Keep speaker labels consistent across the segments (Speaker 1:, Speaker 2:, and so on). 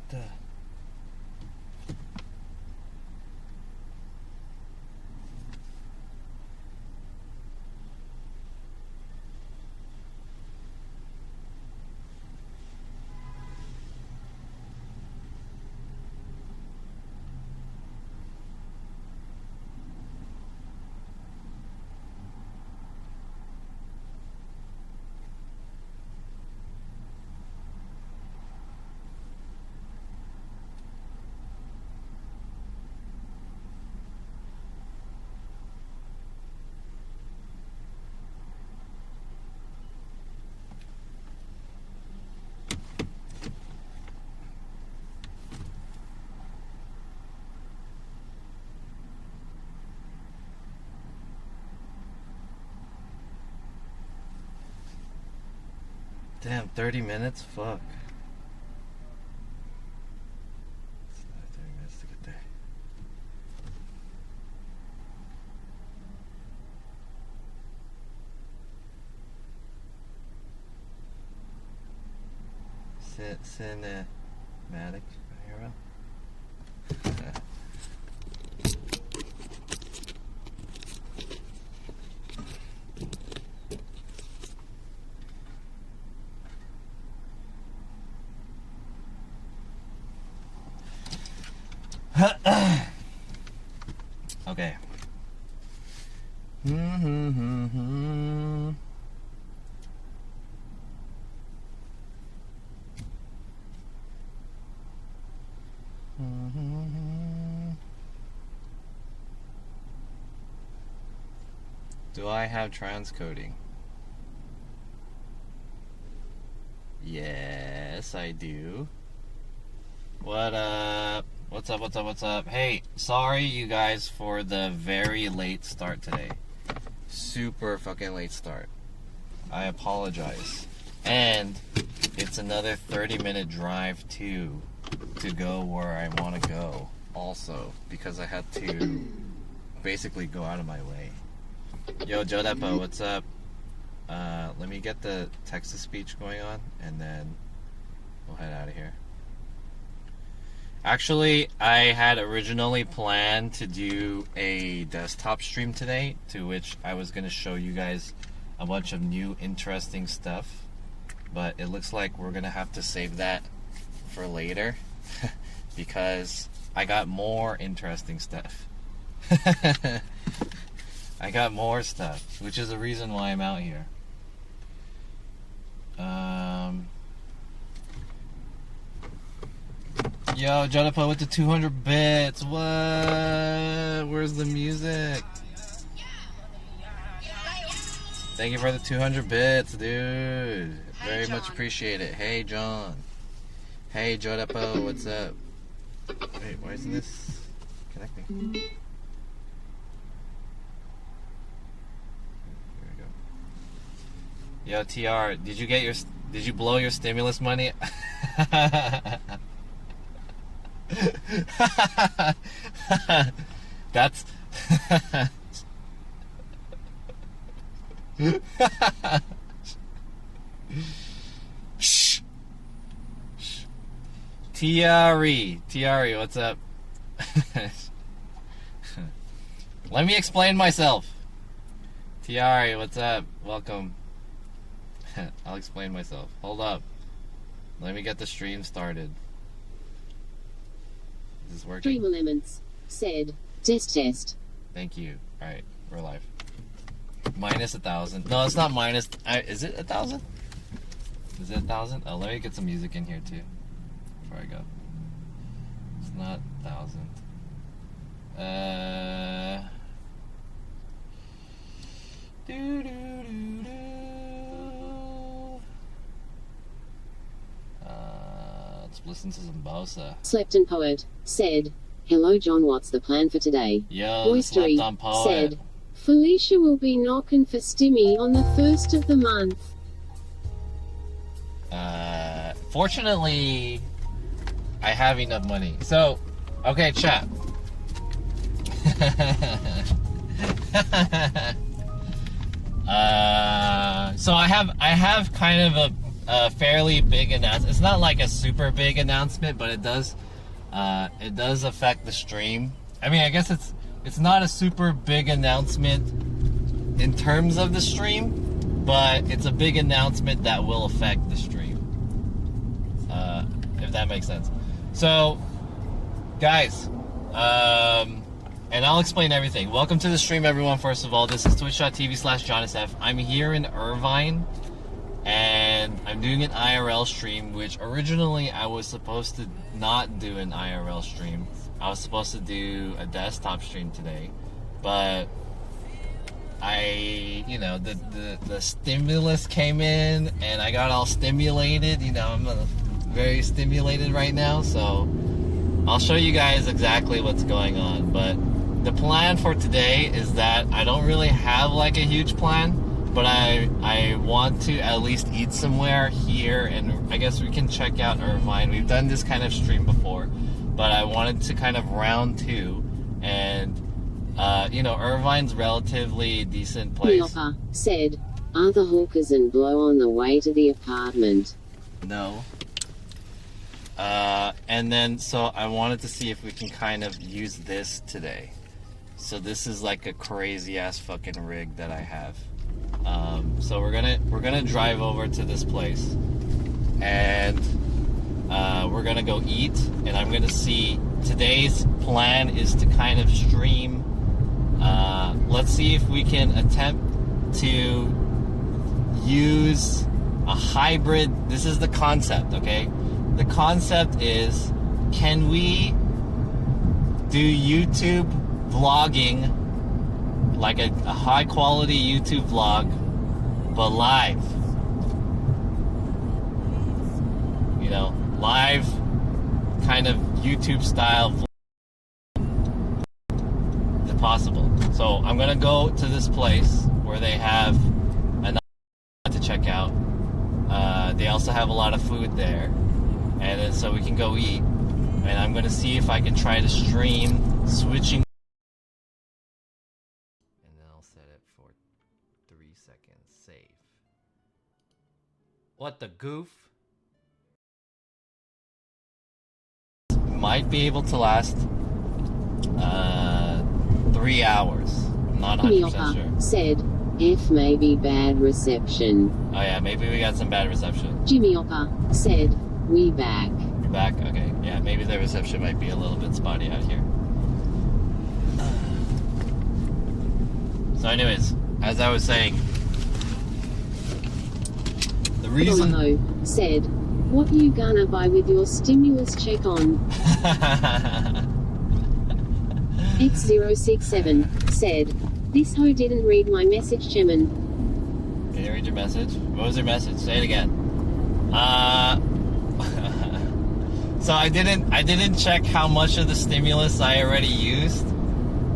Speaker 1: the... Damn, 30 minutes? Fuck. It's another 30 minutes to get there. Cinematic IRL. Okay. Do I have transcoding? Yes, I do. What up? What's up, what's up, what's up? Hey, sorry you guys for the very late start today. Super fucking late start. I apologize. And it's another 30-minute drive too to go where I want to go also, because I had to basically go out of my way. Yo, Jodepo, what's up? Let me get the text-to-speech going on, and then we'll head out of here. Actually, I had originally planned to do a desktop stream today, to which I was going to show you guys a bunch of new interesting stuff, but it looks like we're going to have to save that for later because I got more interesting stuff. I got more stuff, which is the reason why I'm out here. Yo, Jodepo with the 200 bits. What? Where's the music? Thank you for the 200 bits, dude. Very much appreciate it. Hey, John. Hey, Jodepo, what's up? Wait, why isn't this connecting? Here we go. Yo, TR, did you blow your stimulus money? That's Shh. Tiari, what's up? Let me explain myself. Tiari, what's up? Welcome. I'll explain myself. Hold up. Let me get the stream started. Is this working?
Speaker 2: Stream elements. Said. Test.
Speaker 1: Thank you. Alright, we're live. Minus 1,000. No, it's not minus. Is it 1,000? Is it 1,000? Oh, let me get some music in here too before I go. It's not 1,000. Let's listen to some Bosa.
Speaker 2: Slepton Poet. Said. Hello John, what's the plan for today?
Speaker 1: Yo,
Speaker 2: Boistery.
Speaker 1: Slepton Poet.
Speaker 2: Said. Felicia will be knocking for Stimmy on the 1st of the month.
Speaker 1: Fortunately, I have enough money. So, okay, chat. So I have kind of a fairly big announcement. It's not like a super big announcement, but it does affect the stream. I mean, I guess it's not a super big announcement in terms of the stream, but it's a big announcement that will affect the stream. If that makes sense. So, guys, and I'll explain everything. Welcome to the stream, everyone. First of all, this is twitch.tv/JohnSF. I'm here in Irvine, and I'm doing an IRL stream, which originally I was supposed to not do an IRL stream. I was supposed to do a desktop stream today, but the stimulus came in, and I got all stimulated. I'm very stimulated right now, so I'll show you guys exactly what's going on. But the plan for today is that I don't really have like a huge plan, but I want to at least eat somewhere here, and I guess we can check out Irvine. We've done this kind of stream before, but I wanted to kind of round two, and Irvine's relatively decent place.
Speaker 2: Miopa said, "Are the hawkers and blow on the way to the apartment?"
Speaker 1: No. And then, so I wanted to see if we can kind of use this today. So this is like a crazy ass fucking rig that I have. So we're gonna drive over to this place, and we're gonna go eat, and I'm gonna see. Today's plan is to kind of stream. Let's see if we can attempt to use a hybrid. This is the concept, okay? The concept is, can we do YouTube vlogging, like a high quality YouTube vlog, but live? Live kind of YouTube style vlog, if possible. So I'm gonna go to this place where they have enough to check out. They also have a lot of food there, and then so we can go eat. And I'm gonna see if I can try to stream switching. And then I'll set it for 3 seconds. Save. What the goof? Might be able to last 3 hours. I'm not 100% sure.
Speaker 2: Said, "F may be bad reception."
Speaker 1: Oh yeah, maybe we got some bad reception.
Speaker 2: Jimmy Oppa said, "We back."
Speaker 1: You're back? Okay. Yeah, maybe the reception might be a little bit spotty out here. So anyways, as I was saying, the reason...
Speaker 2: Poloho said, "What you gonna buy with your stimulus check on?" X067 said, "This hoe didn't read my message, Chemin."
Speaker 1: Can you read your message? What was your message? Say it again. So I didn't check how much of the stimulus I already used,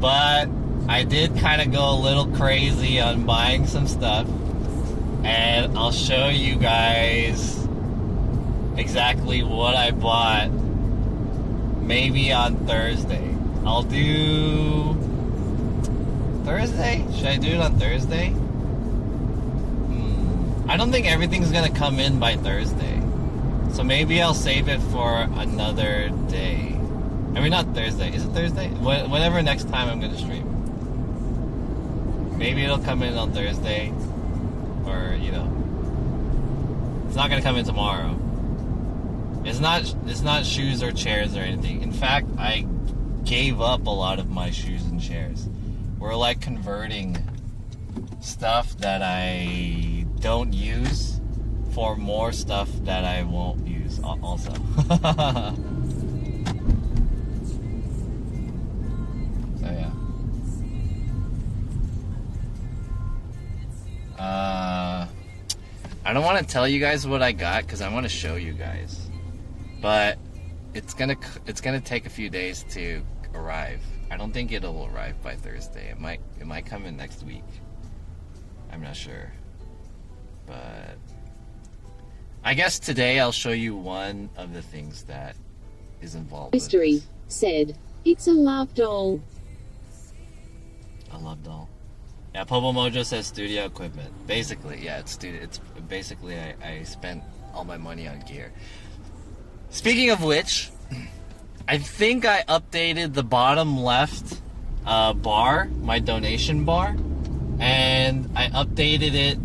Speaker 1: but I did kind of go a little crazy on buying some stuff, and I'll show you guys exactly what I bought maybe on Thursday. I'll do Thursday? Should I do it on Thursday? I don't think everything's gonna come in by Thursday, so maybe I'll save it for another day. I mean, not Thursday. Is it Thursday? Whatever next time I'm gonna stream. Maybe it'll come in on Thursday, or it's not gonna come in tomorrow. It's not shoes or chairs or anything. In fact, I gave up a lot of my shoes and chairs. We're like converting stuff that I don't use for more stuff that I won't use also. So yeah. I don't want to tell you guys what I got because I want to show you guys, but it's gonna take a few days to arrive. I don't think it'll arrive by Thursday. It might come in next week. I'm not sure, but I guess today I'll show you one of the things that is involved.
Speaker 2: Mystery said, "It's a love doll."
Speaker 1: A love doll. Yeah, Pobo Mojo says studio equipment. Basically, yeah, it's basically I spent all my money on gear. Speaking of which, I think I updated the bottom left bar, my donation bar, and I updated it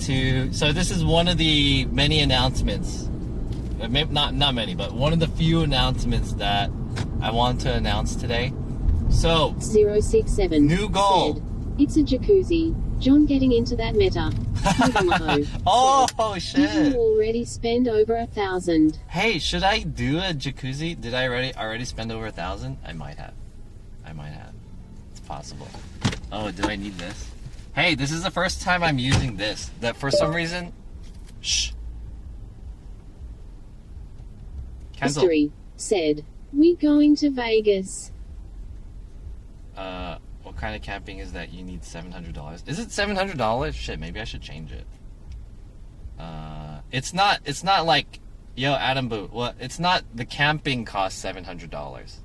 Speaker 1: to, so this is one of the many announcements, maybe not many, but one of the few announcements that I want to announce today. So
Speaker 2: 067
Speaker 1: new goal.
Speaker 2: said, it's a jacuzzi. John getting into that meta.
Speaker 1: Oh shit.
Speaker 2: Did you already spend over 1,000?
Speaker 1: Hey, should I do a jacuzzi? Did I already spend over 1,000? I might have. It's possible. Oh, do I need this? Hey, this is the first time I'm using this. That for some reason. Shh. Cancel.
Speaker 2: History said, we going to Vegas.
Speaker 1: What kind of camping is that? You need $700. Is it $700? Shit, maybe I should change it. It's not like, yo, Adam Boo. Well, it's not, the camping costs $700.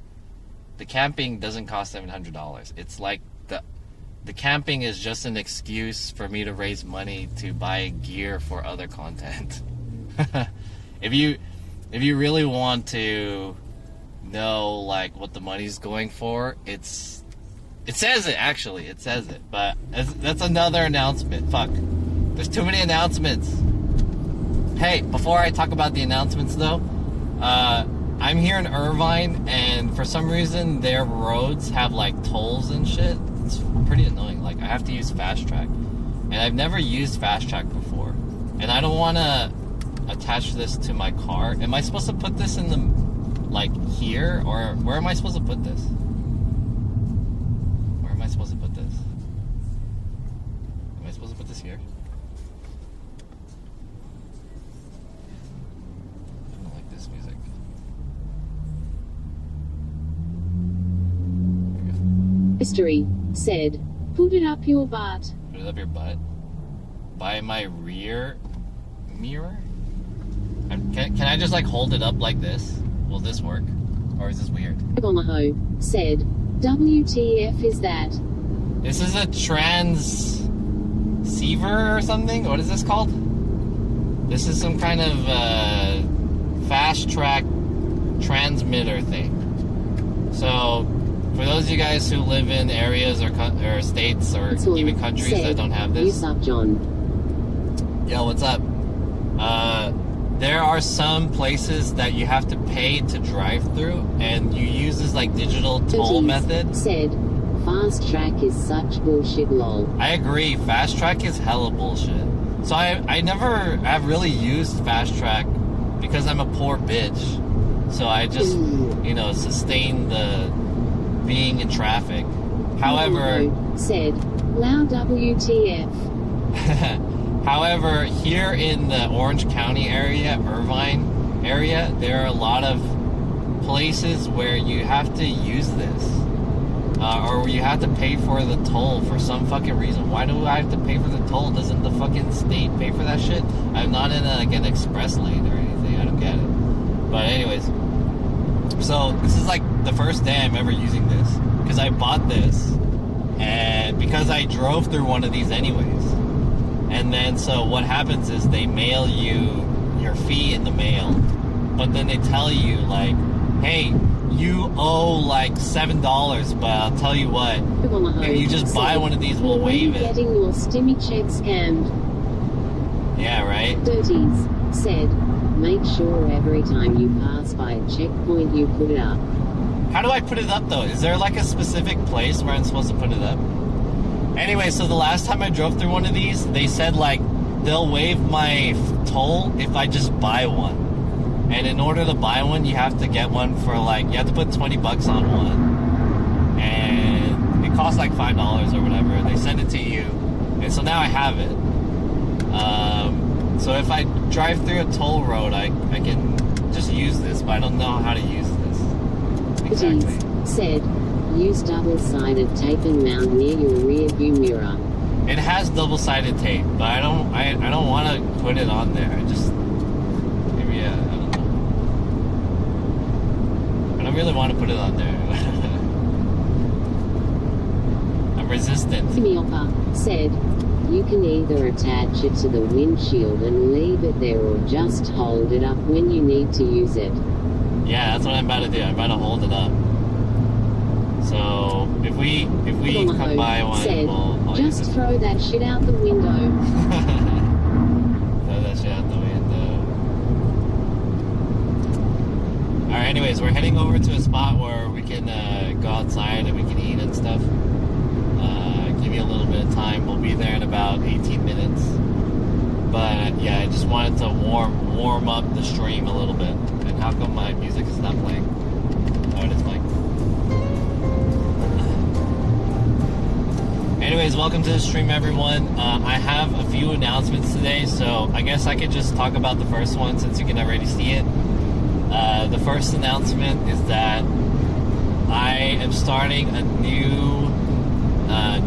Speaker 1: The camping doesn't cost $700. It's like the camping is just an excuse for me to raise money to buy gear for other content. If you really want to know like what the money's going for, it says it, actually. It says it. But that's another announcement. Fuck. There's too many announcements. Hey, before I talk about the announcements, though, I'm here in Irvine, and for some reason, their roads have, like, tolls and shit. It's pretty annoying. Like, I have to use Fast Track. And I've never used Fast Track before. And I don't want to attach this to my car. Am I supposed to put this in the, like, here? Or where am I supposed to put this? Am I supposed to put this? Am I supposed to put this here? I don't like this music. There we go.
Speaker 2: History said, put it up your butt.
Speaker 1: Put it up your butt? By my rear mirror? Can I just like hold it up like this? Will this work? Or is this weird?
Speaker 2: Omaha said, WTF is that?
Speaker 1: This is a transceiver or something? What is this called? This is some kind of fast track transmitter thing. So, for those of you guys who live in areas or states or even countries that don't have this.
Speaker 2: What's up, John?
Speaker 1: Yo, what's up? There are some places that you have to pay to drive through, and you use this like digital toll method.
Speaker 2: Said, Fast Track is such bullshit, lol.
Speaker 1: I agree. Fast Track is hella bullshit. So I never have really used Fast Track because I'm a poor bitch. So I just, sustain the being in traffic. However,
Speaker 2: said, loud WTF.
Speaker 1: However, here in the Orange County area, Irvine area, there are a lot of places where you have to use this. Or you have to pay for the toll for some fucking reason. Why do I have to pay for the toll? Doesn't the fucking state pay for that shit? I'm not in an express lane or anything. I don't get it. But anyways, so this is like the first day I'm ever using this. Because I bought this, and because I drove through one of these anyways. And then, so what happens is they mail you your fee in the mail, but then they tell you, like, hey, you owe, like, $7, but I'll tell you what, if you just buy one of these, we'll waive it.
Speaker 2: Getting your stimmy check scammed.
Speaker 1: Yeah, right?
Speaker 2: Dirties said, make sure every time you pass by a checkpoint you put it up.
Speaker 1: How do I put it up, though? Is there, like, a specific place where I'm supposed to put it up? Anyway, so the last time I drove through one of these, they said, like, they'll waive my toll if I just buy one. And in order to buy one, you have to get one for, like, you have to put $20 on one. And it costs, like, $5 or whatever. They send it to you. And so now I have it. So if I drive through a toll road, I can just use this, but I don't know how to use this. Exactly.
Speaker 2: Said, use double-sided tape and mount near your rear view mirror.
Speaker 1: It has double-sided tape, but I don't want to put it on there. I just maybe I don't know. I don't really want to put it on there. I'm resistant.
Speaker 2: Simiopa said, You can either attach it to the windshield and leave it there or just hold it up when you need to use it.
Speaker 1: Yeah, that's what I'm about to do. I'm about to hold it up. So if we come by one,
Speaker 2: said,
Speaker 1: I'll use
Speaker 2: just
Speaker 1: it.
Speaker 2: throw that shit out the window.
Speaker 1: Throw that shit out the window. Alright, anyways, we're heading over to a spot where we can go outside and we can eat and stuff. Give you a little bit of time. We'll be there in about 18 minutes. But yeah, I just wanted to warm up the stream a little bit. And how come my music is not playing? Oh, it is playing. Anyways, welcome to the stream, everyone. I have a few announcements today, so I guess I could just talk about the first one since you can already see it. The first announcement is that I am starting a new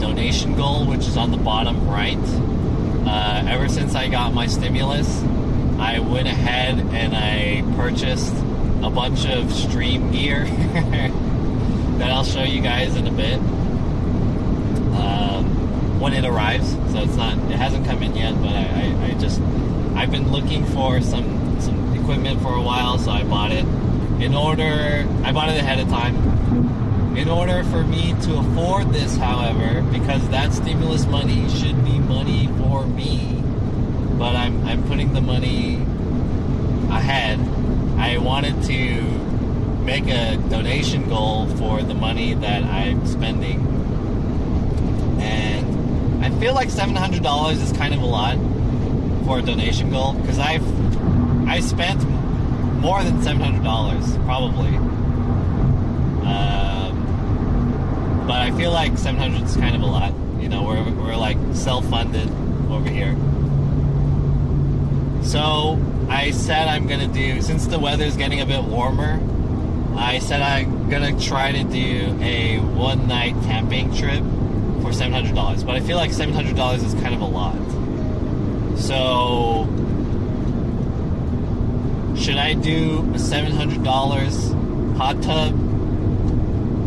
Speaker 1: donation goal, which is on the bottom right. Ever since I got my stimulus, I went ahead and I purchased a bunch of stream gear that I'll show you guys in a bit when it arrives. So it hasn't come in yet, but I've been looking for some equipment for a while, so I bought it. I bought it ahead of time. In order for me to afford this, however, because that stimulus money should be money for me, but I'm putting the money ahead. I wanted to make a donation goal for the money that I'm spending, and I feel like $700 is kind of a lot for a donation goal, because I spent more than $700 probably. But I feel like 700 is kind of a lot. You know, we're like self-funded over here. So I said I'm gonna do, since the weather's getting a bit warmer, I said I'm gonna try to do a one-night camping trip for $700. But I feel like $700 is kind of a lot. So should I do a $700 hot tub?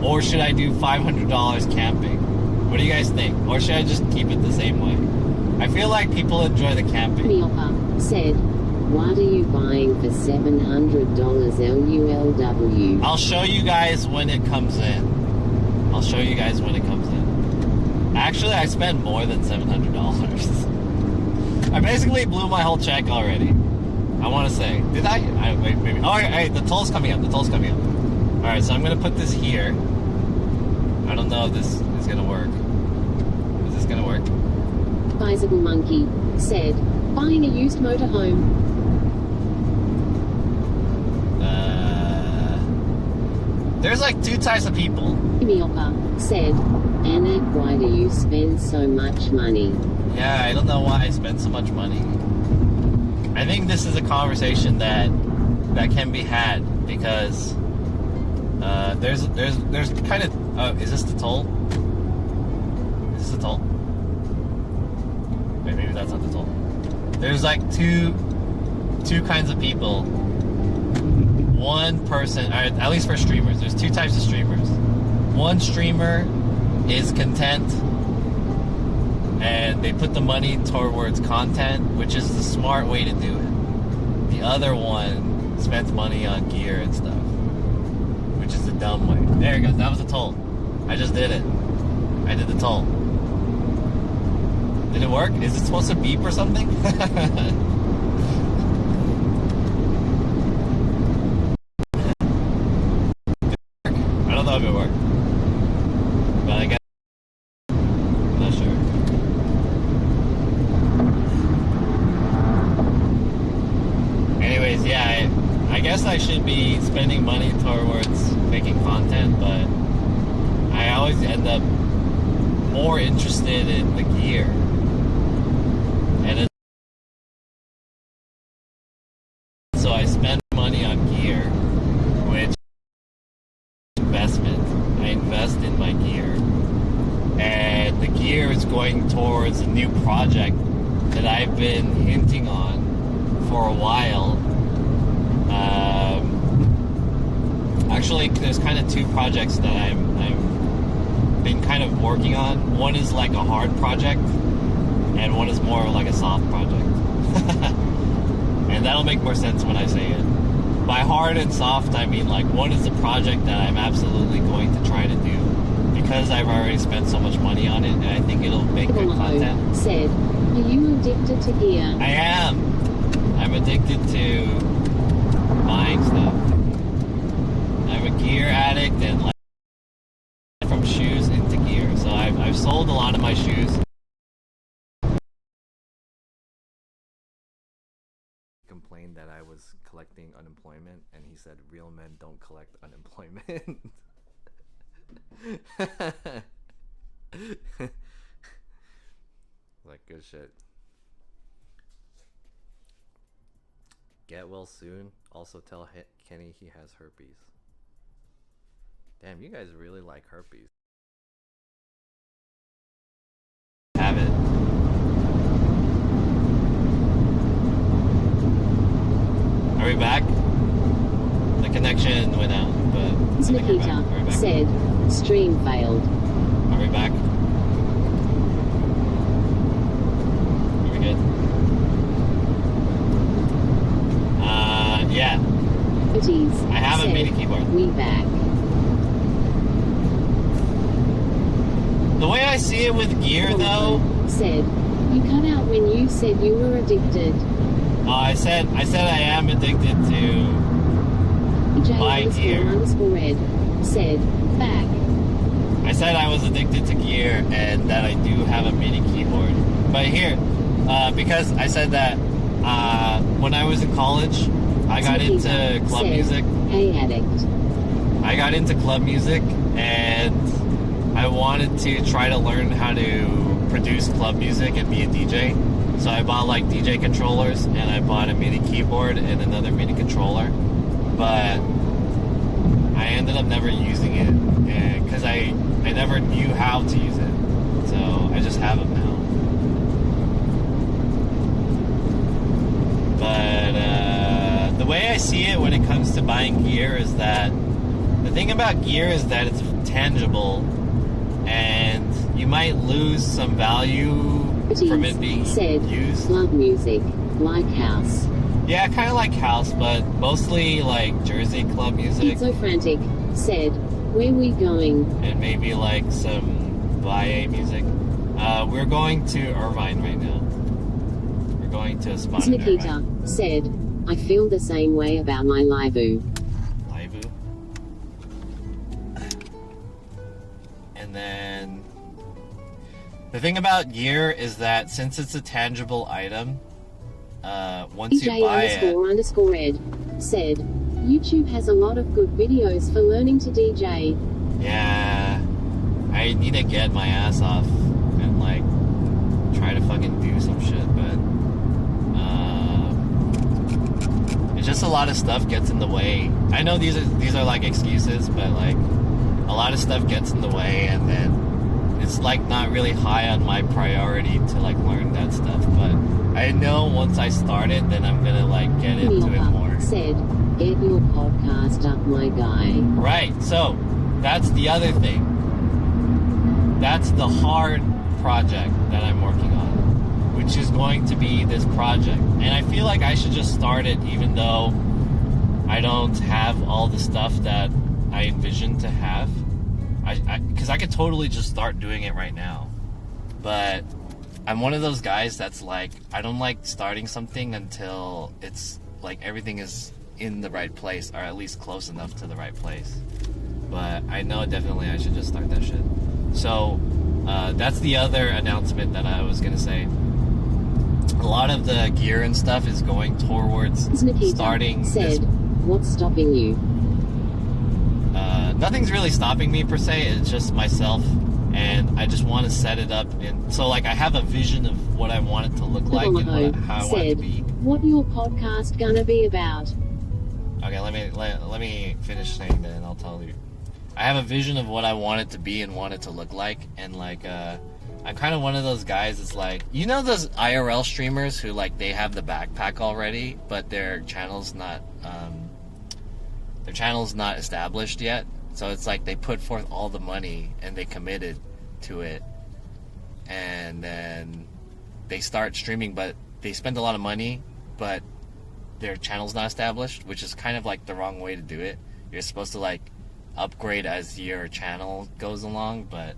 Speaker 1: Or should I do $500 camping? What do you guys think? Or should I just keep it the same way? I feel like people enjoy the camping.
Speaker 2: Miopa said, what are you buying for $700 LULW?
Speaker 1: I'll show you guys when it comes in. Actually, I spent more than $700. I basically blew my whole check already. I want to say. Did I? Wait, maybe. Oh, hey, the toll's coming up. Alright, so I'm going to put this here. I don't know if this is going to work. Is this going to work?
Speaker 2: Bicycle Monkey said, buying a used motorhome.
Speaker 1: There's like two types of people.
Speaker 2: Miopa said, Anak, why do you spend so much money?
Speaker 1: Yeah, I don't know why I spend so much money. I think this is a conversation that can be had, because there's kind of is this the toll? Wait, maybe that's not the toll. There's like two kinds of people. One person, or at least for streamers, there's two types of streamers. One streamer is content and they put the money towards content, which is the smart way to do it. The other one spends money on gear and stuff, which is the dumb way. There it goes. That was the toll. I just did it. I did the toll. Did it work? Is it supposed to beep or something? I don't know if it worked, but I guess I'm not sure. Anyways, yeah, I guess I should be spending money towards making content, but I always end up more interested in the gear. And so I spend money on gear, which investment. I invest in my gear. And the gear is going towards a new project that I've been hinting on for a while. Actually, there's kind of two projects that I've been kind of working on. One is like a hard project, and one is more like a soft project. And that'll make more sense when I say it. By hard and soft, I mean like one is a project that I'm absolutely going to try to do because I've already spent so much money on it, and I think it'll make good content.
Speaker 2: Said, are you addicted to gear?
Speaker 1: I am. I'm addicted to buying stuff. I'm a gear addict, and like from shoes into gear. So I've sold a lot of my shoes. Complained that I was collecting unemployment, and he said real men don't collect unemployment. Like, good shit. Get well soon. Also tell Kenny he has herpes. Damn, you guys really like herpes. Have it. Are we back? The connection went out, but I think we're back. Are we back?
Speaker 2: Said, stream failed.
Speaker 1: Are we back? Are we good? Yeah. I have a MIDI keyboard.
Speaker 2: We back.
Speaker 1: The way I see it with gear, though.
Speaker 2: Said, you cut out when you said you were addicted.
Speaker 1: I said I am addicted to buying gear.
Speaker 2: Red said, back.
Speaker 1: I said I was addicted to gear and that I do have a MIDI keyboard. But here, because I said that when I was in college, I got into club music.
Speaker 2: Hey, addict.
Speaker 1: I got into club music, and I wanted to try to learn how to produce club music and be a DJ. So I bought like DJ controllers, and I bought a MIDI keyboard and another MIDI controller. But I ended up never using it, because I never knew how to use it. So I just have them now. But the way I see it when it comes to buying gear is that the thing about gear is that it's tangible, and you might lose some value from it being used.
Speaker 2: Club music, like house.
Speaker 1: Yeah, kind of like house, but mostly like Jersey club music.
Speaker 2: So frantic said, where we going?
Speaker 1: And maybe like some Valle music. We're going to Irvine right now. We're going to a spot in Irvine.
Speaker 2: Said, I feel the same way about my Livu.
Speaker 1: Livu? And then the thing about gear is that since it's a tangible item, once you buy it...
Speaker 2: __Ed said, YouTube has a lot of good videos for learning to DJ.
Speaker 1: Yeah, I need to get my ass off and like try to fucking do some shit, but it's just a lot of stuff gets in the way. I know these are like excuses, but like a lot of stuff gets in the way, and then it's like not really high on my priority to like learn that stuff. But I know once I start it, then I'm gonna like get into it more.
Speaker 2: Said, get your podcast up, my guy.
Speaker 1: Right. So that's the other thing. That's the hard project that I'm working on, which is going to be this project. And I feel like I should just start it, even though I don't have all the stuff that I envisioned to have. Because I could totally just start doing it right now. But I'm one of those guys that's like, I don't like starting something until it's like everything is in the right place, or at least close enough to the right place. But I know definitely I should just start that shit. So that's the other announcement that I was gonna say. A lot of the gear and stuff is going towards starting this.
Speaker 2: What's stopping you?
Speaker 1: Nothing's really stopping me per se. It's just myself, and I just want to set it up. And so, like, I have a vision of what I want it to look like and how I want it to be.
Speaker 2: What your podcast gonna be about?
Speaker 1: Okay, let me finish saying that, and I'll tell you. I have a vision of what I want it to be and want it to look like, and like I'm kind of one of those guys that's like, you know those IRL streamers who like they have the backpack already, but their channel's not established yet. So it's like they put forth all the money and they committed to it, and then they start streaming, but they spend a lot of money, but their channel's not established, which is kind of like the wrong way to do it. You're supposed to like upgrade as your channel goes along, but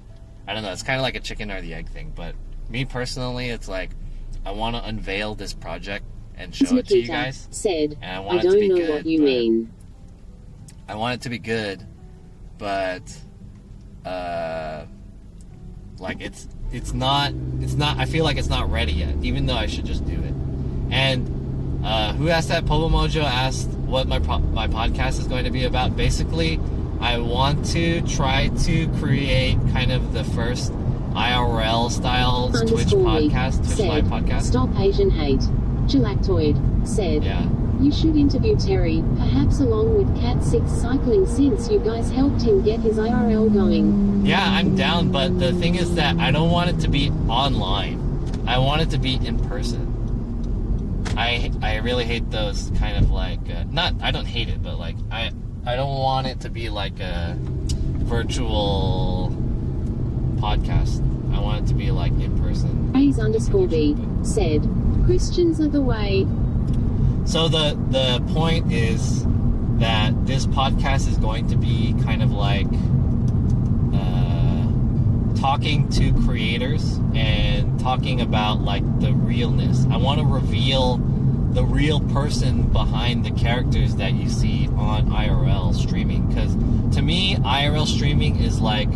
Speaker 1: I don't know. It's kind of like a chicken or the egg thing. But me personally, it's like I want to unveil this project and show it to you guys.
Speaker 2: Said,
Speaker 1: and I want
Speaker 2: I
Speaker 1: it to be
Speaker 2: don't know
Speaker 1: good.
Speaker 2: what you mean.
Speaker 1: I want it to be good, but like it's not. I feel like it's not ready yet, even though I should just do it. And who asked that? Pobo Mojo asked what my podcast is going to be about. Basically, I want to try to create kind of the first IRL style Twitch podcast, Twitch live podcast.
Speaker 2: Stop Asian hate. Gilactoid said,
Speaker 1: yeah.
Speaker 2: You should interview Terry, perhaps along with Cat 6 Cycling, since you guys helped him get his IRL going.
Speaker 1: Yeah, I'm down, but the thing is that I don't want it to be online. I want it to be in person. I really hate those kind of like, I don't hate it, but like, I don't want it to be like a virtual podcast. I want it to be like in person.
Speaker 2: Praise_B said, Christians are the way.
Speaker 1: So the point is that this podcast is going to be kind of like talking to creators and talking about like the realness. I want to reveal the real person behind the characters that you see on IRL streaming, because to me IRL streaming is like,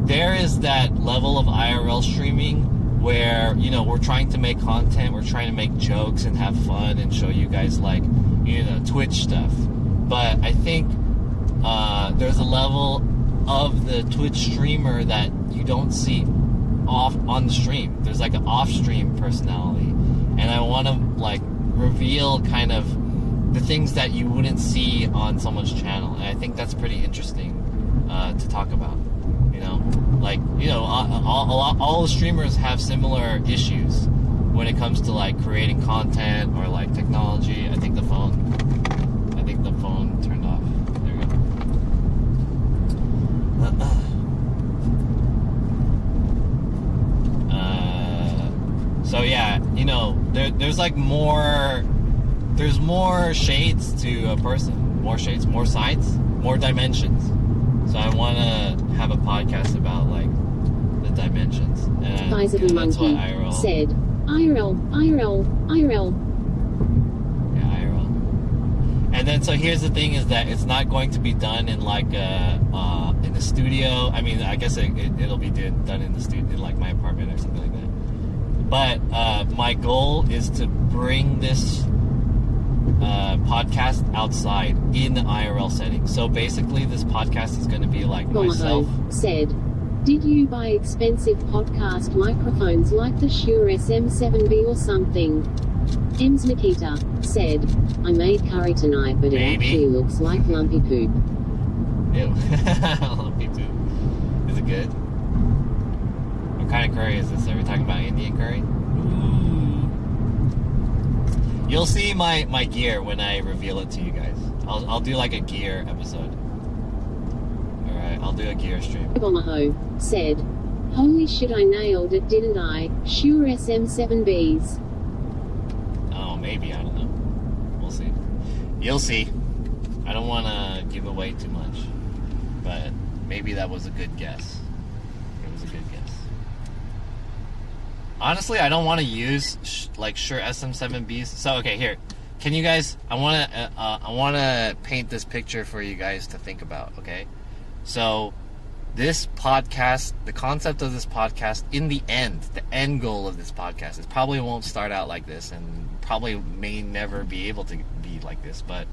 Speaker 1: there is that level of IRL streaming where, you know, we're trying to make content, we're trying to make jokes and have fun and show you guys like, you know, Twitch stuff. But I think there's a level of the Twitch streamer that you don't see off on the stream. There's like an off-stream personality, and I want to like reveal kind of the things that you wouldn't see on someone's channel, and I think that's pretty interesting to talk about. You know, like, you know, all the streamers have similar issues when it comes to like creating content or like technology. I think the phone turned off. There we go. So yeah, you know, there's like there's more shades to a person, more shades, more sides, more dimensions. So I want to have a podcast about like the dimensions, and that's what IRL
Speaker 2: said. IRL.
Speaker 1: Yeah, IRL. And then so here's the thing: is that it's not going to be done in like in the studio. I mean, I guess it'll be done in the studio, in like my apartment or something like that. But my goal is to bring this podcast outside in the IRL setting. So basically, this podcast is going to be like myself.
Speaker 2: Said, did you buy expensive podcast microphones like the Shure SM7B or something? Ems Nikita said, I made curry tonight, but it actually looks like lumpy poop.
Speaker 1: Ew. Lumpy poop. Is it good? What kind of curry is this? Are we talking about Indian curry? Ooh. You'll see my gear when I reveal it to you guys. I'll do like a gear episode. Alright, I'll do a gear stream.
Speaker 2: Omaha said, holy shit, I nailed it, didn't I? Sure SM7Bs.
Speaker 1: Oh, maybe, I don't know. We'll see. You'll see. I don't want to give away too much, but maybe that was a good guess. It was a good guess. Honestly, I don't want to use like Shure SM7Bs. So okay, here, can you guys? I want to paint this picture for you guys to think about. Okay, so this podcast, the concept of this podcast, in the end goal of this podcast, it probably won't start out like this, and probably may never be able to be like this. But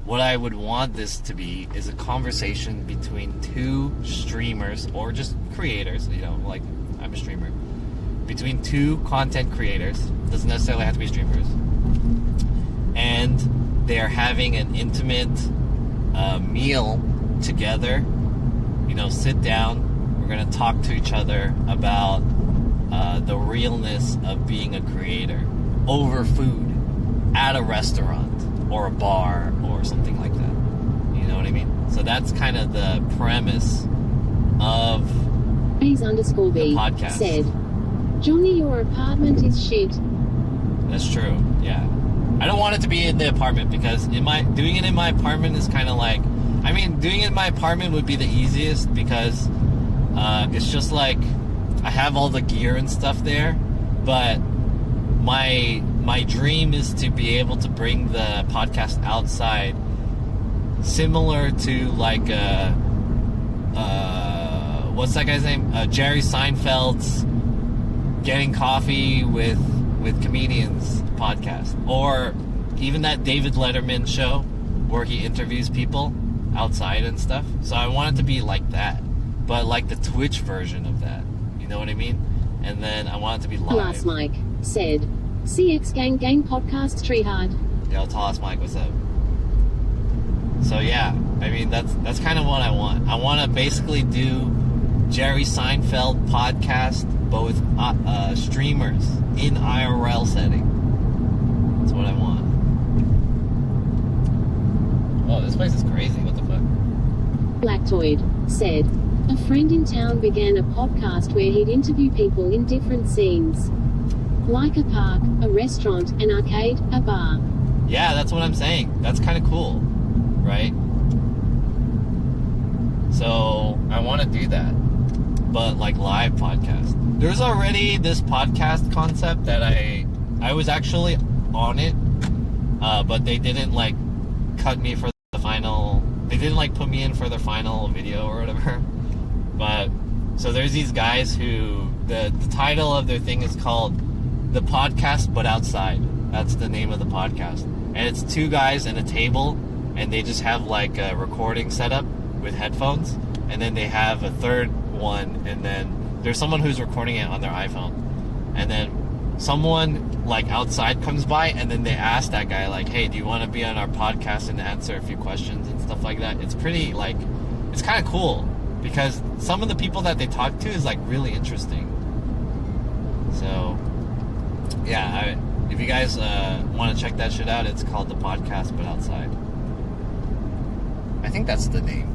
Speaker 1: what I would want this to be is a conversation between two streamers or just creators. You know, like I'm a streamer. Between two content creators, doesn't necessarily have to be streamers, and they're having an intimate meal together. You know, sit down, we're going to talk to each other about the realness of being a creator over food at a restaurant or a bar or something like that. You know what I mean? So that's kind of the premise of the podcast.
Speaker 2: Said, Johnny, your apartment is shit.
Speaker 1: That's true. Yeah. I don't want it to be in the apartment because doing it in my apartment is kind of like, I mean, doing it in my apartment would be the easiest because it's just like I have all the gear and stuff there, but my dream is to be able to bring the podcast outside, similar to like what's that guy's name? Jerry Seinfeld's Getting Coffee with Comedians podcast, or even that David Letterman show where he interviews people outside and stuff. So I want it to be like that, but like the Twitch version of that. You know what I mean? And then I want it to be live.
Speaker 2: Last Mike said, CX Gang Podcast Tree Hard.
Speaker 1: Yo, Toss Mike, what's up? So yeah, I mean that's kind of what I want. I want to basically do Jerry Seinfeld podcast, but with streamers in IRL setting. That's what I want. Oh, this place is crazy. What the fuck?
Speaker 2: Blacktoid said, a friend in town began a podcast where he'd interview people in different scenes. Like a park, a restaurant, an arcade, a bar.
Speaker 1: Yeah, that's what I'm saying. That's kind of cool, right? So I want to do that, but like live podcast. There's already this podcast concept that I was actually on it, but they didn't like cut me for the final. They didn't like put me in for their final video or whatever. But so there's these guys who the title of their thing is called The Podcast But Outside. That's the name of the podcast, and it's two guys and a table, and they just have like a recording setup with headphones, and then they have a third one, and then there's someone who's recording it on their iPhone, and then someone like outside comes by, and then they ask that guy like, hey, do you want to be on our podcast and answer a few questions and stuff like that. It's pretty like, it's kind of cool because some of the people that they talk to is like really interesting. So yeah, if you guys want to check that shit out, it's called The Podcast But Outside. I think that's the name.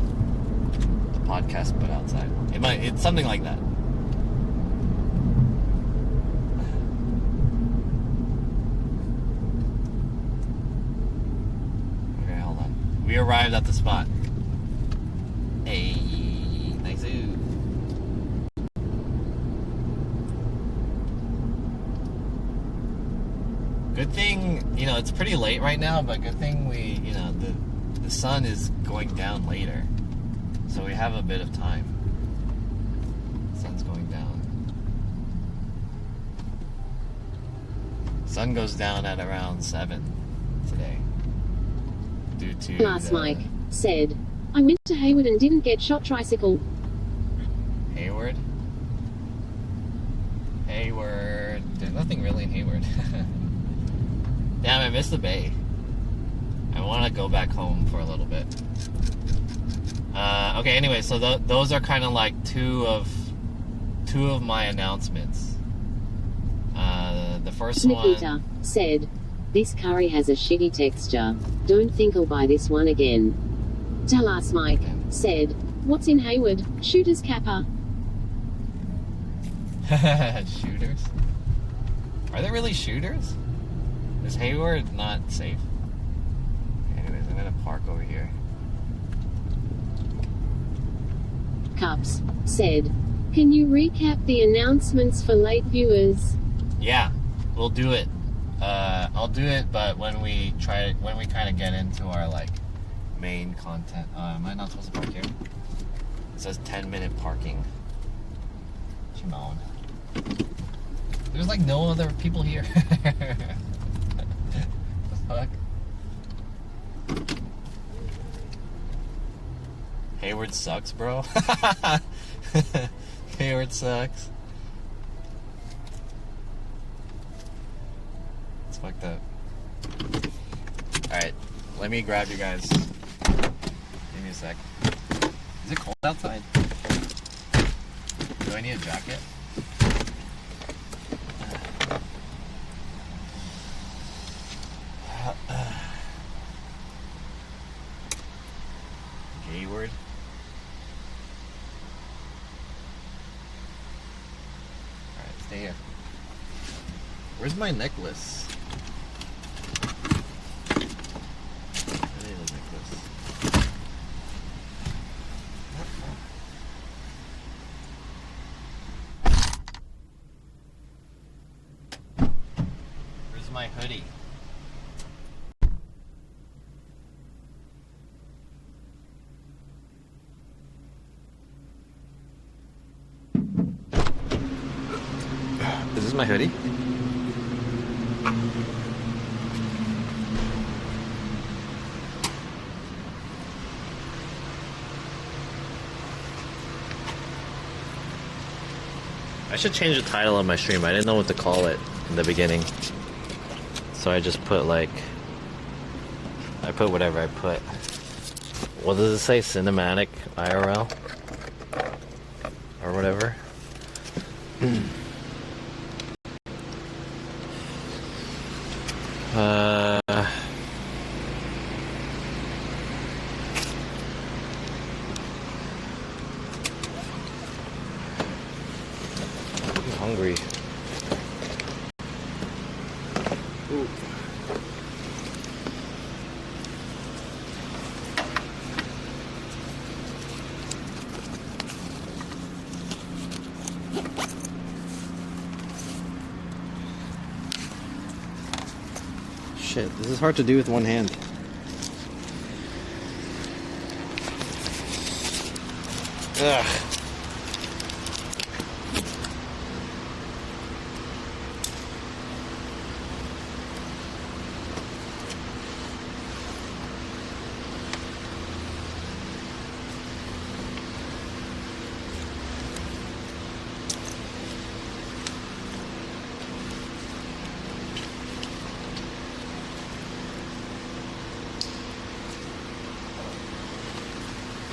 Speaker 1: The Podcast But Outside. It's something like that. Okay, hold on. We arrived at the spot. Hey, nice. Good thing, it's pretty late right now, but good thing the sun is going down later. So we have a bit of time. Sun's going down. Sun goes down at around 7 today. Due to
Speaker 2: Last Mike said, I went to Hayward and didn't get shot tricycle.
Speaker 1: Hayward? There's nothing really in Hayward. Damn, I missed the bay. I want to go back home for a little bit. Okay, anyway, so those are kind of like two of my announcements. The first
Speaker 2: Nikita
Speaker 1: one
Speaker 2: said, this curry has a shitty texture. Don't think I'll buy this one again. Dallas Mike said, what's in Hayward? Shooters Kappa.
Speaker 1: Shooters? Are there really shooters? Is Hayward not safe? Anyways, I'm gonna park over here.
Speaker 2: Cups said, can you recap the announcements for late viewers?
Speaker 1: Yeah, we'll do it. I'll do it, but when we kind of get into our like main content. Am I not supposed to park here? It says 10-minute parking. Shimon. There's like no other people here. The fuck? Hayward sucks, bro. Hayward sucks. It's fucked up. Alright, let me grab you guys. Give me a sec. Is it cold outside? Do I need a jacket? Hayward. Alright, stay here. Where's my necklace? I need a necklace. Where's my hoodie? Is this my hoodie? I should change the title of my stream. I didn't know what to call it in the beginning. So I just put like... I put whatever I put. What does it say? Cinematic IRL? Or whatever? I'm hungry. Ooh. Shit, this is hard to do with one hand. Ugh.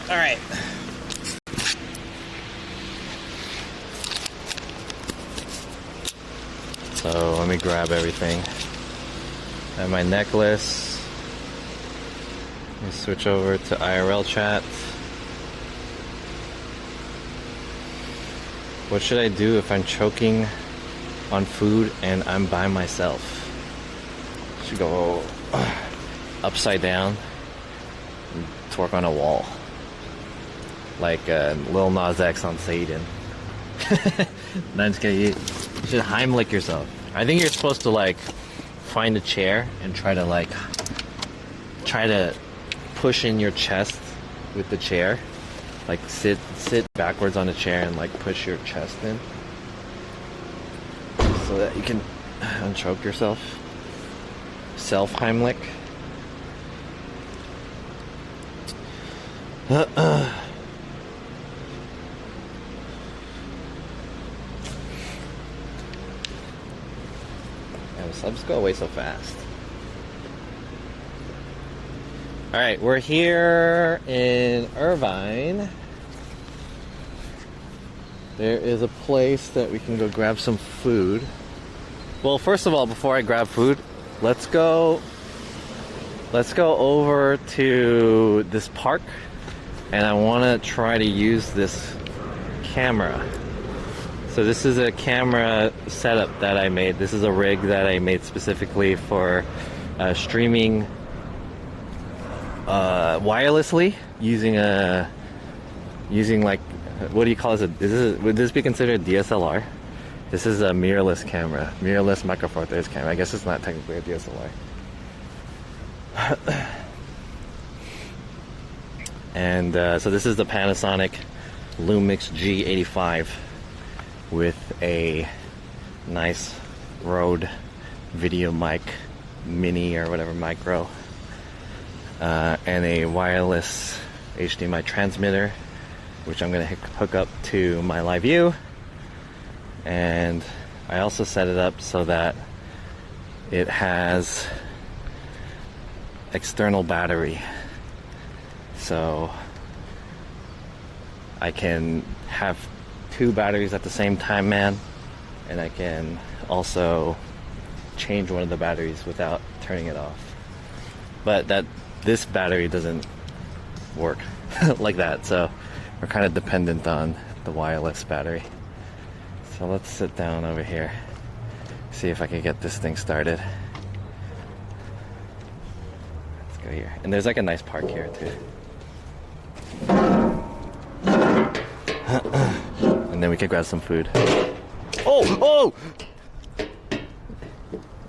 Speaker 1: All right. So let me grab everything. I have my necklace. Let me switch over to IRL chat. What should I do if I'm choking on food and I'm by myself? Should go upside down and twerk on a wall. Like Lil Nas X on Satan. No, I'm just kidding. You should Heimlich yourself. I think you're supposed to like find a chair and try to push in your chest with the chair. Like sit backwards on the chair and like push your chest in so that you can unchoke yourself. Self Heimlich. Subs go away so fast. Alright, we're here in Irvine. There is a place that we can go grab some food. Well, first of all, before I grab food, let's go over to this park, and I want to try to use this camera. So this is a camera setup that I made. This is a rig that I made specifically for streaming wirelessly using like, what do you call this? Would this be considered a DSLR? This is a mirrorless camera, mirrorless micro four thirds camera. I guess it's not technically a DSLR. And so this is the Panasonic Lumix G85 with a nice Rode video mic, mini or whatever, micro, and a wireless HDMI transmitter, which I'm going to hook up to my live view. And I also set it up so that it has external battery, so I can have two batteries at the same time, man, and I can also change one of the batteries without turning it off. But this battery doesn't work like that, so we're kind of dependent on the wireless battery. So let's sit down over here. See if I can get this thing started. Let's go here. And there's like a nice park here too. And then we can grab some food. Oh! It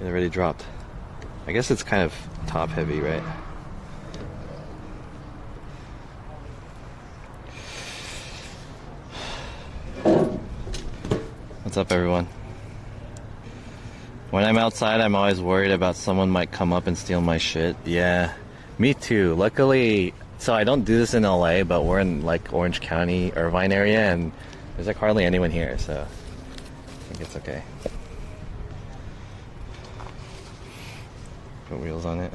Speaker 1: already dropped. I guess it's kind of top heavy, right? What's up, everyone? When I'm outside, I'm always worried about someone might come up and steal my shit. Yeah, me too. Luckily, so I don't do this in LA, but we're in like Orange County, Irvine area, and there's like hardly anyone here, so I think it's okay. Put wheels on it.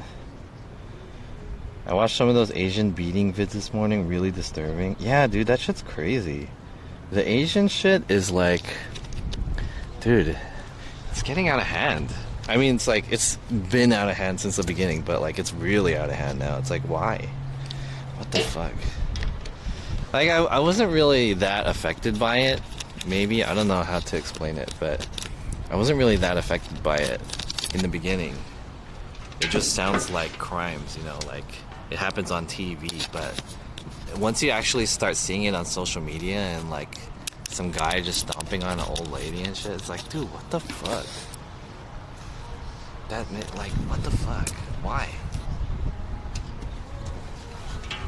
Speaker 1: I watched some of those Asian beating vids this morning, really disturbing. Yeah, dude, that shit's crazy. The Asian shit is like, dude, it's getting out of hand. I mean, it's like, it's been out of hand since the beginning, but like, it's really out of hand now. It's like, why? What the fuck? Like, I wasn't really that affected by it. Maybe, I don't know how to explain it, but I wasn't really that affected by it in the beginning. It just sounds like crimes, you know, like it happens on TV, but once you actually start seeing it on social media and like some guy just stomping on an old lady and shit, it's like, dude, what the fuck? Like, what the fuck? Why?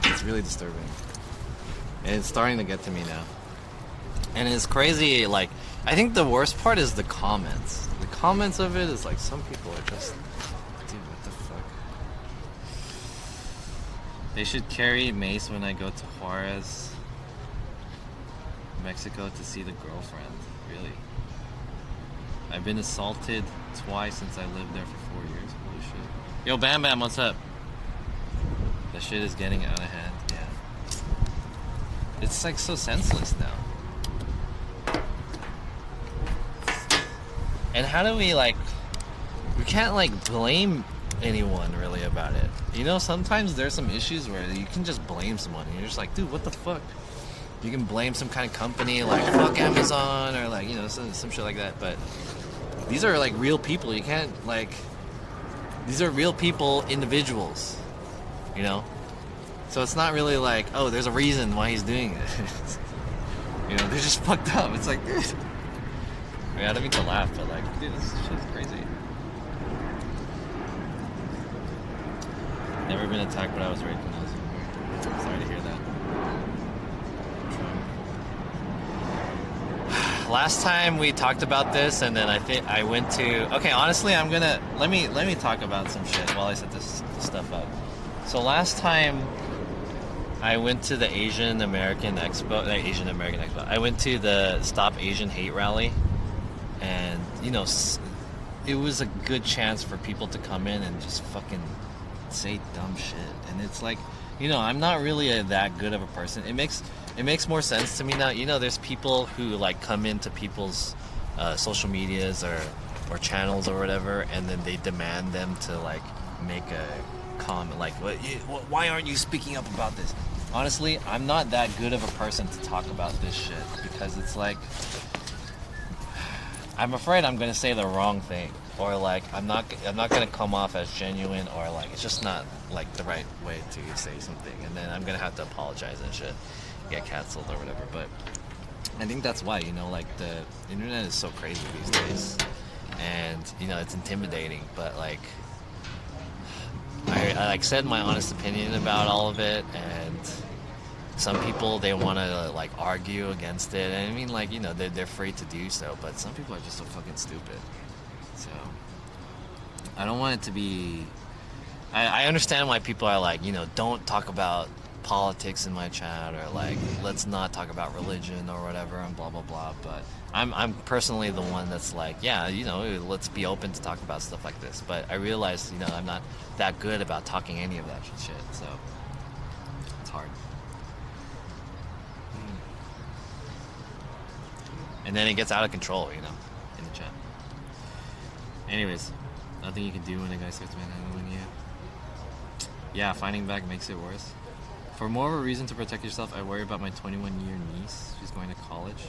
Speaker 1: It's really disturbing. And it's starting to get to me now. And it's crazy, like, I think the worst part is the comments. The comments of it is like, some people are just, dude, what the fuck? They should carry mace when I go to Juarez, Mexico to see the girlfriend. Really? I've been assaulted twice since I lived there for 4 years. Holy shit. Yo, Bam Bam, what's up? That shit is getting out of hand. Yeah. It's like so senseless now. And how do we like, we can't like blame anyone really about it. You know, sometimes there's some issues where you can just blame someone and you're just like, dude, what the fuck? You can blame some kind of company like fuck Amazon or like, you know, some shit like that, but these are like real people. You can't like, these are real people, individuals, you know? So it's not really like, oh, there's a reason why he's doing it. You know, they're just fucked up. It's like, dude. I mean, I don't mean to laugh, but like, dude, this shit's crazy. Never been attacked, but I was raped when I was younger. Sorry to hear that. Last time we talked about this, and then I think I went to. Okay, honestly, I'm gonna let me talk about some shit while I set this stuff up. So last time I went to the Asian American Expo. I went to the Stop Asian Hate rally, and you know, it was a good chance for people to come in and just fucking say dumb shit. And it's like, you know, I'm not really that good of a person. It makes more sense to me now. You know, there's people who like come into people's social medias or channels or whatever, and then they demand them to like make a comment like, why aren't you speaking up about this? Honestly, I'm not that good of a person to talk about this shit, because it's like, I'm afraid I'm gonna say the wrong thing, or like I'm not gonna come off as genuine, or like it's just not like the right way to say something, and then I'm gonna have to apologize and shit, get canceled or whatever. But I think that's why, you know, like the internet is so crazy these days, and you know, it's intimidating. But like I like said my honest opinion about all of it, and some people, they want to like argue against it, and I mean, like, you know, they're free to do so, but some people are just so fucking stupid. So I don't want it to be, I understand why people are like, you know, don't talk about politics in my chat, or like, let's not talk about religion or whatever, and blah blah blah. But I'm personally the one that's like, yeah, you know, let's be open to talk about stuff like this. But I realize, you know, I'm not that good about talking any of that shit, so it's hard. And then it gets out of control, you know, in the chat. Anyways, nothing you can do when a guy starts manhandling you. Yeah, fighting back makes it worse. For more of a reason to protect yourself, I worry about my 21-year niece. She's going to college.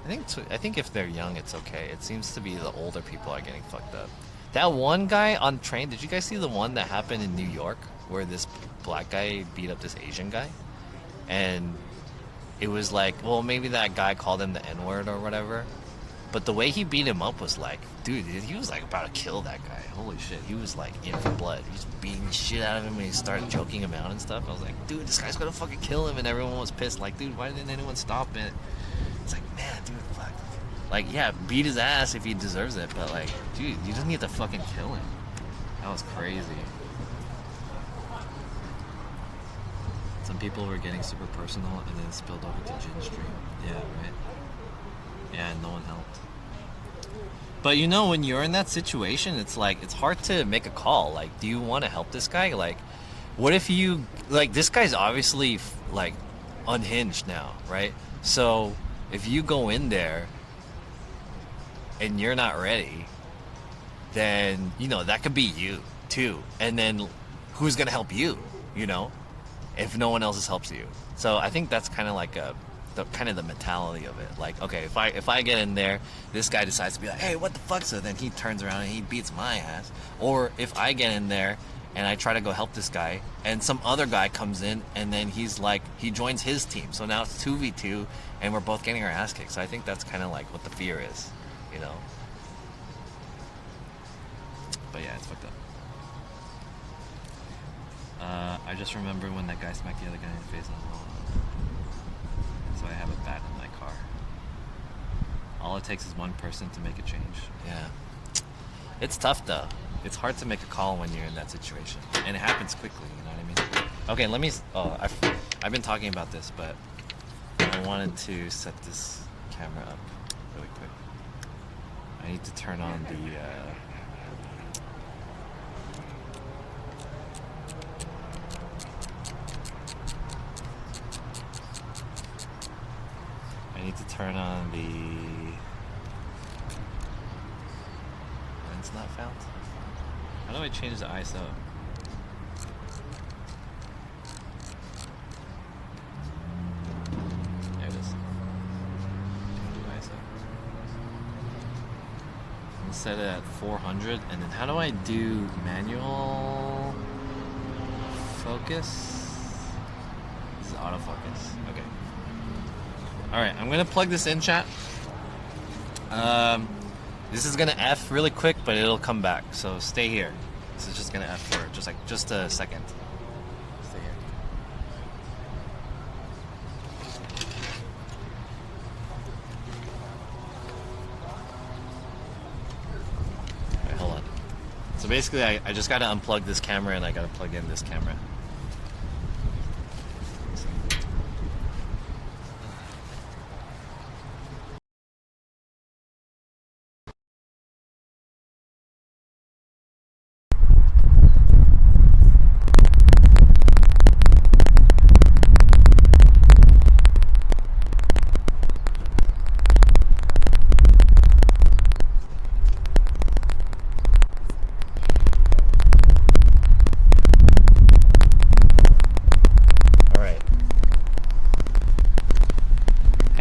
Speaker 1: I think if they're young, it's okay. It seems to be the older people are getting fucked up. That one guy on train, did you guys see the one that happened in New York where this black guy beat up this Asian guy? And it was like, well, maybe that guy called him the N-word or whatever. But the way he beat him up was like, dude, he was like about to kill that guy. Holy shit. He was like in for blood. He was beating the shit out of him and he started choking him out and stuff. I was like, dude, this guy's gonna fucking kill him. And everyone was pissed. Like, dude, why didn't anyone stop it? It's like, man, dude, fuck. Like, yeah, beat his ass if he deserves it. But like, dude, you just need to fucking kill him. That was crazy. Some people were getting super personal and then it spilled over to Jin Stream. Yeah, right? Yeah, no one helped. But you know, when you're in that situation, it's like, it's hard to make a call. Like, do you want to help this guy? Like, what if you, like, this guy's obviously, like, unhinged now, right? So, if you go in there and you're not ready, then, you know, that could be you, too. And then, who's going to help you, you know? If no one else helps you. So, I think that's kind of like the mentality of it. Like, okay, if I get in there, this guy decides to be like, hey, what the fuck? So then he turns around and he beats my ass. Or if I get in there and I try to go help this guy and some other guy comes in and then he's like, he joins his team. So now it's 2v2 and we're both getting our ass kicked. So I think that's kind of like what the fear is, you know? But yeah, it's fucked up. I just remember when that guy smacked the other guy in the face on the wall. So I have a bat in my car. All it takes is one person to make a change. Yeah. It's tough though. It's hard to make a call when you're in that situation. And it happens quickly, you know what I mean? Okay, let me... Oh, I've been talking about this, but I wanted to set this camera up really quick. I need to turn on the... I need to turn on the lens not found. How do I change the ISO? There it is. Do ISO. I'm gonna set it at 400, and then how do I do manual focus? This is autofocus. Okay. Alright, I'm gonna plug this in, chat. This is gonna F really quick, but it'll come back, so stay here. This is just gonna F for just a second. Stay here. Alright, hold on. So basically, I just gotta unplug this camera and I gotta plug in this camera.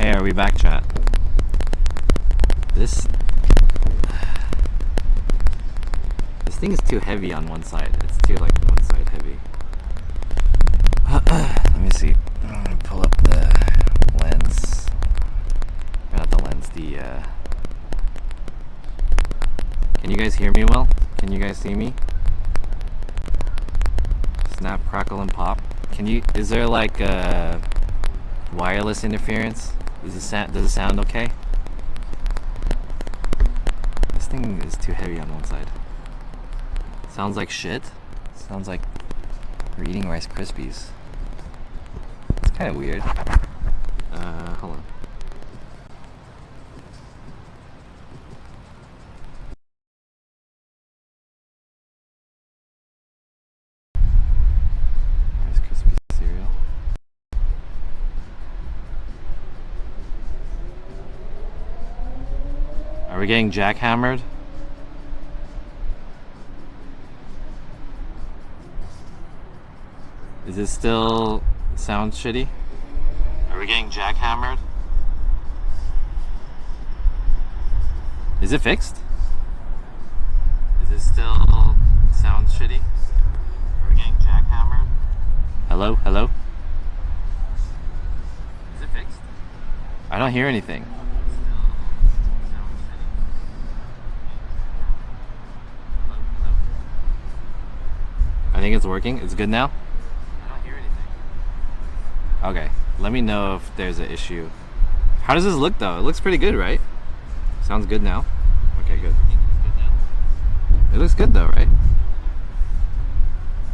Speaker 1: Are we back, chat? This thing is too heavy on one side. It's too like one side heavy. Let me see. I'm gonna pull up the lens. Not the lens. Can you guys hear me well? Can you guys see me? Snap, crackle, and pop. Is there like wireless interference? Does it sound okay? This thing is too heavy on one side. Sounds like shit. Sounds like we're eating Rice Krispies. It's kind of weird. Hold on. Rice Krispies cereal. Are we getting jackhammered? Is it still sound shitty? Are we getting jackhammered? Is it fixed? Is it still sound shitty? We're getting jackhammered. Hello? Hello? Is it fixed? I don't hear anything. I think it's working. It's good now? I don't hear anything. Okay, let me know if there's an issue. How does this look though? It looks pretty good, right? Sounds good now. Okay, good. It looks good though, right?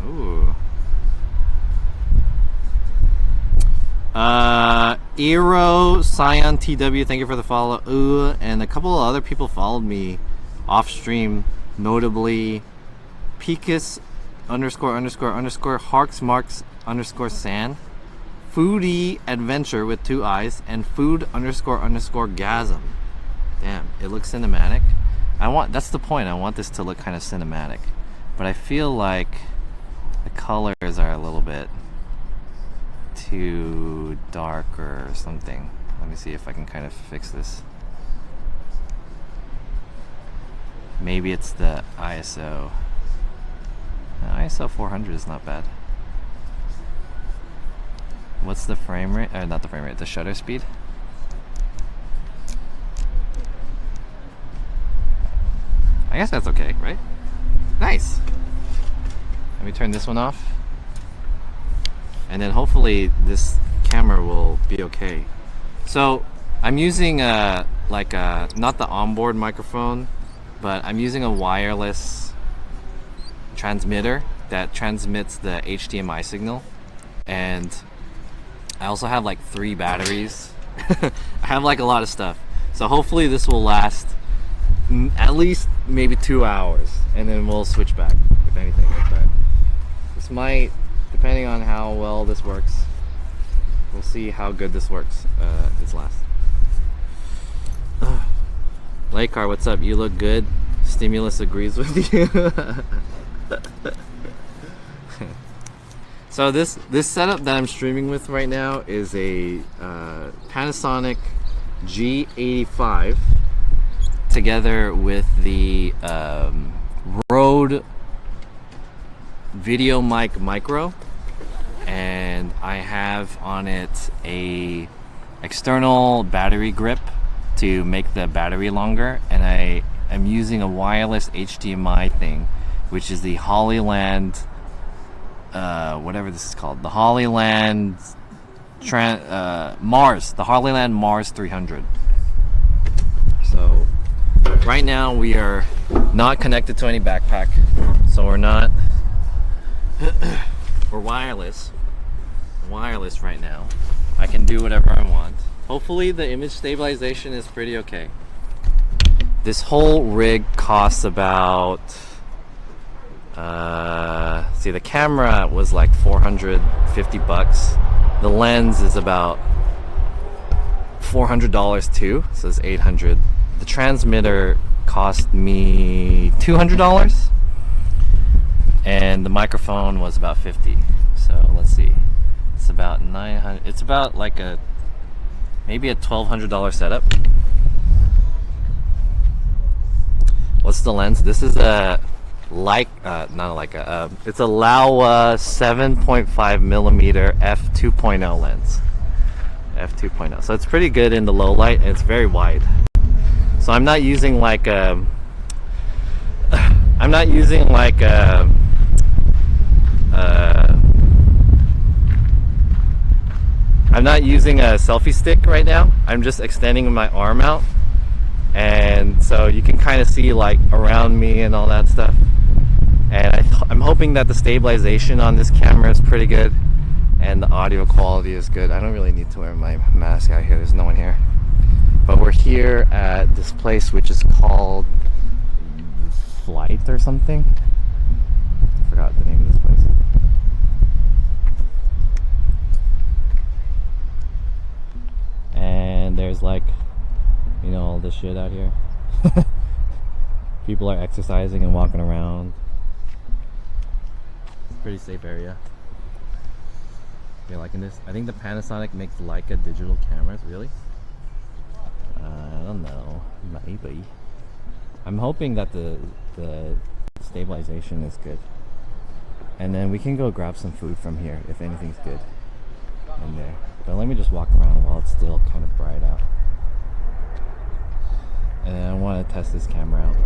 Speaker 1: Ooh. Eero, Cyan TW, thank you for the follow. Ooh, and a couple of other people followed me off stream, notably Picus ___ Harks Marks _San, Foodie Adventure with 2 eyes, and Food __ Gasm. Damn, it looks cinematic. That's the point. I want this to look kind of cinematic, but I feel like the colors are a little bit too dark or something. Let me see if I can kind of fix this. Maybe it's the ISO. ISO 400 is not bad. What's the frame rate? Not the frame rate, the shutter speed. I guess that's okay, right? Nice. Let me turn this one off. And then hopefully this camera will be okay. So I'm using not the onboard microphone, but I'm using a wireless transmitter that transmits the HDMI signal, and I also have like 3 batteries. I have like a lot of stuff, so hopefully this will last at least maybe 2 hours, and then we'll switch back if anything. But this might, depending on how well this works, we'll see how good this works. This last. Lakar, what's up? You look good. Stimulus agrees with you. So this setup that I'm streaming with right now is a Panasonic G85 together with the Rode Video Mic Micro, and I have on it a external battery grip to make the battery longer, and I am using a wireless HDMI thing, which is the Hollyland whatever this is called, the Hollyland Mars, the Hollyland Mars 300. So right now we are not connected to any backpack, so we're not we're wireless right now. I can do whatever I want. Hopefully the image stabilization is pretty okay. This whole rig costs about see, the camera was like $450. The lens is about $400 too, so it's $800. The transmitter cost me $200, and the microphone was about $50. So let's see, it's about $900. It's about like maybe a $1,200 setup. What's the lens? This is a it's a Laowa 7.5 millimeter f2.0 lens. f2.0. So it's pretty good in the low light, and it's very wide. So I'm not using like a selfie stick right now. I'm just extending my arm out, and so you can kind of see like around me and all that stuff. And I'm hoping that the stabilization on this camera is pretty good and the audio quality is good. I don't really need to wear my mask out here, there's no one here. But we're here at this place which is called Flight or something. I forgot the name of this place. And there's like, you know, all this shit out here. People are exercising and walking around. Pretty safe area. You liking this? I think the Panasonic makes Leica digital cameras. Really? I don't know. Maybe. I'm hoping that the stabilization is good. And then we can go grab some food from here if anything's good in there. But let me just walk around while it's still kind of bright out. And then I want to test this camera out.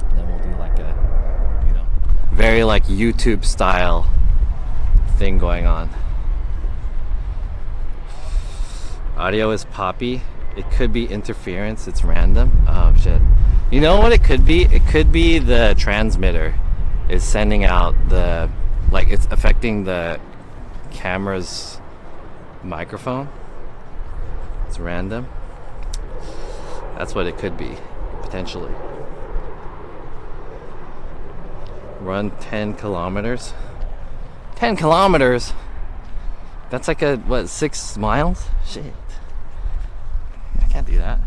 Speaker 1: And then we'll do like a, you know, very like YouTube style thing going on. Audio is poppy. It could be interference. It's random. Oh shit. You know what it could be? It could be the transmitter is sending out the, like it's affecting the camera's microphone. It's random. That's what it could be, potentially. Run 10 kilometers. 10 kilometers? That's like a, what, 6 miles? Shit. I can't do that.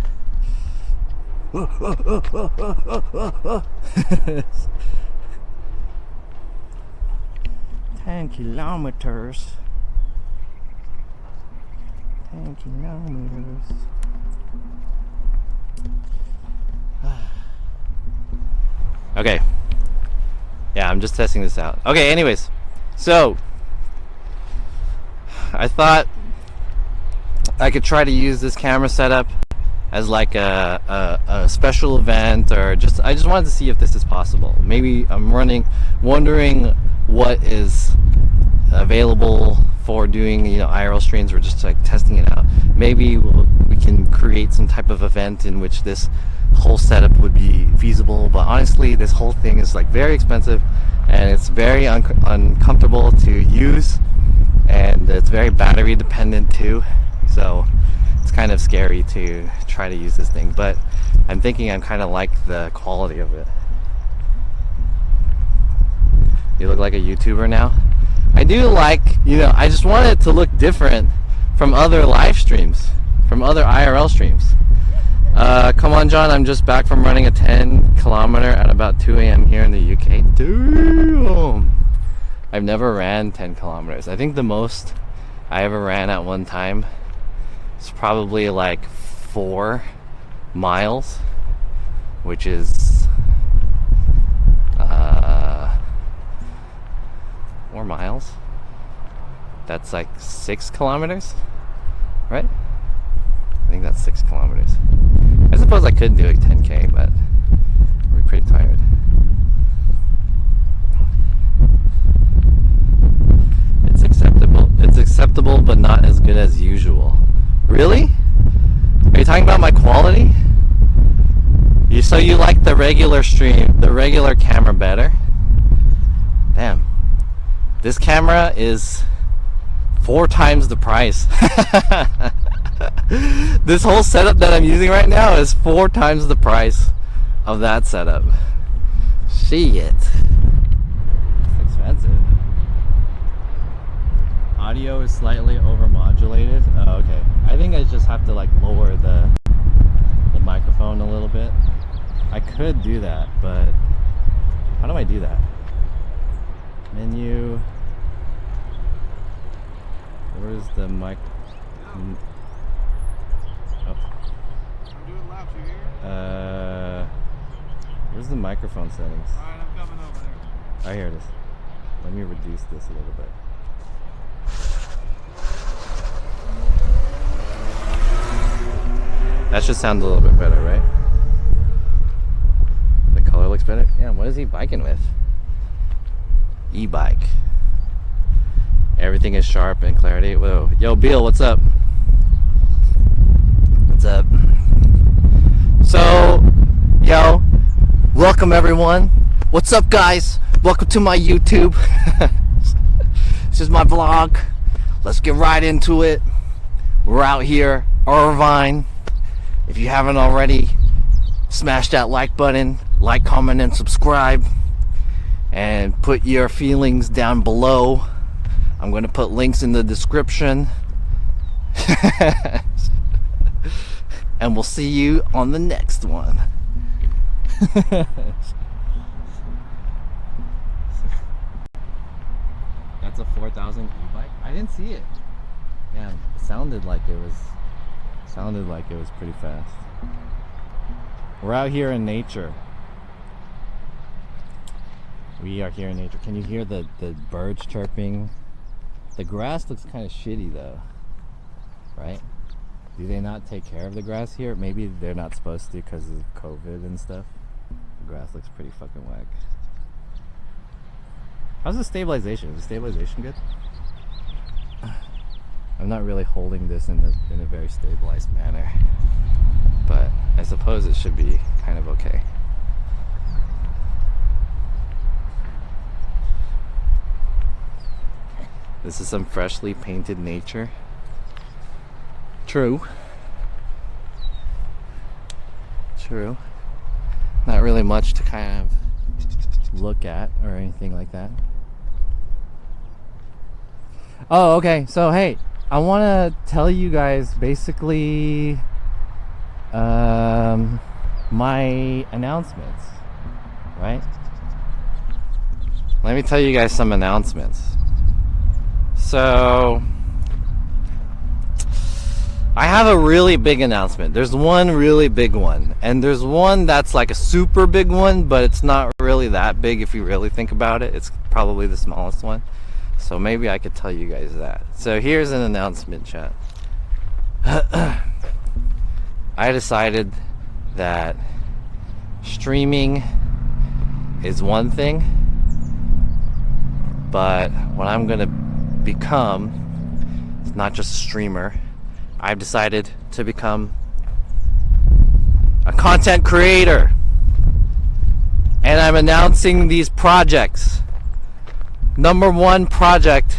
Speaker 1: 10 kilometers. 10 kilometers. Okay. Yeah, I'm just testing this out. Okay, anyways. So, I thought I could try to use this camera setup as like a special event, or I just wanted to see if this is possible. Maybe I'm wondering what is available for doing, you know, IRL streams, or just like testing it out. Maybe we can create some type of event in which this whole setup would be feasible. But honestly, this whole thing is like very expensive, and it's very uncomfortable to use, and it's very battery dependent too. So it's kind of scary to try to use this thing, but I'm thinking I'm kind of like the quality of it. You look like a YouTuber now. I do like, you know, I just want it to look different from other live streams, from other IRL streams. Come on, John, I'm just back from running a 10 kilometer at about 2 a.m. here in the UK. Damn! I've never ran 10 kilometers. I think the most I ever ran at one time is probably like 4 miles, which is 4 miles. That's like 6 kilometers, right? I think that's 6 kilometers. I suppose I could do a 10K, but we're pretty tired. It's acceptable. It's acceptable, but not as good as usual. Really? Are you talking about my quality? So you like the regular stream, the regular camera better? Damn. This camera is 4 times the price. This whole setup that I'm using right now is 4 times the price of that setup. Shit. It's expensive. Audio is slightly overmodulated. Oh, okay. I think I just have to like lower the microphone a little bit. I could do that, but how do I do that? Menu. Where's the mic? Oh.
Speaker 3: I'm doing laps, you here?
Speaker 1: Where's the microphone settings?
Speaker 3: Alright, I'm coming over there.
Speaker 1: Oh, here it is. Let me reduce this a little bit. That should sound a little bit better, right? The color looks better. Yeah, what is he biking with? E-bike. Everything is sharp and clarity. Whoa. Yo, Beal, what's up? What's up? So, yo, welcome everyone. What's up, guys? Welcome to my YouTube. This is my vlog. Let's get right into it. We're out here, Irvine. If you haven't already, smash that like button, like, comment, and subscribe. And put your feelings down below. I'm going to put links in the description. And we'll see you on the next one. That's a 4,000 e-bike? I didn't see it. Yeah, it sounded like it was pretty fast.
Speaker 4: We're out here in nature. We are here in nature. Can you hear the birds chirping? The grass looks kind of shitty though, right? Do they not take care of the grass here? Maybe they're not supposed to because of COVID and stuff. The grass looks pretty fucking whack. How's the stabilization? Is the stabilization good? I'm not really holding this in a very stabilized manner, but I suppose it should be kind of okay. This is some freshly painted nature. True. Not really much to kind of look at or anything like that. Oh, okay. So, hey, I want to tell you guys basically my announcements, right? Let me tell you guys some announcements. So, I have a really big announcement. There's one really big one, and there's one that's like a super big one, but it's not really that big if you really think about it. It's probably the smallest one. So maybe I could tell you guys that. So here's an announcement, chat. I decided that streaming is one thing, but what I'm gonna become is not just a streamer. I've decided to become a content creator, and I'm announcing these projects. Number one project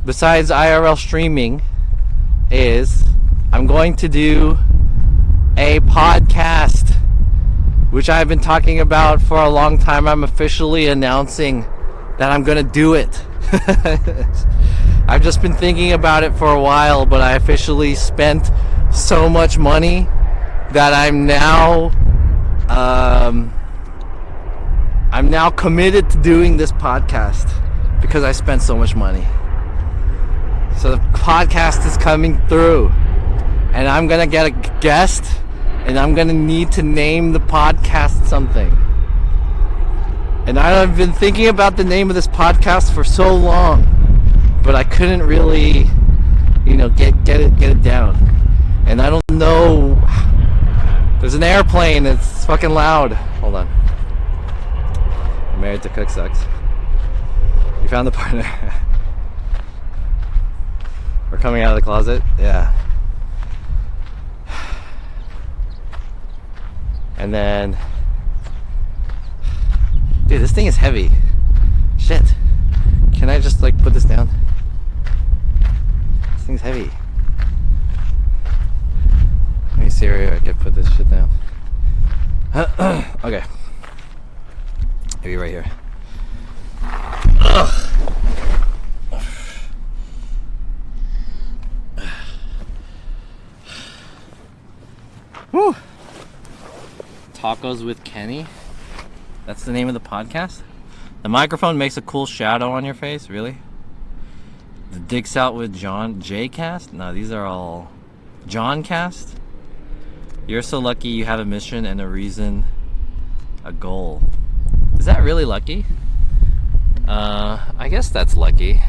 Speaker 4: besides IRL streaming is I'm going to do a podcast, which I've been talking about for a long time. I'm officially announcing that I'm gonna do it. I've just been thinking about it for a while, but I officially spent so much money that I'm now committed to doing this podcast because I spent so much money. So the podcast is coming through, and I'm gonna get a guest, and I'm gonna need to name the podcast something. And I've been thinking about the name of this podcast for so long, but I couldn't really, get it down. And I don't know. There's an airplane. It's fucking loud. Hold on. Married to Cook sucks. You found the partner. We're coming out of the closet. Yeah. And then, dude, this thing is heavy. Shit. Can I just put this down? This thing's heavy. Let me see where I can put this shit down. Okay. Maybe right here. Woo! Tacos with Kenny. That's the name of the podcast. The microphone makes a cool shadow on your face. Really? The Dicks Out with John J Cast. No, these are all John Cast. You're so lucky you have a mission and a reason, a goal. Is that really lucky? I guess that's lucky.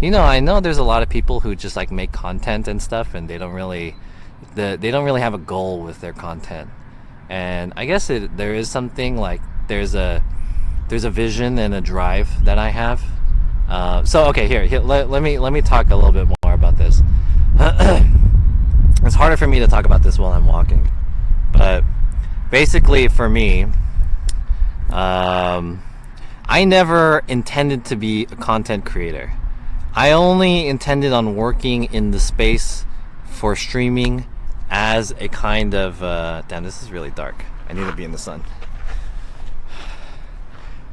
Speaker 4: I know there's a lot of people who just make content and stuff, and they don't really have a goal with their content. And I guess there is something there's a vision and a drive that I have. So okay, here let me talk a little bit more about this. It's harder for me to talk about this while I'm walking, but basically for me, I never intended to be a content creator. I only intended on working in the space for streaming as a kind of damn, this is really dark. I need to be in the sun.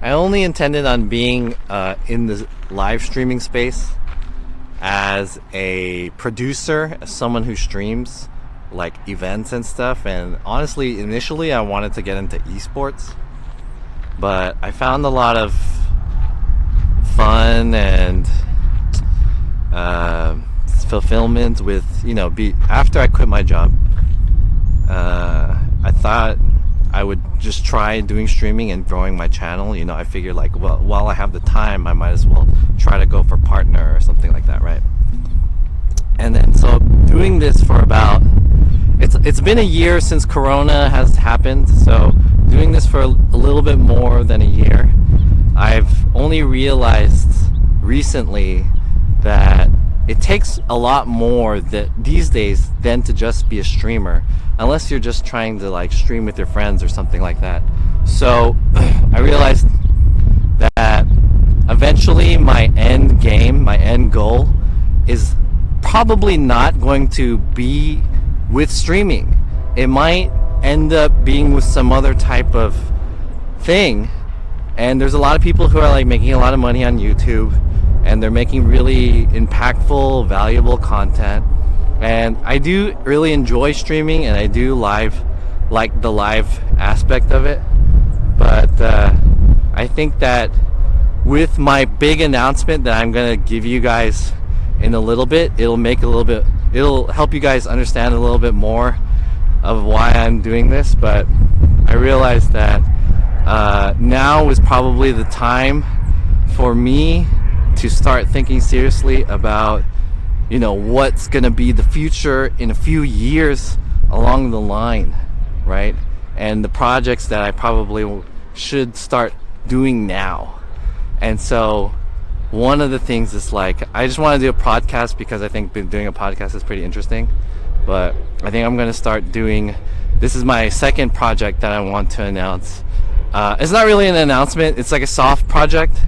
Speaker 4: I only intended on being in the live streaming space as a producer, as someone who streams events and stuff. And honestly, initially I wanted to get into esports, but I found a lot of fun and fulfillment with after I quit my job. I thought I would just try doing streaming and growing my channel. You know, I figured like, well, while I have the time, I might as well try to go for partner or something like that, right? And then so doing this for about, it's been a year since Corona has happened, so doing this for a little bit more than a year, I've only realized recently that it takes a lot more these days than to just be a streamer, unless you're just trying to like stream with your friends or something like that. So I realized that eventually my end game, my end goal is probably not going to be with streaming. It might end up being with some other type of thing. And there's a lot of people who are like making a lot of money on YouTube, and they're making really impactful, valuable content. And I do really enjoy streaming, and I do like the live aspect of it. But I think that with my big announcement that I'm gonna give you guys in a little bit, it'll help you guys understand a little bit more of why I'm doing this. But I realized that now is probably the time for me to start thinking seriously about, you know, what's gonna be the future in a few years along the line, right? And the projects that I probably should start doing now. And so one of the things is like, I just want to do a podcast because I think doing a podcast is pretty interesting. But I think I'm going to start doing, this is my second project that I want to announce. It's not really an announcement, it's like a soft project.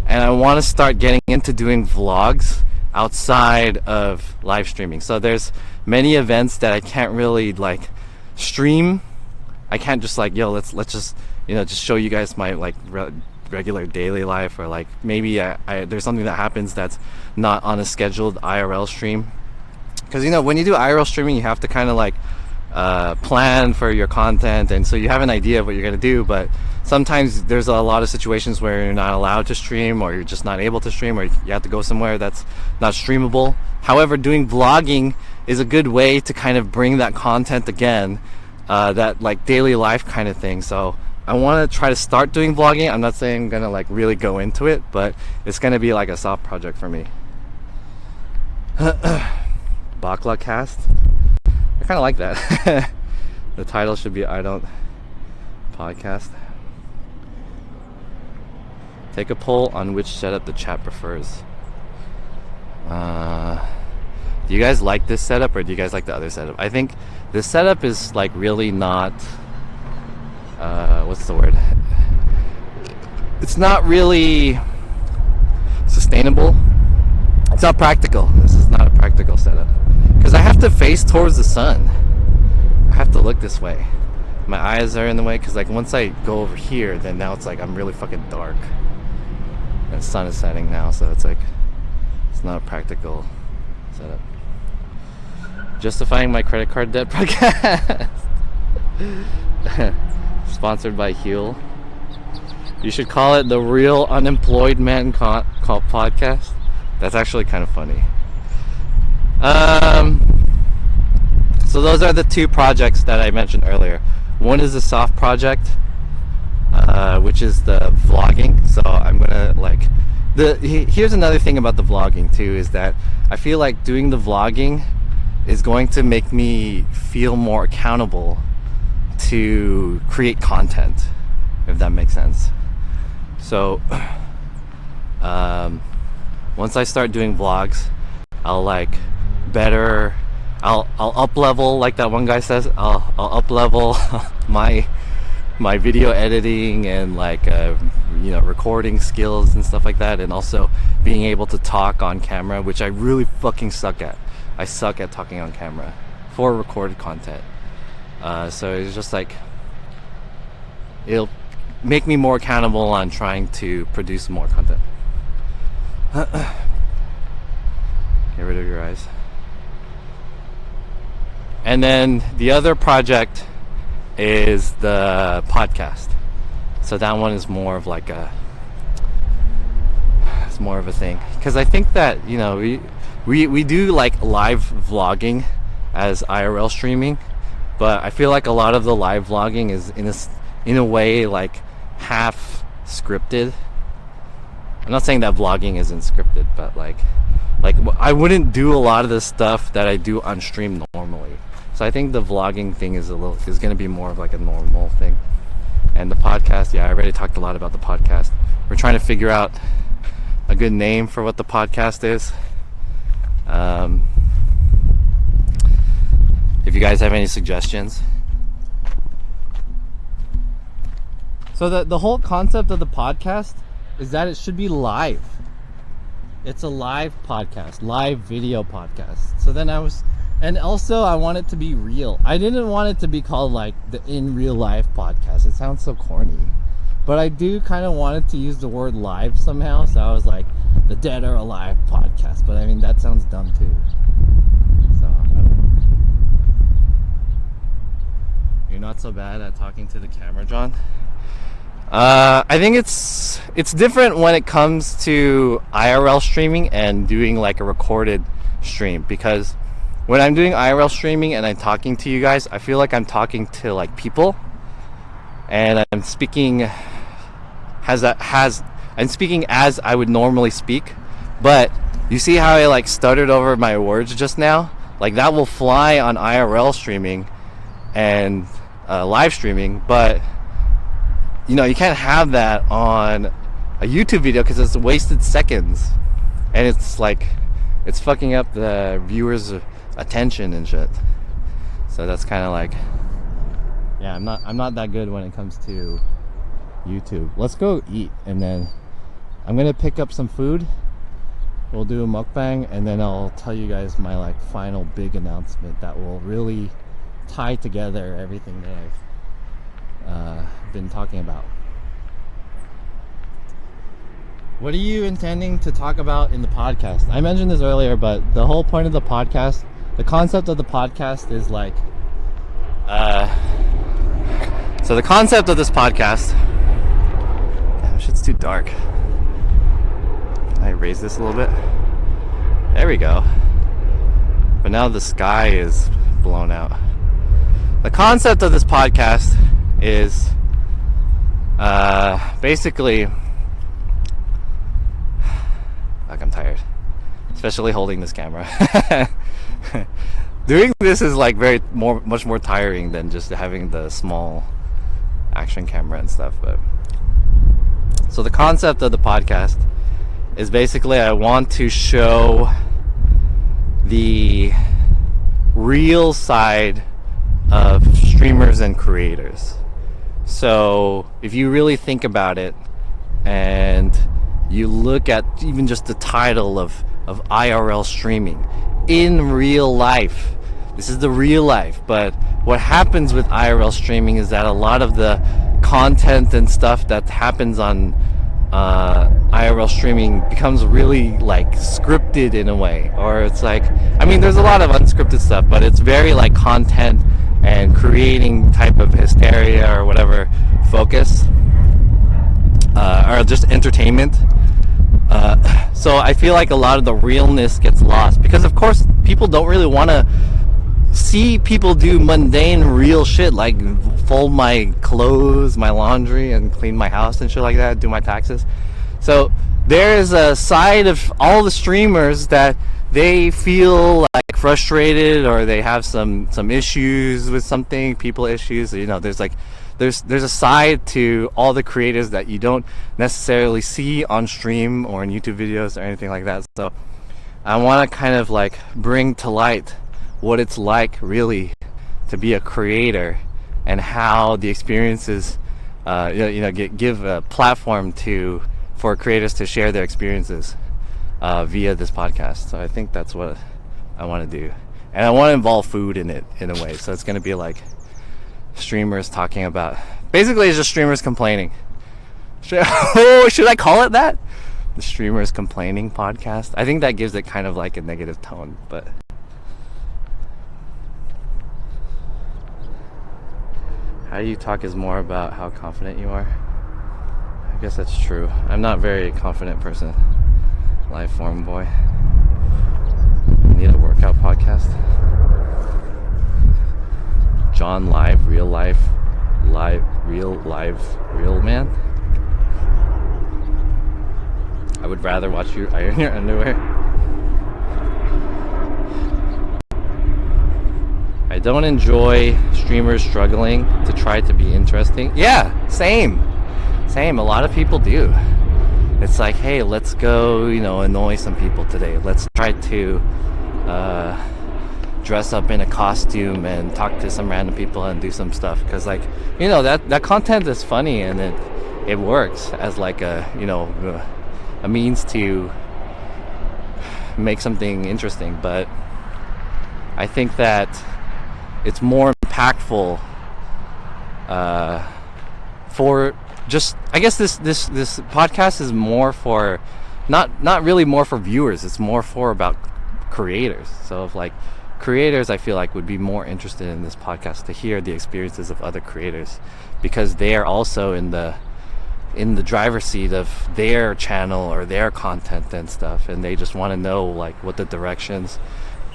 Speaker 4: And I want to start getting into doing vlogs outside of live streaming. So there's many events that I can't really like stream. I can't just like, yo, let's just, you know, just show you guys my like regular daily life, or like maybe there's something that happens that's not on a scheduled IRL stream. Because, you know, when you do IRL streaming, you have to kind of like plan for your content, and so you have an idea of what you're going to do, but sometimes there's a lot of situations where you're not allowed to stream, or you're just not able to stream, or you have to go somewhere that's not streamable. However, doing vlogging is a good way to kind of bring that content again, that like daily life kind of thing. So I want to try to start doing vlogging. I'm not saying I'm gonna like really go into it, but it's gonna be like a soft project for me. Bakla cast. I kind of like that. The title should be "I Don't Podcast." Take a poll on which setup the chat prefers. Do you guys like this setup, or do you guys like the other setup? I think this setup is like really not. What's the word? It's not really sustainable. It's not practical. This is not a practical setup because I have to face towards the sun. I have to look this way. My eyes are in the way because like once I go over here, then now it's like I'm really fucking dark. And the sun is setting now, so it's like it's not a practical setup. Justifying my credit card debt podcast. Sponsored by Huel. You should call it the Real Unemployed Man Podcast. That's actually kind of funny. So those are the two projects that I mentioned earlier. One is a soft project, which is the vlogging. So I'm gonna like here's another thing about the vlogging too, is that I feel like doing the vlogging is going to make me feel more accountable to create content, if that makes sense. So once I start doing vlogs, I'll like I'll up level, like that one guy says. I'll up level my video editing and like you know, recording skills and stuff like that, and also being able to talk on camera, which I really fucking suck at. I suck at talking on camera for recorded content. So it's just like, it'll make me more accountable on trying to produce more content. Get rid of your eyes. And then the other project is the podcast. So that one is more of like it's more of a thing. Because I think that, you know, we do like live vlogging as IRL streaming. but I feel like a lot of the live vlogging is in a way like half scripted. I'm not saying that vlogging isn't scripted, but like I wouldn't do a lot of the stuff that I do on stream normally. So I think the vlogging thing is going to be more of like a normal thing. And the podcast, yeah, I already talked a lot about the podcast. We're trying to figure out a good name for what the podcast is. If you guys have any suggestions. So the whole concept of the podcast is that it should be live. It's a live podcast, live video podcast. So then and also I want it to be real. I didn't want it to be called like the In Real Life podcast. It sounds so corny. But I do kind of want it to use the word live somehow. So I was like, the Dead or Alive podcast. But I mean, that sounds dumb too. So I don't know. You're not so bad at talking to the camera, John? I think it's different when it comes to IRL streaming and doing like a recorded stream, because when I'm doing IRL streaming and I'm talking to you guys, I feel like I'm talking to like people, and I'm speaking as I would normally speak. But you see how I like stuttered over my words just now? Like that will fly on IRL streaming and live streaming, but you know, you can't have that on a YouTube video because it's wasted seconds, and it's like it's fucking up the viewers' attention and shit. So that's kind of like, yeah, I'm not that good when it comes to YouTube. Let's go eat, and then I'm gonna pick up some food. We'll do a mukbang, and then I'll tell you guys my like final big announcement that will really tie together everything that I've been talking about. What are you intending to talk about in the podcast? I mentioned this earlier, but the whole point of the podcast, the concept of the podcast is like so the concept of this podcast, damn, shit's too dark. Can I raise this a little bit? There we go. But now the sky is blown out. The concept of this podcast is basically, like, I'm tired, especially holding this camera. Doing this is like much more tiring than just having the small action camera and stuff. But so the concept of the podcast is basically I want to show the real side of streamers and creators. So if you really think about it and you look at even just the title of IRL streaming, in real life, this is the real life. But what happens with IRL streaming is that a lot of the content and stuff that happens on IRL streaming becomes really like scripted in a way, or it's like, I mean, there's a lot of unscripted stuff, but it's very like content and creating type of hysteria or whatever focus, or just entertainment. So I feel like a lot of the realness gets lost because, of course, people don't really want to see people do mundane real shit like fold my clothes, my laundry, and clean my house and shit like that, do my taxes. So there is a side of all the streamers that they feel like frustrated, or they have some issues with something, people issues, you know. There's a side to all the creators that you don't necessarily see on stream or in YouTube videos or anything like that. So I want to kind of like bring to light what it's like really to be a creator, and how the experiences give a platform for creators to share their experiences via this podcast. So I think that's what I want to do, and I want to involve food in it in a way. So it's going to be like streamers talking about, basically it's just streamers complaining. Should I call it that? The streamers complaining podcast? I think that gives it kind of like a negative tone, but how you talk is more about how confident you are. I guess that's true. I'm not a very confident person. Life form boy. Need a workout podcast. John John Live, real man. I would rather watch you iron your underwear. I don't enjoy streamers struggling to try to be interesting. Yeah, same. A lot of people do. It's like, hey, let's go, annoy some people today. Let's try to dress up in a costume and talk to some random people and do some stuff. Because, that content is funny and it works as like a means to make something interesting. But I think that it's more impactful for just, I guess this podcast is more for not really more for viewers. It's more for about creators. So if creators, I feel like would be more interested in this podcast to hear the experiences of other creators, because they are also in the driver's seat of their channel or their content and stuff, and they just want to know what the directions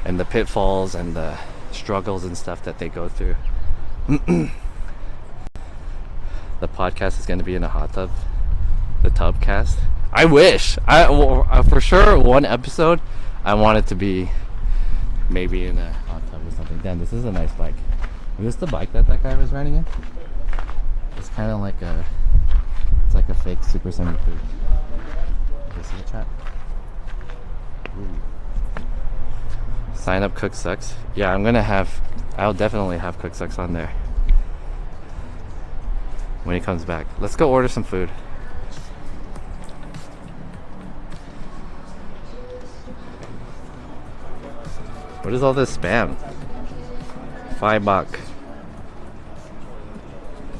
Speaker 4: and the pitfalls and the struggles and stuff that they go through. The podcast is going to be in a hot tub, the Tubcast. I wish. For sure, one episode I want it to be maybe in a hot tub or something. Damn, this is a nice bike. Is this the bike that guy was riding in? It's kind of like a fake Super 73. This is the chat. Ooh. Sign up Cook Sucks. Yeah, I'll definitely have Cook Sucks on there when he comes back. Let's go order some food. What is all this spam? $5.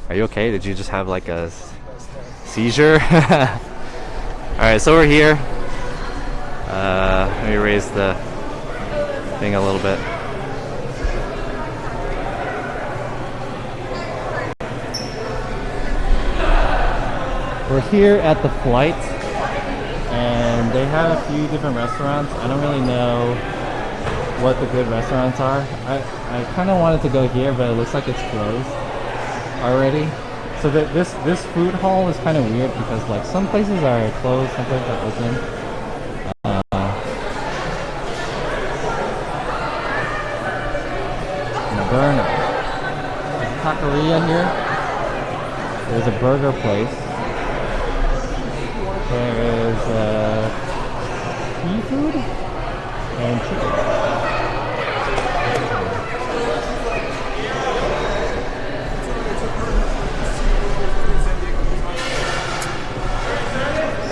Speaker 4: Are you okay? Did you just have a seizure? Alright, so we're here. Let me raise the thing a little bit. We're here at the Flight, and they have a few different restaurants. I don't really know what the good restaurants are. I kind of wanted to go here, but it looks like it's closed already. So this food hall is kind of weird because some places are closed, some places are open. Burner. There's a taqueria here. There's a burger place. There's seafood and chicken.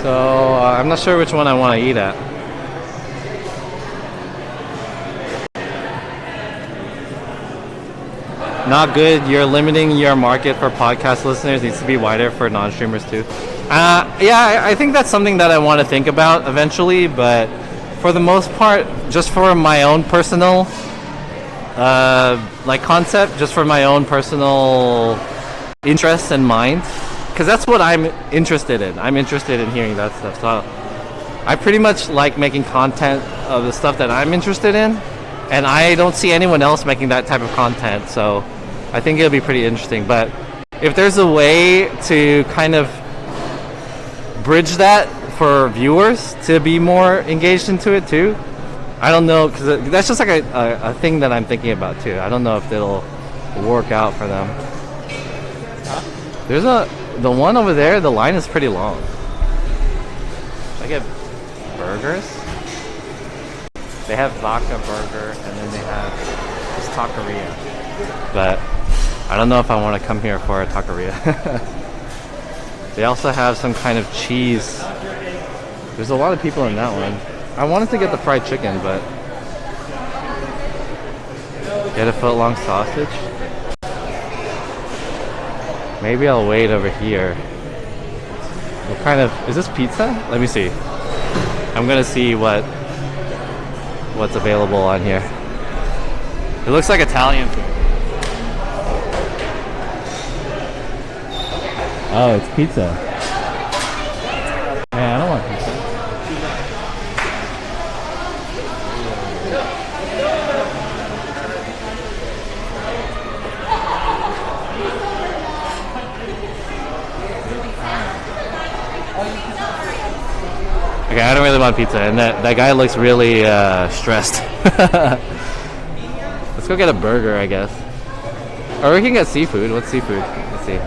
Speaker 4: So I'm not sure which one I want to eat at. Not good. You're limiting your market for podcast listeners. It needs to be wider for non-streamers too. Yeah, I think that's something that I want to think about eventually, but for the most part, just for my own personal concept, just for my own personal interests and mind, because that's what I'm interested in. I'm interested in hearing that stuff. So I pretty much like making content of the stuff that I'm interested in, and I don't see anyone else making that type of content, so I think it'll be pretty interesting. But if there's a way to kind of bridge that for viewers to be more engaged into it too, I don't know, because that's just a thing that I'm thinking about too. I don't know if it'll work out for them. There's the one over there, the line is pretty long. I get burgers. They have vodka burger, and then they have this taqueria. But I don't know if I want to come here for a taqueria. They also have some kind of cheese. There's a lot of people in that one. I wanted to get the fried chicken, but get a foot-long sausage. Maybe I'll wait over here. What kind of, is this pizza? Let me see. I'm gonna see what's available on here. It looks like Italian food. Oh, it's pizza. Yeah, I don't want pizza. Okay, I don't really want pizza, and that guy looks really stressed. Let's go get a burger, I guess. Or we can get seafood. What's seafood? Let's see.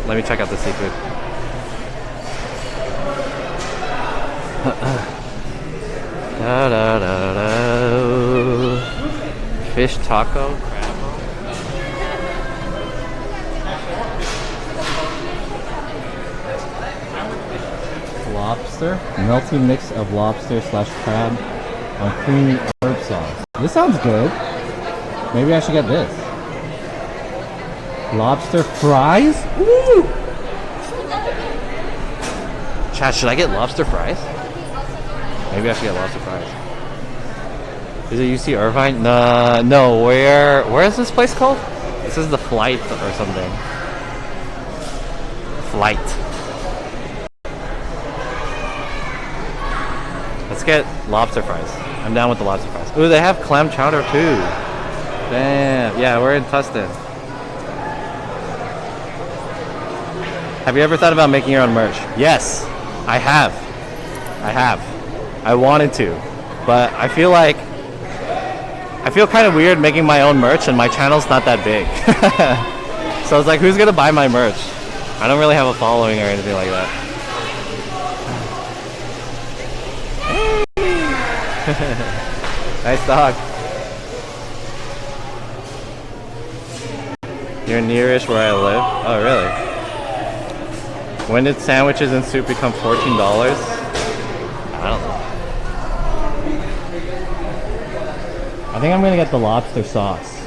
Speaker 4: Let me check out the seafood. Da, da, da, da. Fish taco. Lobster, melty mix of lobster / crab on creamy herb sauce. This sounds good. Maybe I should get this. Lobster fries? Ooh! Chat, should I get lobster fries? Maybe I should get lobster fries. Is it UC Irvine? No. Where is this place called? This is the Flight or something. Flight. Let's get lobster fries. I'm down with the lobster fries. Ooh, they have clam chowder too. Damn. Yeah, we're in Tustin. Have you ever thought about making your own merch? Yes, I have. I wanted to, but I feel kind of weird making my own merch, and my channel's not that big. So I was like, who's gonna buy my merch? I don't really have a following or anything like that. Nice dog. You're nearish where I live? Oh, really? When did sandwiches and soup become $14? I don't know. I think I'm gonna get the lobster sauce.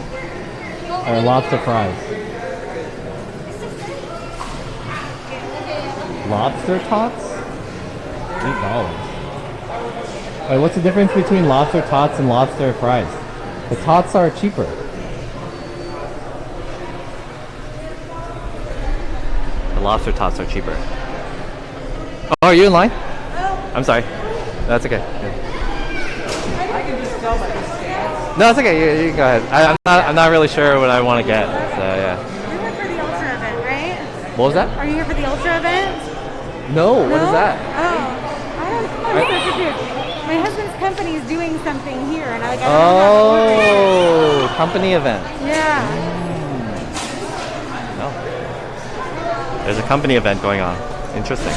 Speaker 4: Or lobster fries. Lobster tots? $8. Wait, what's the difference between lobster tots and lobster fries? The tots are cheaper. The lobster tots are cheaper. Oh, are you in line? I'm sorry. That's okay. Yeah.
Speaker 5: I can just tell by the stance.
Speaker 4: No, it's okay. You can go ahead. I'm not really sure what I want to get. So yeah.
Speaker 6: You're here for the Ultra event, right?
Speaker 4: What was that?
Speaker 6: Are you here for the Ultra event?
Speaker 4: No. What is that?
Speaker 6: Oh, I don't know. My husband's company is doing something here, and I don't
Speaker 4: Oh, company event.
Speaker 6: know. Yeah.
Speaker 4: No. There's a company event going on. Interesting.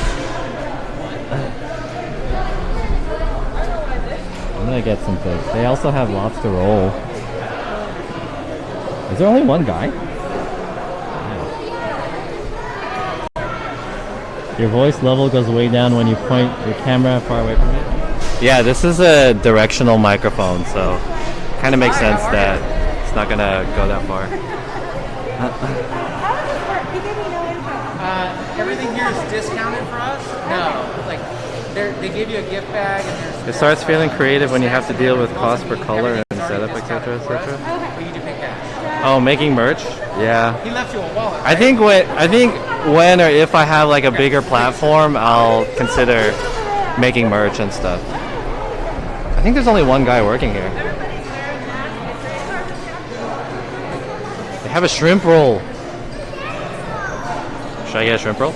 Speaker 4: I'm gonna get some things. They also have lobster roll. Is there only one guy? Yeah. Your voice level goes way down when you point your camera far away from it. Yeah, this is a directional microphone, so kind of makes sense that it's not gonna go that far.
Speaker 6: How does this work? He gave me no info.
Speaker 5: Everything here is discounted for us. No, like they give you a gift bag and there's.
Speaker 4: It starts feeling creative when you have to deal with cost per color and setup, etc., etc.
Speaker 6: Okay.
Speaker 5: But you do pay cash.
Speaker 4: Oh, making merch? Yeah.
Speaker 5: He left you a wallet.
Speaker 4: I think when or if I have like a bigger platform, I'll consider making merch and stuff. I think there's only one guy working here. They have a shrimp roll. Should I get a shrimp roll?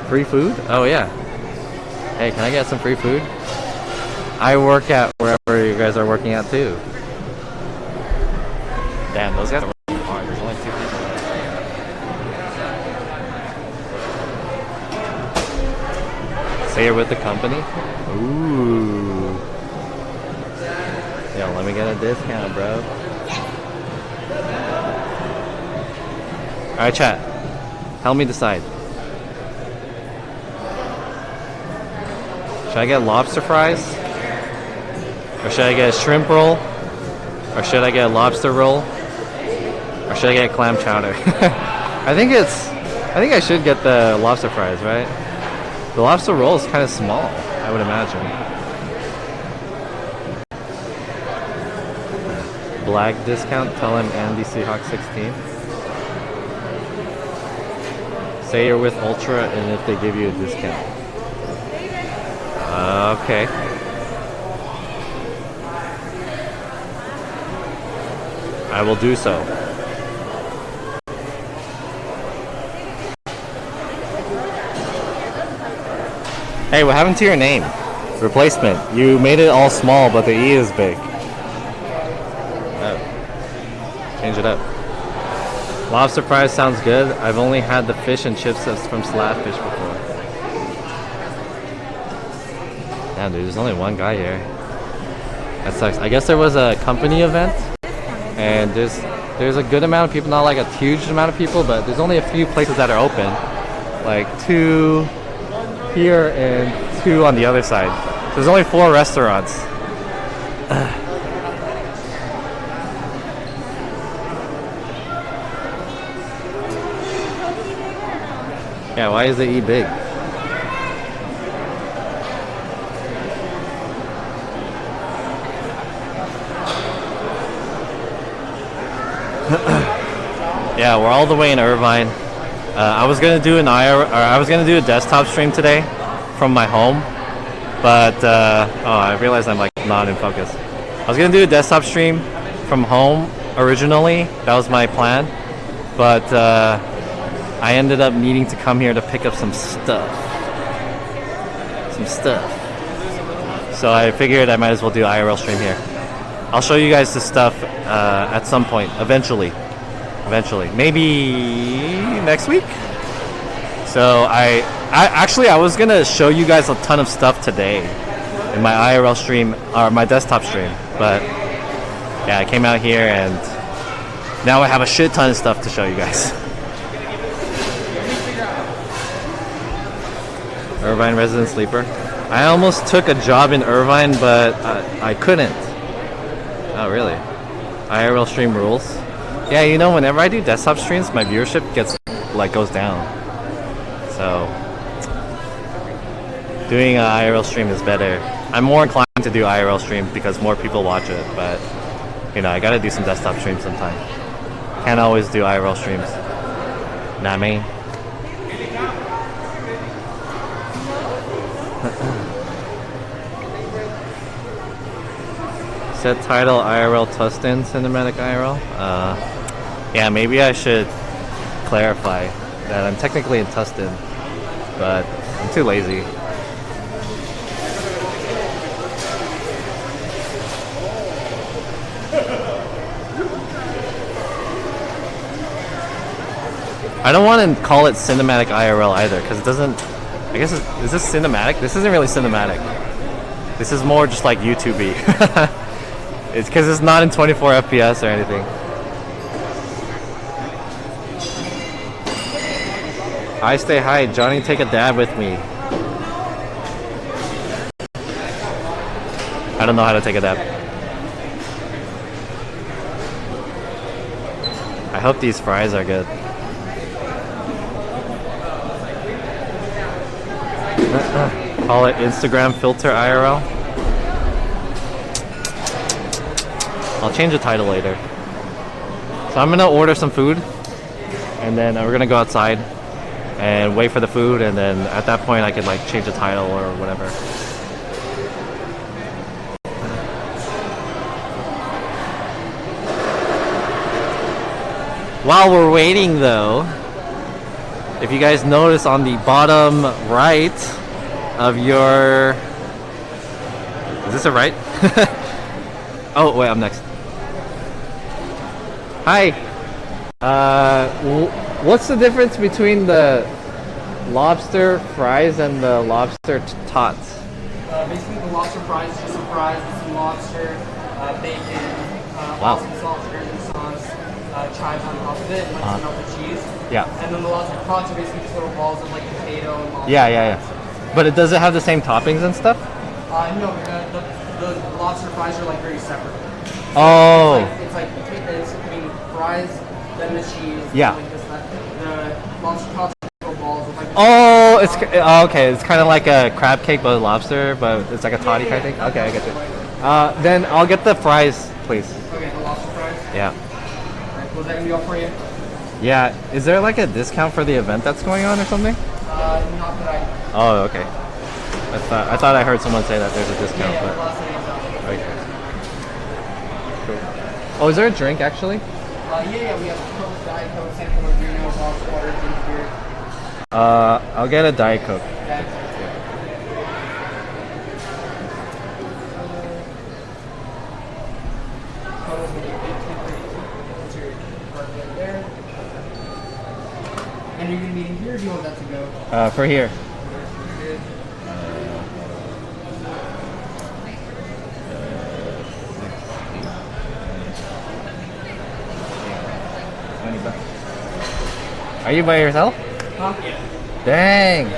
Speaker 4: Free food? Oh yeah. Hey, can I get some free food? I work at wherever you guys are working at too. Damn, those guys are working hard. There's only 2 people. Say you're with the company? Ooh. Yo, let me get a discount, bro. Alright, chat. Help me decide. Should I get lobster fries? Or should I get a shrimp roll? Or should I get a lobster roll? Or should I get clam chowder? I think I should get the lobster fries, right? The lobster roll is kind of small, I would imagine. Black discount, tell him Andy Seahawk 16. Say you're with Ultra and if they give you a discount. Okay. I will do so. Hey, what happened to your name? Replacement. You made it all small, but the E is big. Oh. Change it up. Lobster fries sounds good. I've only had the fish and chips from Slabfish before. Damn, dude, there's only one guy here. That sucks. I guess there was a company event, and there's a good amount of people, not like a huge amount of people, but there's only a few places that are open. Like 2 here and 2 on the other side. So there's only 4 restaurants. Yeah, why is the E big? Yeah, we're all the way in Irvine. I was gonna do a desktop stream today from my home, but I realized I'm like not in focus. I was gonna do a desktop stream from home originally. That was my plan, but I ended up needing to come here to pick up some stuff. So I figured I might as well do IRL stream here. I'll show you guys the stuff at some point, eventually, maybe next week. So I was gonna show you guys a ton of stuff today in my IRL stream or my desktop stream, but yeah, I came out here and now I have a shit ton of stuff to show you guys. Irvine resident sleeper. I almost took a job in Irvine, but I couldn't. Oh, really? IRL stream rules. Yeah, you know, whenever I do desktop streams, my viewership goes down. So doing an IRL stream is better. I'm more inclined to do IRL stream because more people watch it, but you know, I gotta do some desktop streams sometime. Can't always do IRL streams. Know what I mean? Set title IRL Tustin cinematic IRL. Yeah, maybe I should clarify that I'm technically in Tustin, but I'm too lazy. I don't want to call it cinematic IRL either, because it doesn't. I guess is this cinematic? This isn't really cinematic. This is more just like YouTube-y. It's because it's not in 24 FPS or anything. I stay high. Johnny, take a dab with me. I don't know how to take a dab. I hope these fries are good. Call it Instagram filter IRL. I'll change the title later. So I'm gonna order some food, and then we're gonna go outside and wait for the food, and then at that point I could like change the title or whatever. While we're waiting though, if you guys notice on the bottom right of your... Is this a right? Oh, wait, I'm next. Hi. What's the difference between the lobster fries and the lobster tots?
Speaker 7: Basically, the lobster fries is just some fries with some lobster, bacon, awesome sauce, urgent sauce, chives on top of it, and like some melted cheese.
Speaker 4: Yeah.
Speaker 7: And then the lobster tots are basically just little balls of like potato and lobster.
Speaker 4: Yeah. But does it have the same toppings and stuff?
Speaker 7: No, the lobster fries are like very separate.
Speaker 4: Oh.
Speaker 7: It's like fries, then the cheese.
Speaker 4: Yeah.
Speaker 7: Like this, that. The lobster tots are little balls with like.
Speaker 4: Oh, it's okay. It's kind of like a crab cake but lobster, but it's like a toddy kind of thing. Okay, I get it. Then I'll get the fries, please.
Speaker 7: Okay, the lobster fries.
Speaker 4: Yeah.
Speaker 7: Alright, was that gonna be all for you?
Speaker 4: Yeah. Is there like a discount for the event that's going on or something?
Speaker 7: Not that I.
Speaker 4: Oh, okay. I thought I heard someone say that there's a discount,
Speaker 7: Yeah,
Speaker 4: but
Speaker 7: last name is out.
Speaker 4: okay. Cool. Oh, is there a drink actually?
Speaker 7: Yeah, we have Coke, Diet Coke, San Pellegrino, box water, ginger beer.
Speaker 4: I'll get a Diet Coke.
Speaker 7: Diet Coke. you gonna be in here or do you want that to go?
Speaker 4: For here. Are you by yourself?
Speaker 7: Huh?
Speaker 4: Dang.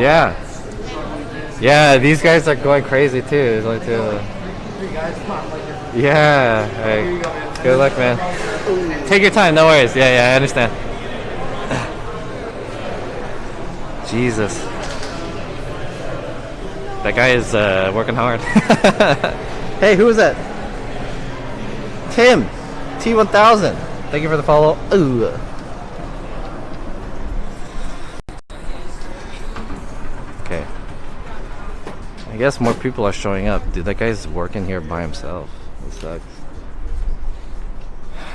Speaker 4: Yeah. Yeah, these guys are going crazy too. It's like yeah. Hey, good luck, man. Take your time. No worries. Yeah, I understand. Jesus. That guy is working hard. Hey, who is that? Tim. T1000. Thank you for the follow. Ooh. Okay. I guess more people are showing up. Dude, that guy's working here by himself. It sucks.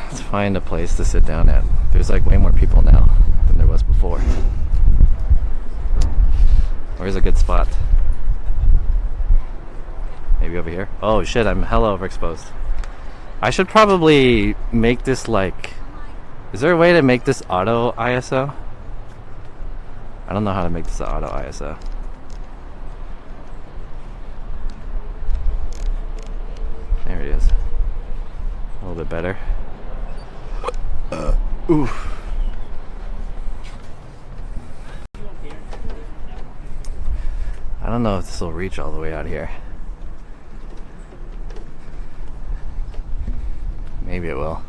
Speaker 4: Let's find a place to sit down at. There's like way more people now than there was before. Where's a good spot? Maybe over here? Oh shit, I'm hella overexposed. I should probably make this like... Is there a way to make this auto ISO? I don't know how to make this auto ISO. There it is. A little bit better. Oof. I don't know if this will reach all the way out here. Maybe it will.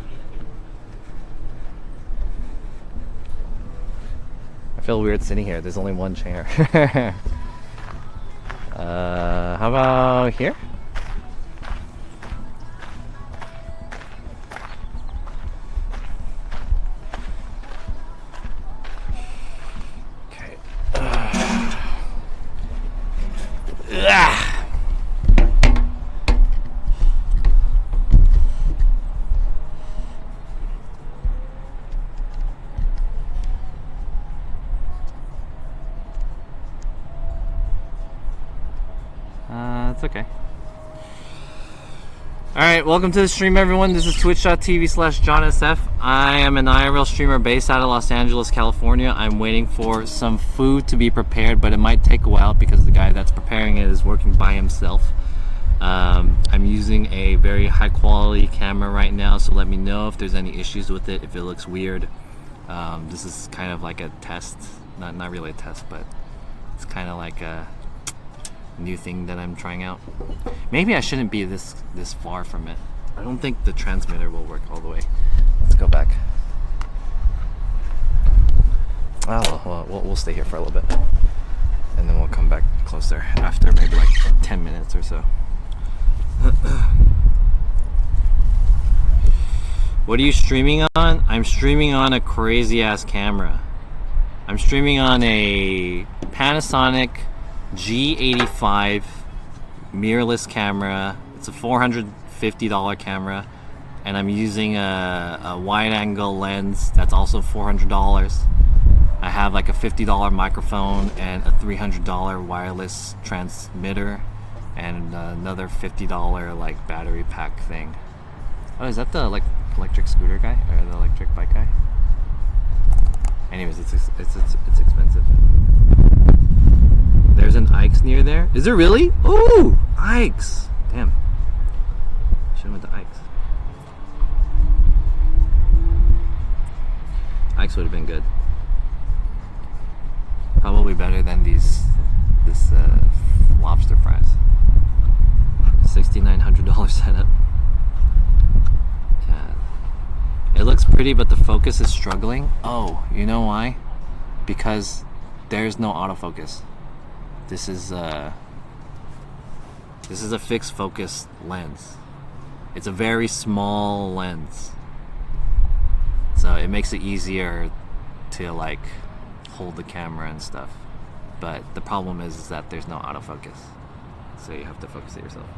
Speaker 4: I feel weird sitting here. There's only one chair. How about here? Okay. It's okay. Alright, welcome to the stream, everyone. This is twitch.tv/JohnSF. I am an IRL streamer based out of Los Angeles, California. I'm waiting for some food to be prepared, but it might take a while because the guy that's preparing it is working by himself. I'm using a very high quality camera right now, so let me know if there's any issues with it, if it looks weird. This is kind of like a test. Not really a test, but it's kind of like a new thing that I'm trying out. Maybe I shouldn't be this far from it. I don't think the transmitter will work all the way. Let's go back. Oh, well, we'll stay here for a little bit, and then we'll come back closer after maybe like 10 minutes or so. What are you streaming on? I'm streaming on a crazy ass camera. I'm streaming on a Panasonic G85 mirrorless camera. It's a $450 camera, and I'm using a wide angle lens that's also $400. I have like a $50 microphone and a $300 wireless transmitter and another $50 like battery pack thing. Oh, is that the electric scooter guy or the electric bike guy? Anyways, it's expensive. There's an Ike's near there. Is there really? Ooh, Ike's. Damn. Should've went to Ike's. Ike's would have been good. Probably better than this lobster fries. $6,900 setup. Yeah. It looks pretty, but the focus is struggling. Oh, you know why? Because there's no autofocus. This is a fixed focus lens. It's a very small lens, so it makes it easier to like hold the camera and stuff. But the problem is that there's no autofocus, so you have to focus it yourself.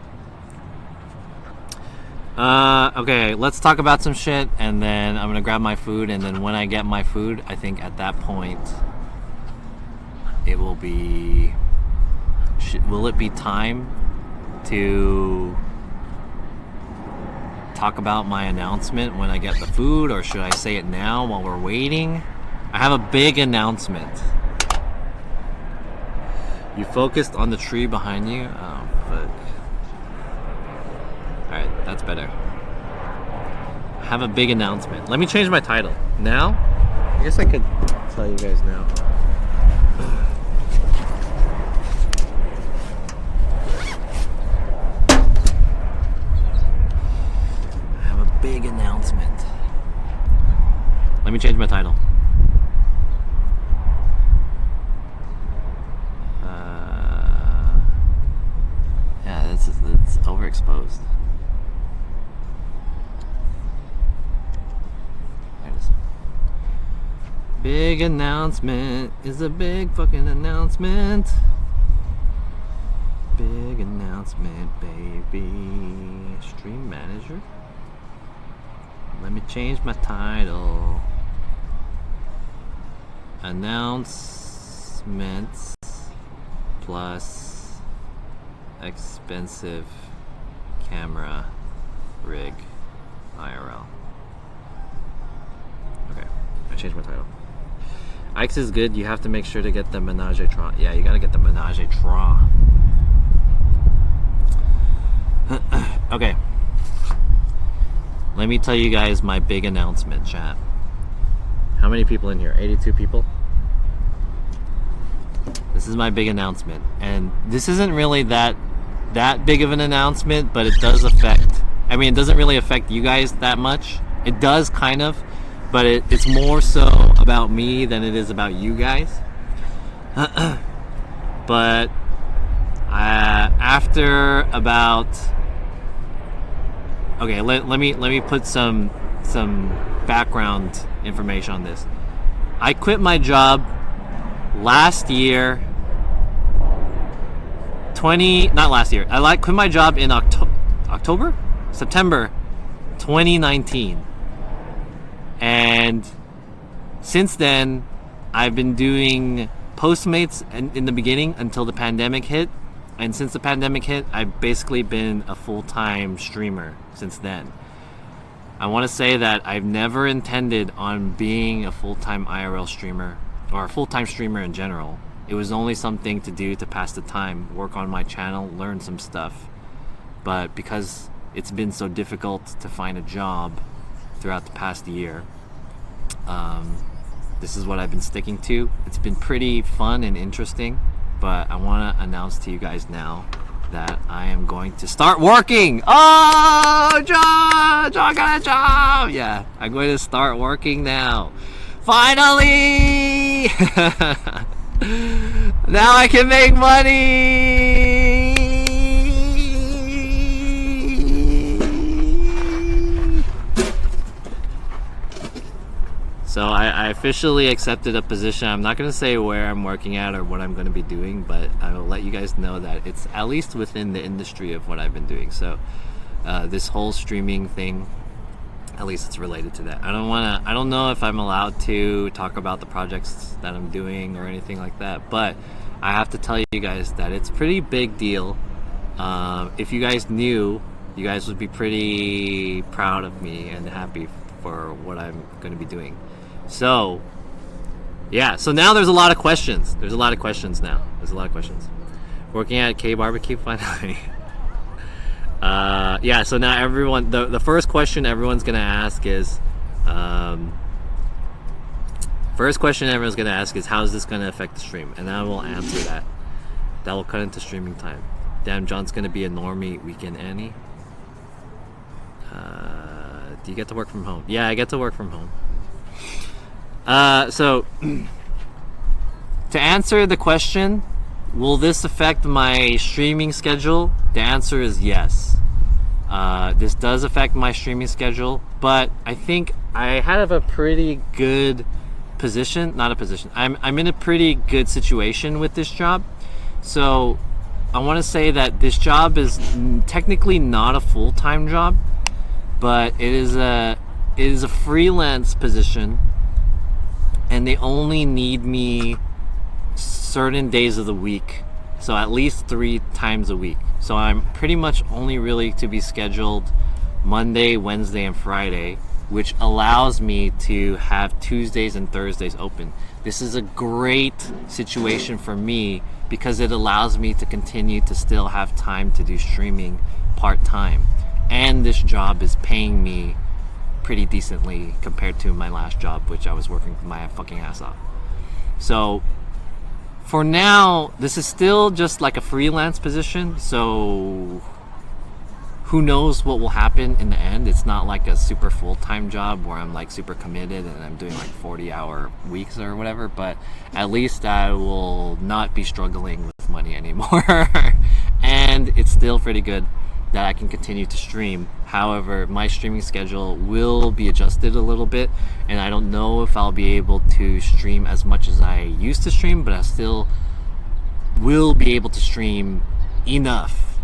Speaker 4: Okay, let's talk about some shit, and then I'm gonna grab my food, and then when I get my food, I think at that point it will be... Will it be time talk about my announcement when I get the food, or should I say it now while we're waiting? I have a big announcement. You focused on the tree behind you? Oh, fuck. Alright, that's better. I have a big announcement. Let me change my title. Now? I guess I could tell you guys now. I have a big announcement. Let me change my title. Yeah, it's overexposed. There it is. Big announcement is a big fucking announcement. Big announcement, baby. Stream manager. Let me change my title. Announcements plus expensive camera rig IRL. Okay, I changed my title. Ike's is good. You have to make sure to get the Menage a Trois. Yeah, you gotta get the Menage a Trois. Okay. Let me tell you guys my big announcement, chat. How many people in here? 82 people? This is my big announcement. And this isn't really that big of an announcement, but it does affect, I mean, it doesn't really affect you guys that much. It does kind of, but it's more so about me than it is about you guys. But after about, okay, let me put some background information on this. I quit my job last year. I quit my job in September 2019. And since then, I've been doing Postmates in the beginning until the pandemic hit. And since the pandemic hit, I've basically been a full-time streamer since then. I want to say that I've never intended on being a full-time IRL streamer or a full-time streamer in general. It was only something to do to pass the time, work on my channel, learn some stuff. But because it's been so difficult to find a job throughout the past year, this is what I've been sticking to. It's been pretty fun and interesting, but I want to announce to you guys now that I am going to start working. Oh, John got a job. Yeah, I'm going to start working now. Finally! Now I can make money! So I officially accepted a position. I'm not going to say where I'm working at or what I'm going to be doing, but I will let you guys know that it's at least within the industry of what I've been doing. So this whole streaming thing, at least it's related to that. I don't know if I'm allowed to talk about the projects that I'm doing or anything like that, but I have to tell you guys that it's a pretty big deal. If you guys knew, you guys would be pretty proud of me and happy for what I'm going to be doing. So yeah, so now there's a lot of questions. There's a lot of questions now. Working at K Barbecue finally. Yeah, so now everyone, the first question everyone's gonna ask is, how is this gonna affect the stream? And I will answer that. That will cut into streaming time. Damn, John's gonna be a normie weekend Annie. Do you get to work from home? Yeah, I get to work from home. So to answer the question, will this affect my streaming schedule? The answer is yes. This does affect my streaming schedule, but I think I have a pretty good position. Not a position. I'm in a pretty good situation with this job. So I want to say that this job is technically not a full-time job, but it is a freelance position, and they only need me certain days of the week, so at least 3 times a week. So I'm pretty much only really to be scheduled Monday, Wednesday, and Friday, which allows me to have Tuesdays and Thursdays open. This is a great situation for me because it allows me to continue to still have time to do streaming part-time. And this job is paying me pretty decently compared to my last job, which I was working my fucking ass off. So for now, this is still just like a freelance position, so who knows what will happen in the end. It's not like a super full-time job where I'm like super committed and I'm doing like 40-hour weeks or whatever, but at least I will not be struggling with money anymore. And it's still pretty good that I can continue to stream. However, my streaming schedule will be adjusted a little bit, and I don't know if I'll be able to stream as much as I used to stream, but I still will be able to stream enough.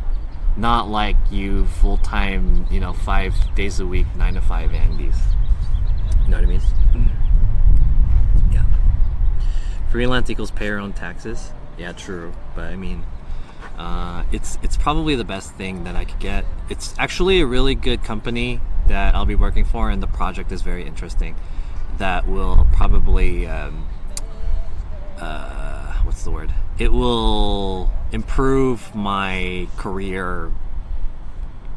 Speaker 4: Not like you full-time, 5 days a week, 9 to 5 Andes. You know what I mean? Yeah. Freelance equals pay your own taxes. Yeah, true. But I mean, it's probably the best thing that I could get. It's actually a really good company that I'll be working for, and the project is very interesting. That will probably, what's the word? It will improve my career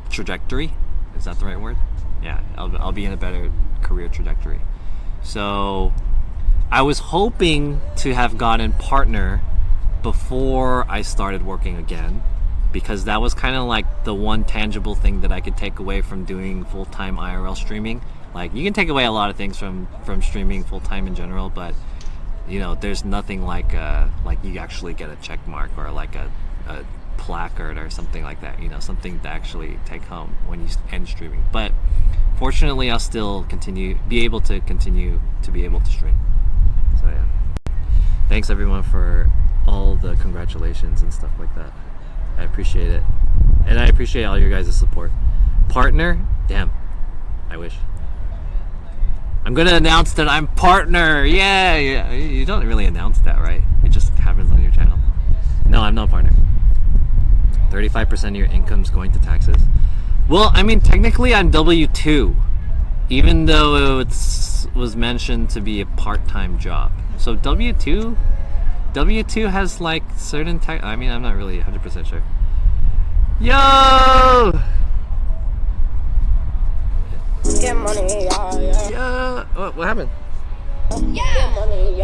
Speaker 4: trajectory. Is that the right word? Yeah, I'll be in a better career trajectory. So I was hoping to have gotten partner before I started working again, because that was kind of like the one tangible thing that I could take away from doing full-time IRL streaming. Like, you can take away a lot of things from streaming full-time in general, but there's nothing like you actually get a check mark or like a placard or something like that, something to actually take home when you end streaming. But fortunately, I'll still be able to continue to stream. So yeah, thanks everyone for all the congratulations and stuff like that. I appreciate it, and I appreciate all your guys' support. Partner, damn, I wish. I'm gonna announce that I'm partner. Yeah, you don't really announce that, right? It just happens on your channel. No, I'm not partner. 35% of your income's going to taxes. Well, I mean, technically I'm W2, even though it was mentioned to be a part-time job. So W2 has like certain tax. I mean, I'm not really 100% sure. Yo!
Speaker 8: Get money,
Speaker 4: Yeah. What happened?
Speaker 8: Get money,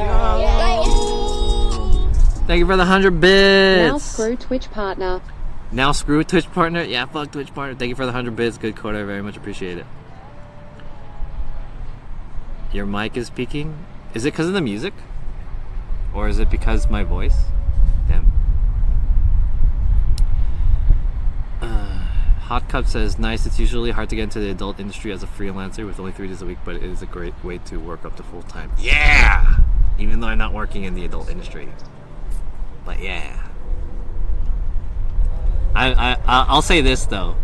Speaker 4: Thank you for the 100 bits.
Speaker 2: Now screw Twitch partner.
Speaker 4: Now screw Twitch partner? Yeah, fuck Twitch partner. Thank you for the 100 bits. Good code. I very much appreciate it. Your mic is peaking? Is it because of the music? Or is it because my voice? Damn. Hot Cup says, nice, it's usually hard to get into the adult industry as a freelancer with only 3 days a week, but it is a great way to work up to full time. Yeah! Even though I'm not working in the adult industry. But yeah. I'll say this though.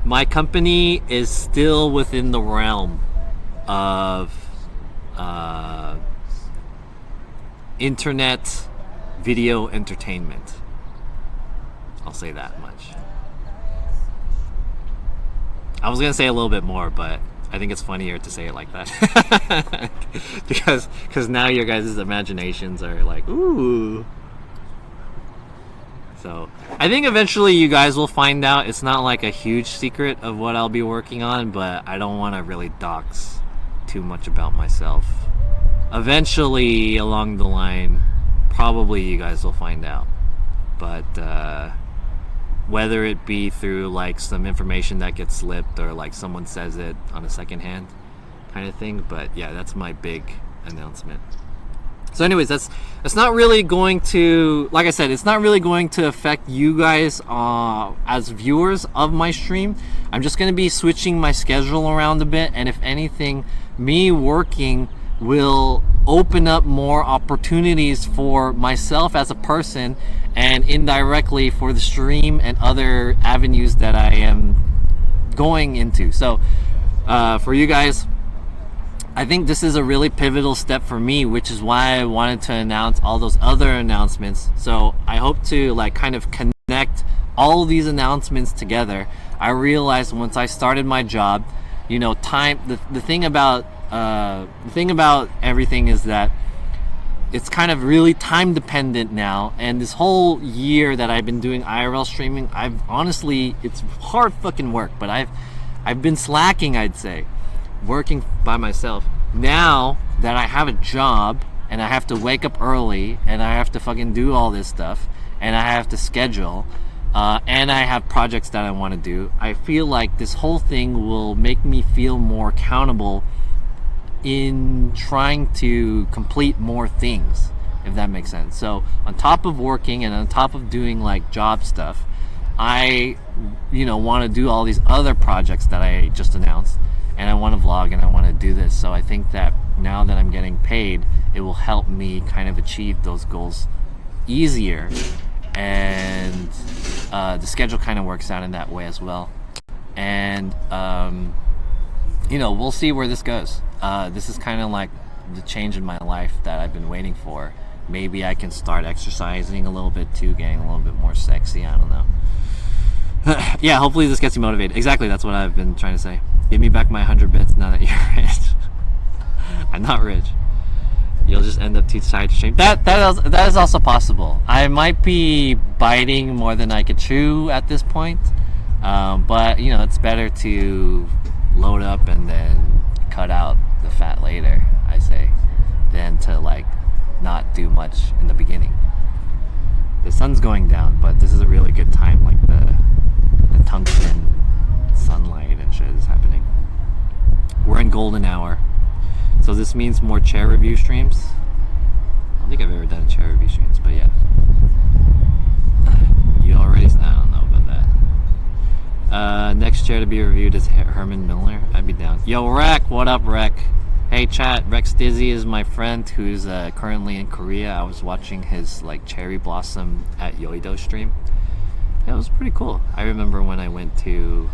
Speaker 4: My company is still within the realm of internet video entertainment. I'll say that much. I was gonna say a little bit more, but I think it's funnier to say it like that. because now your guys' imaginations are like, ooh. So I think eventually you guys will find out. It's not like a huge secret of what I'll be working on, but I don't want to really dox too much about myself. Eventually along the line, probably you guys will find out. But whether it be through like some information that gets slipped or like someone says it on a second hand kind of thing. But yeah, that's my big announcement. So anyways, that's not really going to, like I said, it's not really going to affect you guys as viewers of my stream. I'm just going to be switching my schedule around a bit, and if anything, me working will open up more opportunities for myself as a person, and indirectly for the stream and other avenues that I am going into. So for you guys, I think this is a really pivotal step for me, which is why I wanted to announce all those other announcements. So I hope to like kind of connect all of these announcements together, I realized once I started my job, you know, time. The thing about everything is that it's kind of really time dependent now. And this whole year that I've been doing IRL streaming, I've honestly, it's hard fucking work, but I've been slacking, I'd say, working by myself. Now that I have a job and I have to wake up early and I have to fucking do all this stuff and I have to schedule and I have projects that I want to do, I feel like this whole thing will make me feel more accountable in trying to complete more things, if that makes sense. So on top of working and on top of doing like job stuff, I, you know, want to do all these other projects that I just announced, and I want to vlog and I want to do this. So I think that now that I'm getting paid, it will help me kind of achieve those goals easier, and the schedule kind of works out in that way as well. And you know, we'll see where this goes. This is kind of like the change in my life that I've been waiting for. Maybe I can start exercising a little bit too, getting a little bit more sexy, I don't know. Yeah, hopefully this gets you motivated. Exactly, that's what I've been trying to say. Give me back my 100 bits now that you're rich. I'm not rich. You'll just end up too tired to stream. That is also possible. I might be biting more than I could chew at this point. But, you know, it's better to load up and then cut out the fat later, I say, than to like not do much in the beginning. The sun's going down, but this is a really good time. Like the tungsten sunlight and shit is happening. We're in golden hour, so this means more chair review streams. I don't think I've ever done chair review streams, but yeah. You already, I don't know about that. Next chair to be reviewed is Herman Miller. I'd be down. Yo, Rek, what up, Rek? Hey, chat. Rex Dizzy is my friend who's currently in Korea. I was watching his like cherry blossom at Yoido stream. Yeah, it was pretty cool. I remember when I went to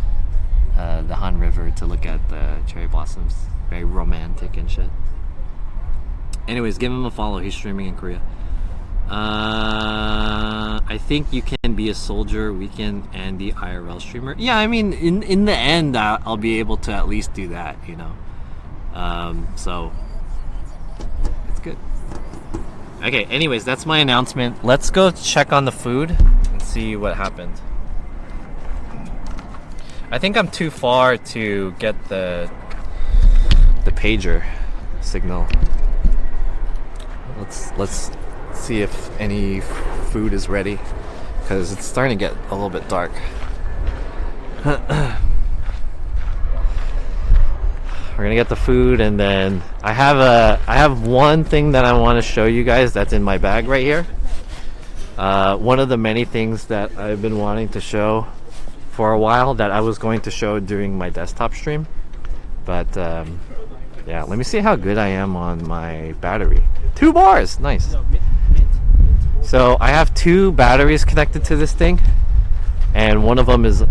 Speaker 4: the Han River to look at the cherry blossoms. Very romantic and shit. Anyways, give him a follow. He's streaming in Korea. I think you can be a soldier weekend and the IRL streamer. Yeah, I mean, in the end, I'll be able to at least do that, you know. So it's good. Okay, anyways, that's my announcement. Let's go check on the food and see what happened. I think I'm too far to get the pager signal. Let's see if any food is ready, because it's starting to get a little bit dark. We're gonna get the food, and then I have one thing that I want to show you guys that's in my bag right here. One of the many things that I've been wanting to show for a while that I was going to show during my desktop stream, but yeah, let me see how good I am on my battery. 2 bars, nice. So I have 2 batteries connected to this thing, and one of them is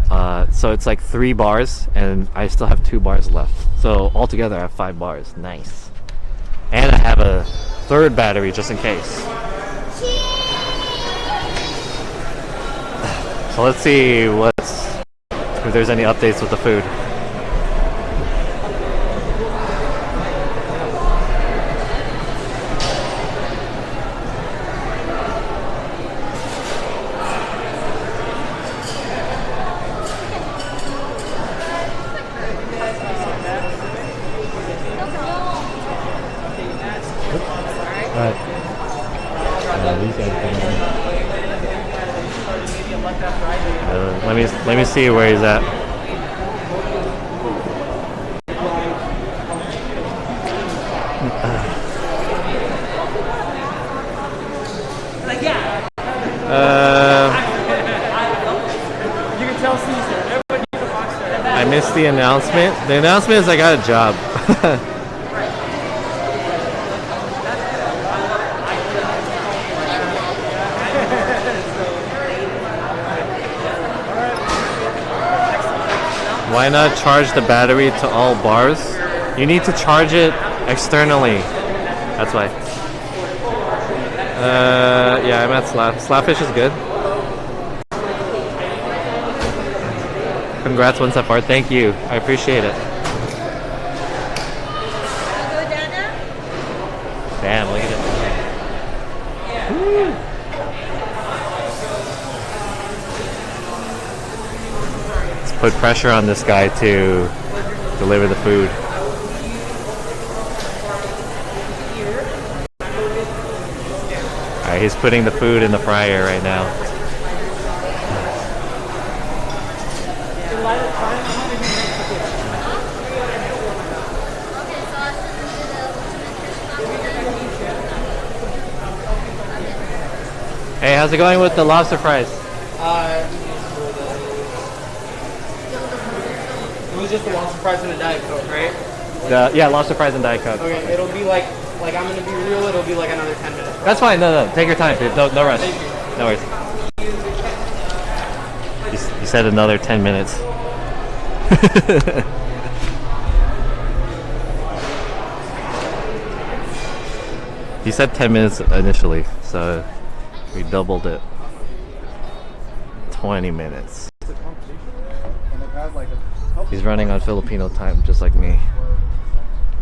Speaker 4: so it's like 3 bars, and I still have 2 bars left. So altogether I have 5 bars. Nice. And I have a 3rd battery just in case. So let's see if there's any updates with the food. Let me see where he's at.
Speaker 7: You can tell Caesar. Everybody needs a box there.
Speaker 4: I missed the announcement. The announcement is I got a job. Why not charge the battery to all bars? You need to charge it externally. That's why. Yeah, I'm at Slap. Slapfish is good. Congrats one step forward. Thank you. I appreciate it. Damn, look at it. Woo. Let's put pressure on this guy to deliver the food. Alright, he's putting the food in the fryer right now. Hey, how's it going with the lobster fries?
Speaker 7: It was just the lobster fries and a Diet Coke, right?
Speaker 4: Yeah, lobster fries and Diet Coke.
Speaker 7: Okay, it'll be like I'm gonna be real, it'll be like another 10 minutes.
Speaker 4: That's fine, no, take your time, dude. No rush.
Speaker 7: Thank you.
Speaker 4: No worries. You said another 10 minutes. He said 10 minutes initially, so we doubled it. 20 minutes. He's running on Filipino time, just like me.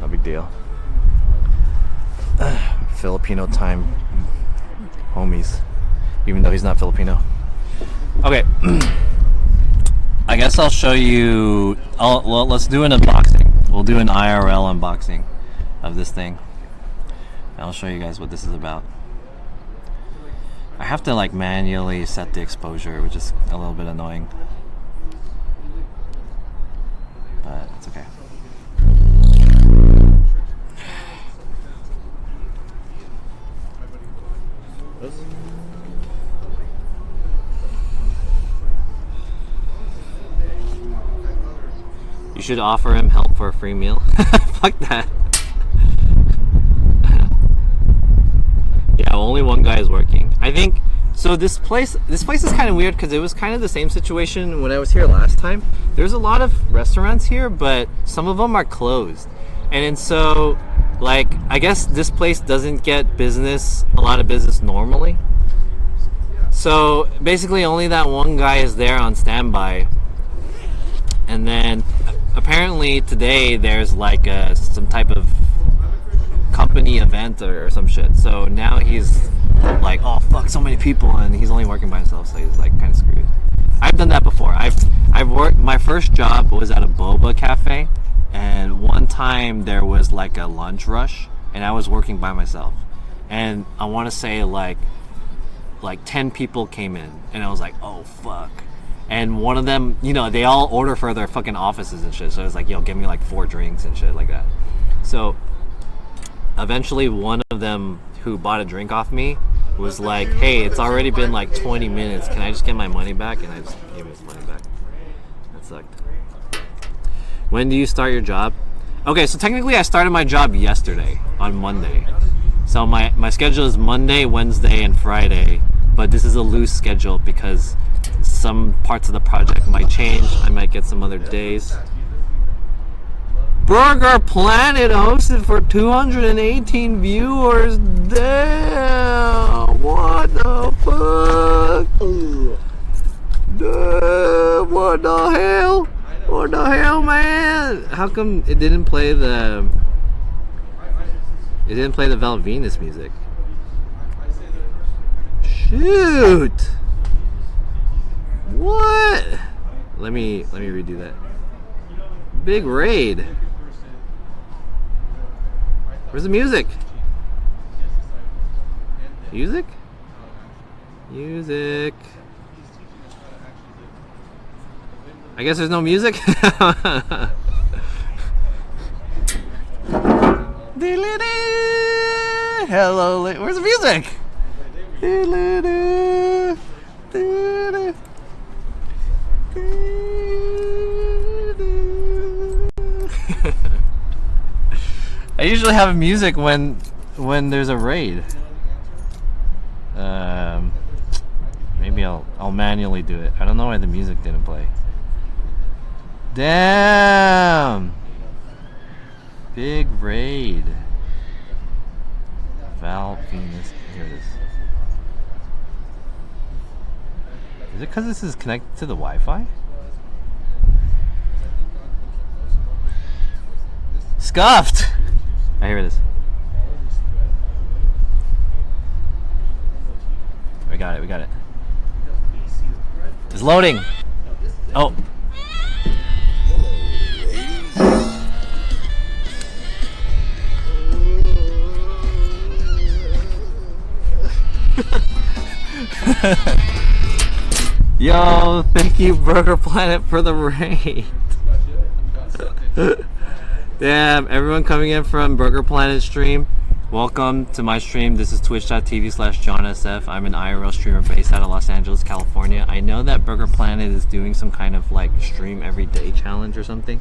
Speaker 4: No big deal. Filipino time, homies. Even though he's not Filipino. Okay. I guess I'll show you. Well, let's do an unboxing. We'll do an IRL unboxing of this thing. I'll show you guys what this is about. I have to like manually set the exposure, which is a little bit annoying. But it's okay. You should offer him help for a free meal. Fuck that. Yeah, only one guy is working. I think so. This place is kind of weird because it was kind of the same situation when I was here last time. There's a lot of restaurants here, but some of them are closed, and so like I guess this place doesn't get a lot of business normally. So basically, only that one guy is there on standby, and then apparently today there's like some type of company event or some shit. So now he's like, oh fuck, so many people, and he's only working by himself, so he's like kind of screwed. I've done that before. I've worked. My first job was at a boba cafe, and one time there was like a lunch rush, and I was working by myself, and I want to say like 10 people came in, and I was like, oh fuck. And one of them, you know, they all order for their fucking offices and shit. So it's like, yo, give me like 4 drinks and shit like that. So eventually one of them who bought a drink off me was like, hey, it's already been like 20 minutes. Can I just get my money back? And I just gave him his money back. That sucked. When do you start your job? Okay, so technically I started my job yesterday on Monday. So my schedule is Monday, Wednesday, and Friday. But this is a loose schedule because some parts of the project might change. I might get some other days. Burger Planet hosted for 218 viewers. Damn! What the fuck? Damn, what the hell? What the hell, man? How come it didn't play the Val Venus music? Shoot! What? Let me redo that. Big raid. Where's the music? Music? Music. I guess there's no music. Hello, where's the music? I usually have music when there's a raid. Maybe I'll manually do it. I don't know why the music didn't play. Damn! Big raid. Val Venus. Here it is. Is it because this is connected to the Wi-Fi? scuffed. Oh, here it is. We got it. We got it. It's loading. Oh. Yo, thank you Burger Planet for the raid. Damn, everyone coming in from Burger Planet stream, welcome to my stream. This is twitch.tv/JohnSF. I'm an IRL streamer based out of Los Angeles, California. I know that Burger Planet is doing some kind of like stream every day challenge or something.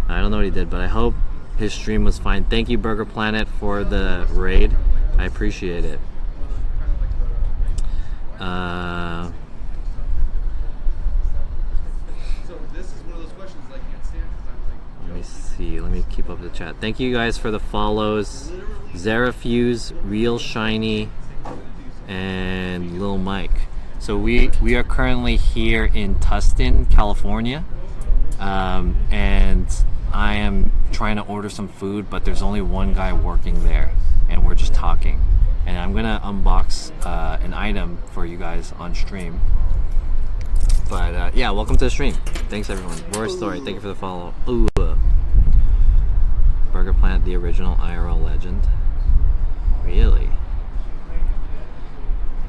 Speaker 4: I don't know what he did, but I hope his stream was fine. Thank you Burger Planet for the raid. I appreciate it. Let me see. Let me keep up the chat. Thank you guys for the follows. Zarafuse, Real Shiny, and Lil Mike. So we are currently here in Tustin, California, and I am trying to order some food, but there's only one guy working there, and we're just talking. And I'm gonna unbox an item for you guys on stream. But yeah, welcome to the stream. Thanks everyone. War Story, thank you for the follow. Ooh, Burger Planet, the original IRL legend. Really?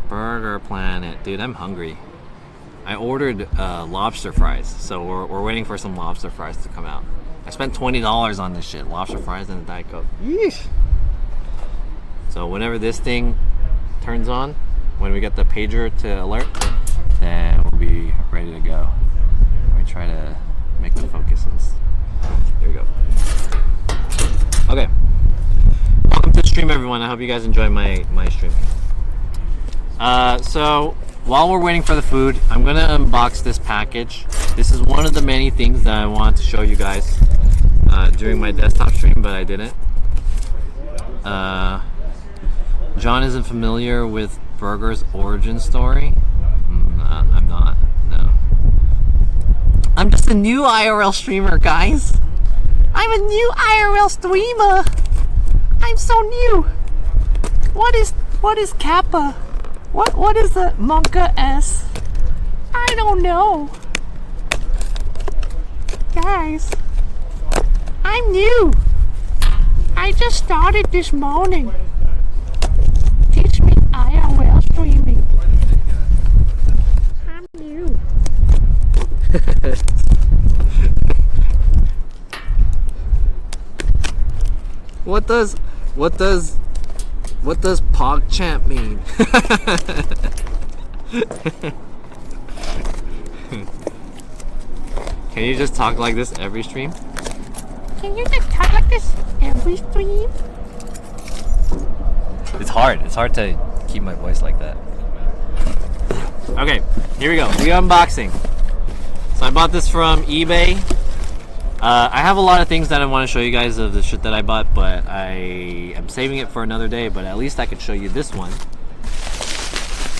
Speaker 4: Burger Planet, dude, I'm hungry. I ordered lobster fries, so we're waiting for some lobster fries to come out. I spent $20 on this shit, lobster fries and a Diet Coke. Yeesh. So whenever this thing turns on, when we get the pager to alert, then we'll be ready to go. Let me try to make the focus. There we go. Okay. Welcome to the stream, everyone. I hope you guys enjoy my stream. So while we're waiting for the food, I'm gonna unbox this package. This is one of the many things that I wanted to show you guys during my desktop stream, but I didn't. John isn't familiar with Burger's origin story. I'm not. No. I'm just a new IRL streamer, guys. I'm a new IRL streamer. I'm so new. What is Kappa? What is the Monka S? I don't know. Guys, I'm new. I just started this morning. Teach me IRL streaming. I'm new. What does PogChamp mean? Can you just talk like this every stream? Can you just talk like this every stream? It's hard. It's hard to keep my voice like that. Okay, here we go. The unboxing. So I bought this from eBay. I have a lot of things that I want to show you guys of the shit that I bought, but I am saving it for another day, but at least I could show you this one.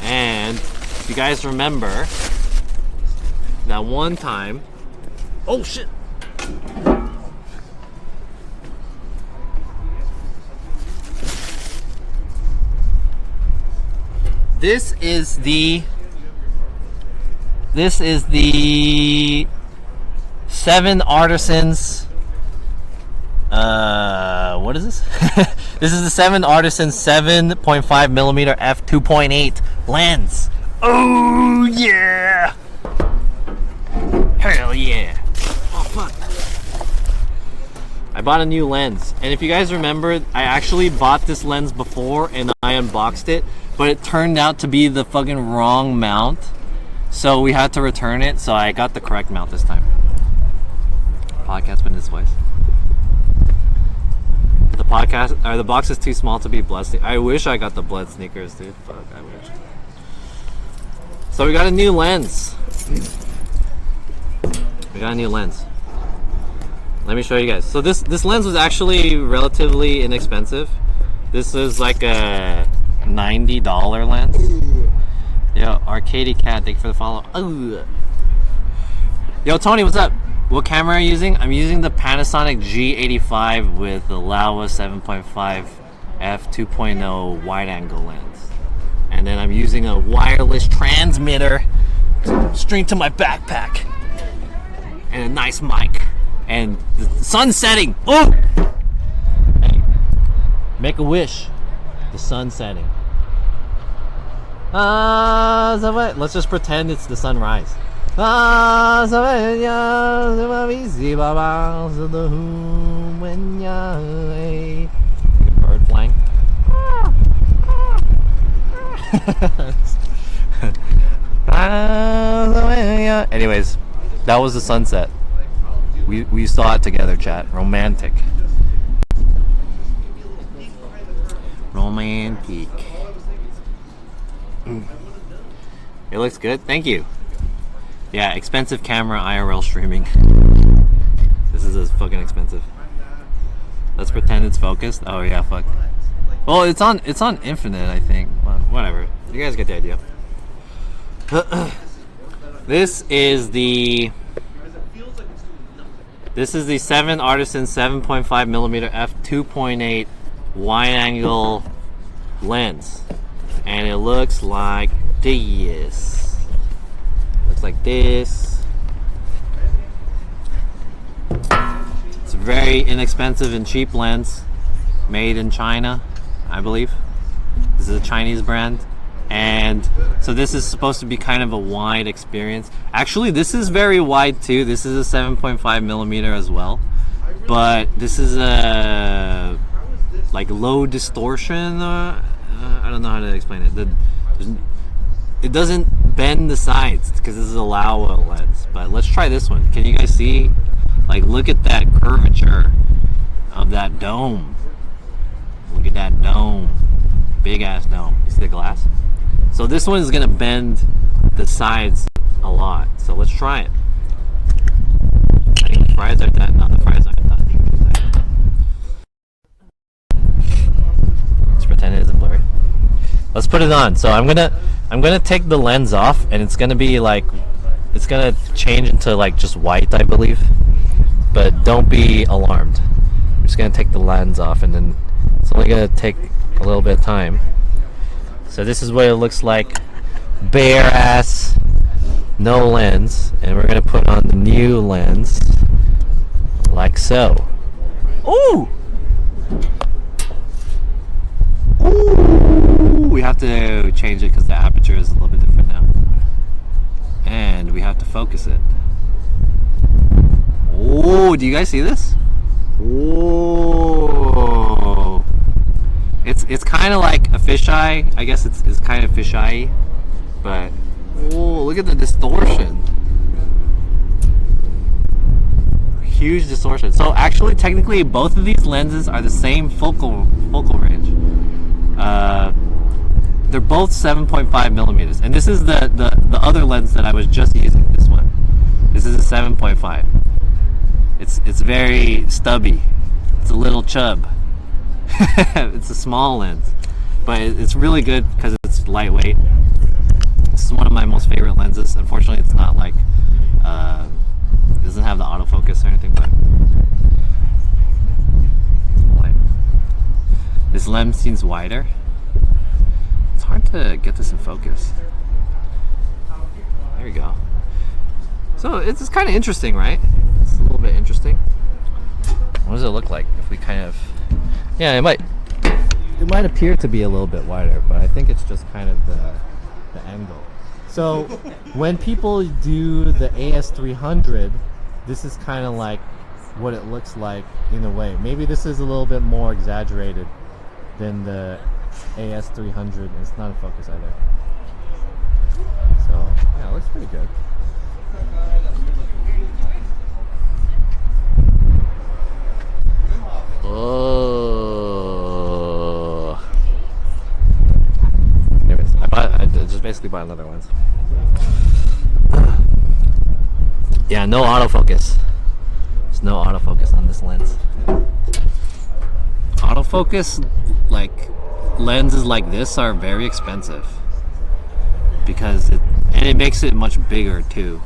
Speaker 4: And if you guys remember that one time... Oh shit! This is the 7 Artisans. What is this? This is the 7 Artisans 7.5 millimeter f2.8 lens. Oh yeah! Hell yeah! Oh fuck! I bought a new lens, and if you guys remember, I actually bought this lens before and I unboxed it, but it turned out to be the fucking wrong mount, so we had to return it. So I got the correct mount this time. Podcast been this place. The box is too small to be blood. I wish I got the blood sneakers, dude. Fuck, I wish. So we got a new lens. We got a new lens. Let me show you guys. So this lens was actually relatively inexpensive. This is like a $90 lens. Yo, Arcady Cat, thank you for the follow. Ooh. Yo, Tony, what's up? What camera are you using? I'm using the Panasonic G85 with the Laowa 7.5 f2.0 wide-angle lens. And then I'm using a wireless transmitter straight to my backpack. And a nice mic. And the sun's setting. Oh! Hey, make a wish. The sun's setting. Let's just pretend it's the sunrise. Bird flying. Anyways, that was the sunset. We saw it together, chat. Romantic. Romantic. It looks good. Thank you. Yeah, expensive camera, IRL streaming. This is fucking expensive. Let's pretend it's focused. Oh yeah, fuck. Well, it's on infinite, I think. Well, whatever. You guys get the idea. This is the 7 Artisan 7.5mm f2.8 wide-angle lens, and it looks like this. Looks like this. It's a very inexpensive and cheap lens, made in China, I believe. This is a Chinese brand, and so this is supposed to be kind of a wide experience. Actually, this is very wide too. This is a 7.5mm as well, but this is a like low distortion. I don't know how to explain it. It doesn't bend the sides because this is a Laowa lens. But let's try this one. Can you guys see? Like, look at that curvature of that dome. Look at that dome. Big ass dome. You see the glass? So this one is gonna bend the sides a lot. So let's try it. I think the fries are done. No, the fries aren't done. Let's pretend it isn't blurry. Let's put it on. So I'm gonna take the lens off, and it's gonna be like, it's gonna change into like just white, I believe. But don't be alarmed. I'm just gonna take the lens off, and then it's only gonna take a little bit of time. So this is what it looks like, bare ass, no lens, and we're gonna put on the new lens, like so. Ooh! Ooh! We have to change it because the aperture is a little bit different now, and we have to focus it. Oh, do you guys see this? Oh, it's kind of like a fisheye. I guess it's kind of fisheye, but oh, look at the distortion. Huge distortion. So actually, technically, both of these lenses are the same focal range. They're both 7.5mm, and this is the other lens that I was just using. This one. This is a 7.5. It's very stubby. It's a little chub. It's a small lens, but it's really good because it's lightweight. This is one of my most favorite lenses. Unfortunately, it's not like it doesn't have the autofocus or anything, but this lens seems wider. It's hard to get this in focus. There we go. So it's kind of interesting, right? It's a little bit interesting. What does it look like if we kind of... Yeah, it might appear to be a little bit wider, but I think it's just kind of the angle. So when people do the AS300, this is kind of like what it looks like in a way. Maybe this is a little bit more exaggerated than the AS300. It's not in focus either. So yeah, it looks pretty good. Oh. Anyways, I just basically bought another lens. Yeah, no autofocus. There's no autofocus on this lens. Autofocus, like lenses like this, are very expensive because it makes it much bigger too.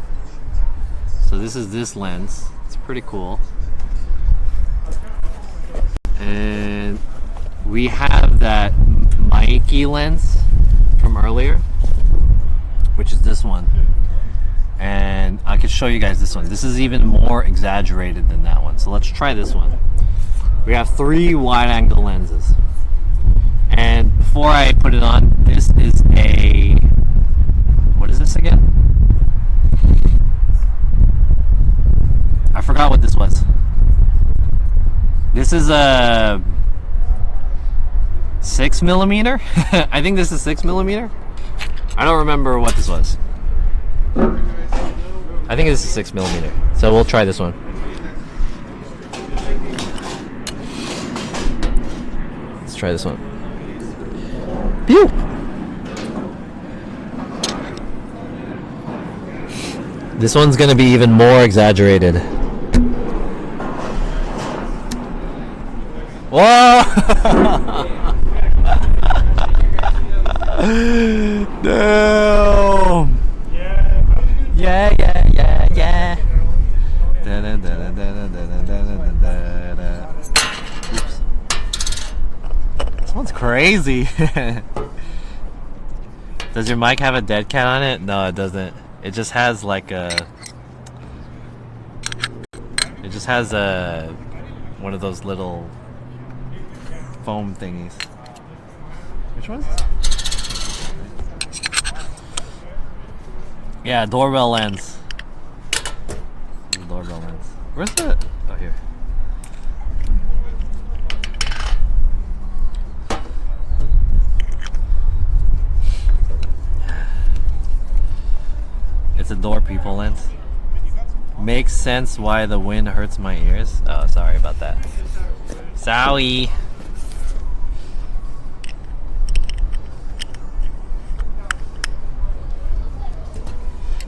Speaker 4: So this is this lens. It's pretty cool. And we have that Mikey lens from earlier, which is this one. And I could show you guys this one. This is even more exaggerated than that one. So let's try this one. We have 3 wide angle lenses. And before I put it on, this is a, what is this again? I forgot what this was. This is a 6mm. I think this is 6mm. I don't remember what this was. I think this is 6mm. So we'll try this one. Let's try this one. Pew! This one's gonna be even more exaggerated. Whoa! No! Yeah, yeah, yeah, yeah. Oops. This one's crazy. Does your mic have a dead cat on it? No, it doesn't. It just has like a... It just has a... one of those little foam thingies. Which one? Yeah, doorbell lens. Doorbell lens. Where's the... Oh, here. It's a door people lens. Makes sense why the wind hurts my ears. Oh, sorry about that. Sorry.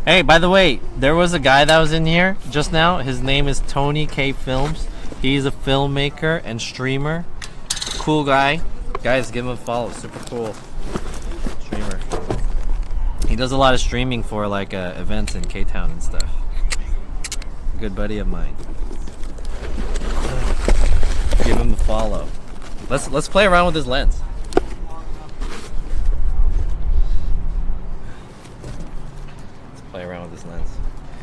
Speaker 4: Hey, by the way, there was a guy that was in here just now. His name is Tony K Films. He's a filmmaker and streamer. Cool guy. Guys, give him a follow. Super cool streamer. He does a lot of streaming for like events in K-Town and stuff. Good buddy of mine. Give him a follow. Let's play around with his lens. Play around with this lens.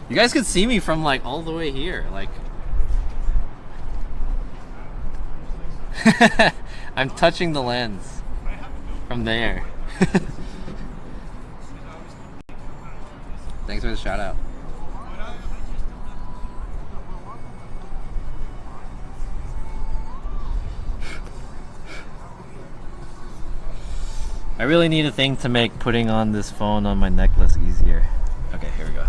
Speaker 4: You guys could see me from like all the way here. Like I'm touching the lens from there. Thanks for the shout out. I really need a thing to make putting on this phone on my necklace easier. Okay, here we go.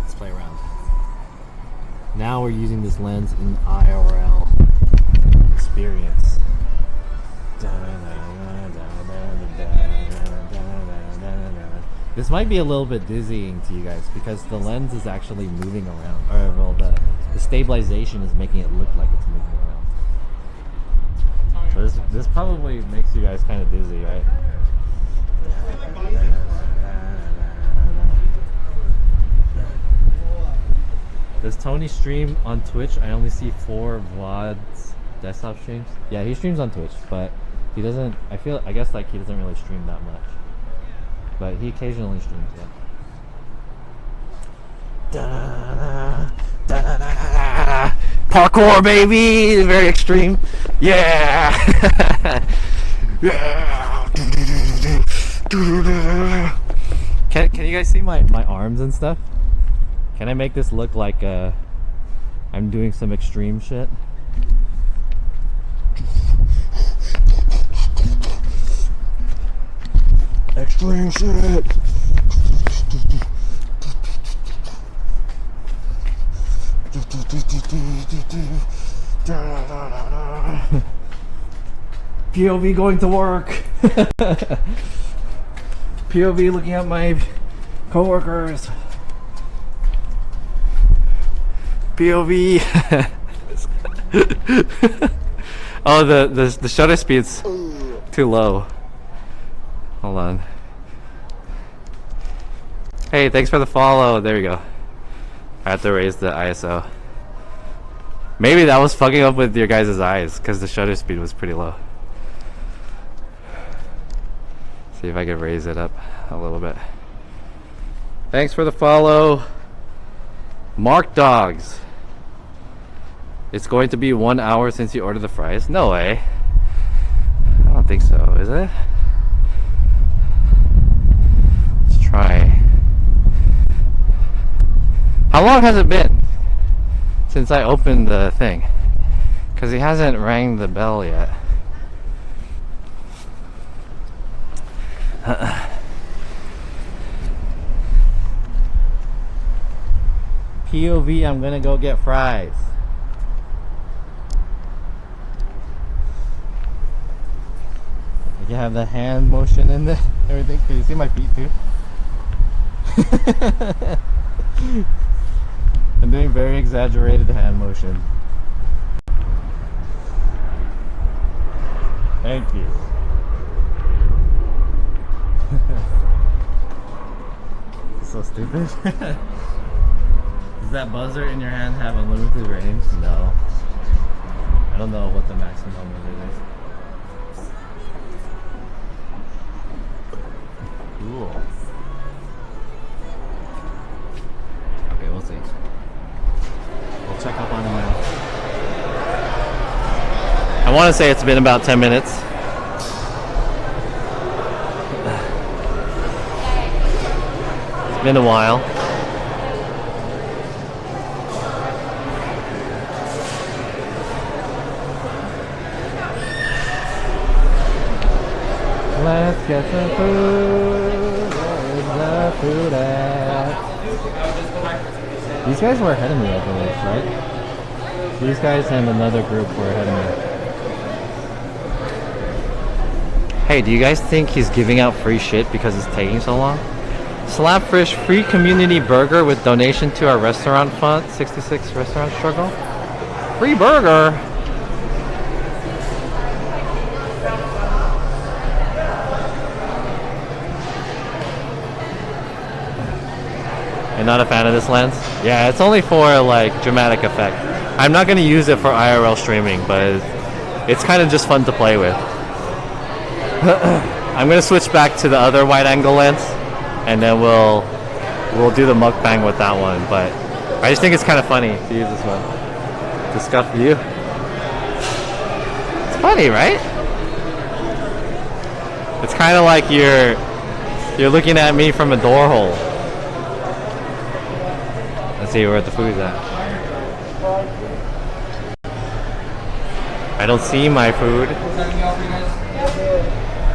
Speaker 4: Let's play around. Now we're using this lens in IRL experience. This might be a little bit dizzying to you guys because the lens is actually moving around. Or well, the stabilization is making it look like it's moving around. So this probably makes you guys kind of dizzy, right? Does Tony stream on Twitch? I only see 4 VODs desktop streams. Yeah, he streams on Twitch, but he doesn't, I guess like he doesn't really stream that much. But he occasionally streams, yeah. Parkour, baby! Very extreme. Yeah! Yeah! Can you guys see my arms and stuff? Can I make this look like I'm doing some extreme shit? Extreme shit! POV going to work! POV looking at my coworkers. POV. Oh, the shutter speed's too low. Hold on. Hey, thanks for the follow. There we go. I have to raise the ISO. Maybe that was fucking up with your guys' eyes because the shutter speed was pretty low. See if I can raise it up a little bit. Thanks for the follow. Mark Dogs. It's going to be 1 hour since you ordered the fries? No way. I don't think so, is it? Let's try. How long has it been since I opened the thing? Because he hasn't rang the bell yet. POV, I'm gonna go get fries. You have the hand motion in there, everything. Can you see my feet too? I'm doing very exaggerated hand motion. Thank you. So stupid. Does that buzzer in your hand have unlimited range? No. I don't know what the maximum limit is. Cool. Okay, we'll see. We'll check up on him now. I want to say it's been about 10 minutes. It's been a while. Let's get some food. Where's the food at? These guys were ahead of me, I believe, right? These guys and another group were ahead of me. Hey, do you guys think he's giving out free shit because it's taking so long? Slapfish free community burger with donation to our restaurant fund. 66 restaurant struggle. Free burger. You're not a fan of this lens? Yeah, it's only for like dramatic effect. I'm not going to use it for IRL streaming, but it's kind of just fun to play with. I'm going to switch back to the other wide angle lens, and then we'll do the mukbang with that one. But I just think it's kind of funny to use this one to scuff view. It's funny, right? It's kind of like you're looking at me from a door hole. Let's see where the food's at. I don't see my food.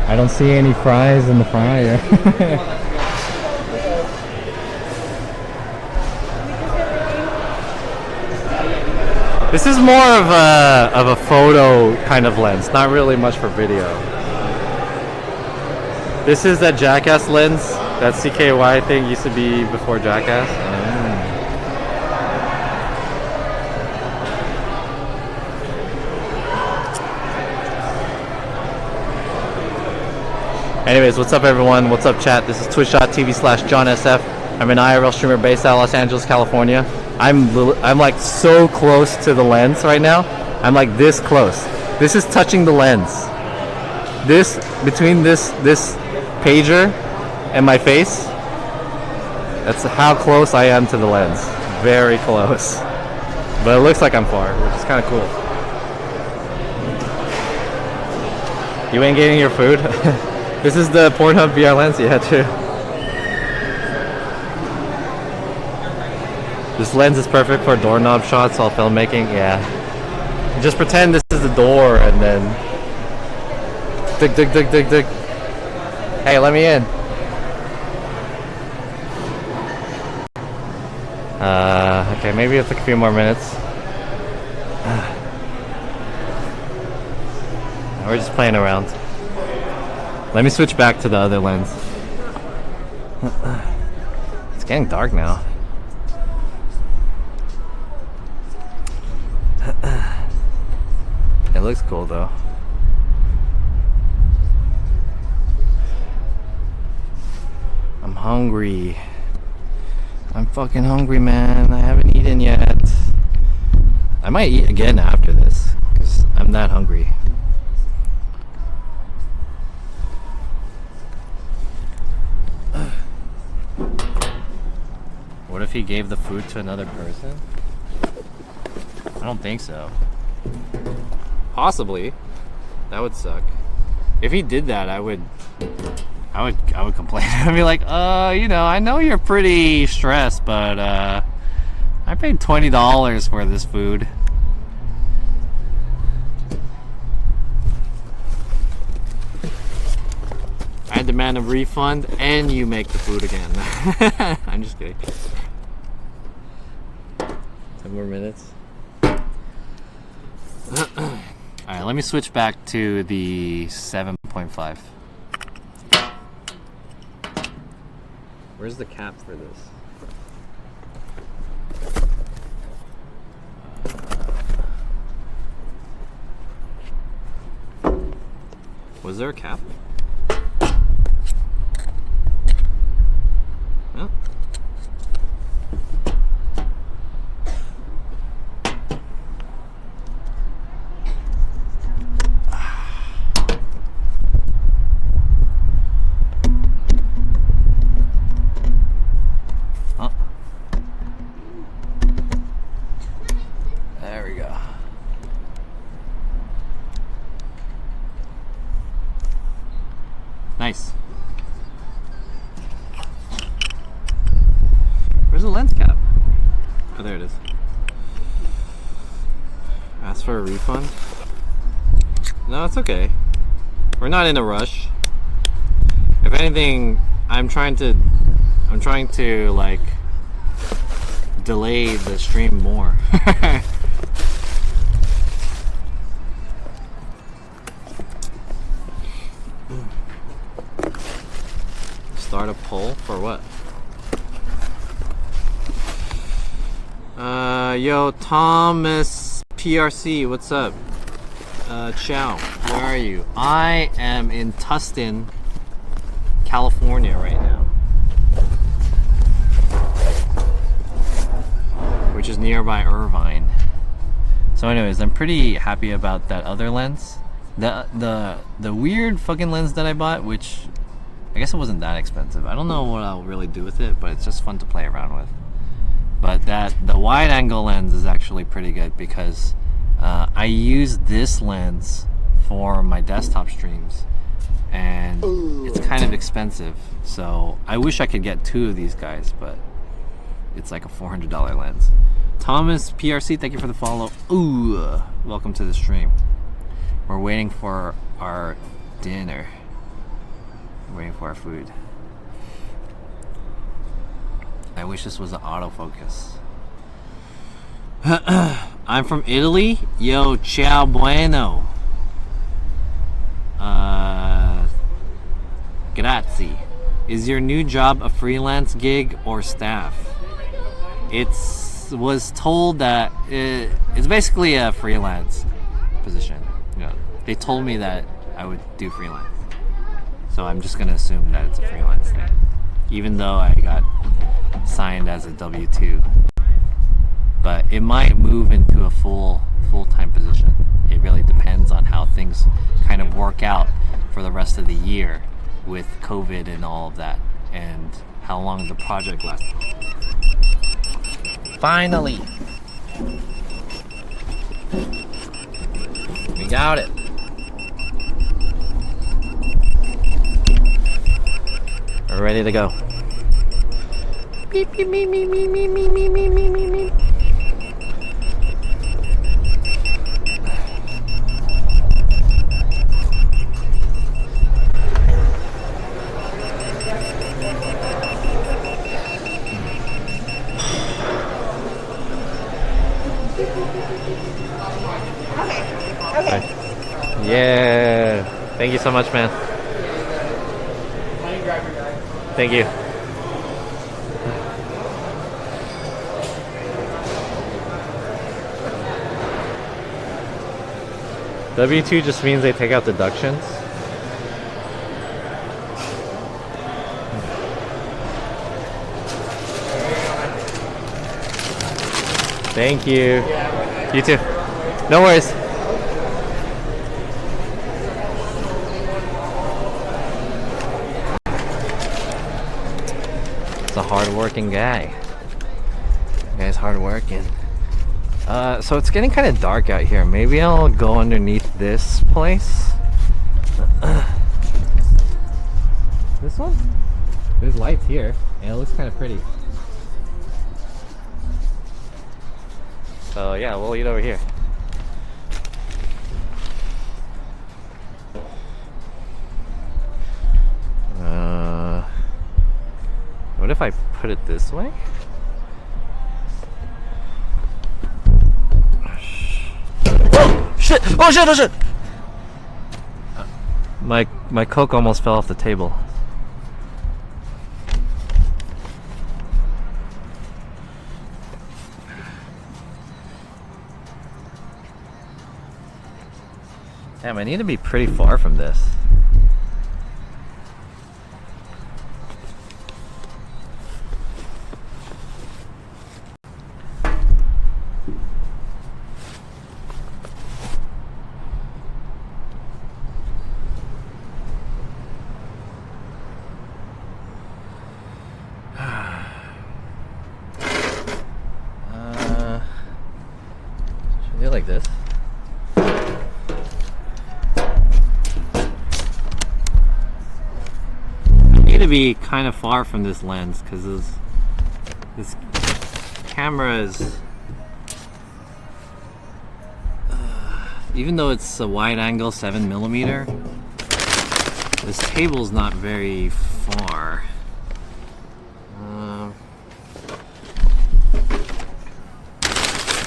Speaker 4: I don't see any fries in the fryer. This is more of a photo kind of lens, not really much for video. This is that Jackass lens, that CKY thing used to be before Jackass. Anyways, what's up everyone? What's up chat? This is twitch.tv/JohnSF. I'm an IRL streamer based out of Los Angeles, California. I'm like so close to the lens right now. I'm like this close. This is touching the lens. This, between this pager and my face, that's how close I am to the lens. Very close. But it looks like I'm far, which is kind of cool. You ain't getting your food? This is the Pornhub VR lens? Yeah, true. This lens is perfect for doorknob shots while filmmaking. Yeah. Just pretend this is the door and then dig. Hey, let me in. Okay, maybe it'll take a few more minutes. We're just playing around. Let me switch back to the other lens. It's getting dark now. It looks cool though. I'm hungry. I'm fucking hungry, man. I haven't eaten yet. I might eat again after this, because I'm that hungry. What if he gave the food to another person? I don't think so. Possibly. That would suck. If he did that, I would complain. I'd be like, you know, I know you're pretty stressed, but I paid $20 for this food. I demand a refund and you make the food again. I'm just kidding. 10 more minutes. Alright, let me switch back to the 7.5. Where's the cap for this? Was there a cap? Huh? There we go. Nice. Where's the lens cap? Oh, there it is. Ask for a refund? No, it's okay. We're not in a rush. If anything, I'm trying to like delay the stream more. Start a poll for what? Yo, Thomas PRC, what's up? Ciao, where are you? I am in Tustin, California right now, which is nearby Irvine. So anyways, I'm pretty happy about that other lens. The weird fucking lens that I bought, which I guess it wasn't that expensive. I don't know what I'll really do with it, but it's just fun to play around with. But the wide angle lens is actually pretty good because I use this lens for my desktop streams and it's kind of expensive. So I wish I could get two of these guys, but it's like a $400 lens. Thomas PRC, thank you for the follow. Ooh, welcome to the stream. We're waiting for our dinner. We're waiting for our food. I wish this was an autofocus. I'm from Italy. Yo, ciao bueno. Grazie. Is your new job a freelance gig or staff? Was told that it's basically a freelance position. You know, they told me that I would do freelance. So I'm just gonna assume that it's a freelance thing. Even though I got signed as a W-2. But it might move into a full-time position. It really depends on how things kind of work out for the rest of the year with COVID and all of that, and how long the project lasts. Finally! We got it! We're ready to go. Beep, beep, beep, beep, beep, beep, beep, beep, beep, beep, beep. Okay. Yeah. Thank you so much, man. Thank you. W-2 just means they take out deductions. Thank you. You too. No worries. It's a hard-working guy. The guy's hard-working. So it's getting kind of dark out here. Maybe I'll go underneath this place. This one? There's lights here, and it looks kind of pretty. So yeah, we'll eat over here. What if I put it this way? Oh shit! Oh shit! Oh shit! My Coke almost fell off the table. Damn, I need to be pretty far from this. Should I do it like this? To be kind of far from this lens because this camera is even though it's a wide angle 7mm, this table's not very far.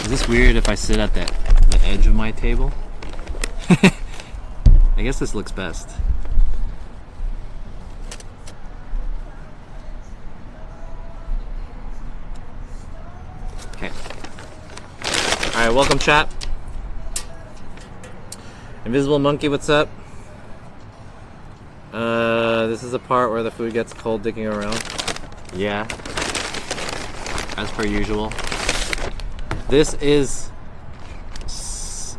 Speaker 4: Is this weird if I sit at the edge of my table? I guess this looks best. Alright, welcome chat. Invisible Monkey, what's up? This is the part where the food gets cold digging around. Yeah. As per usual. This is...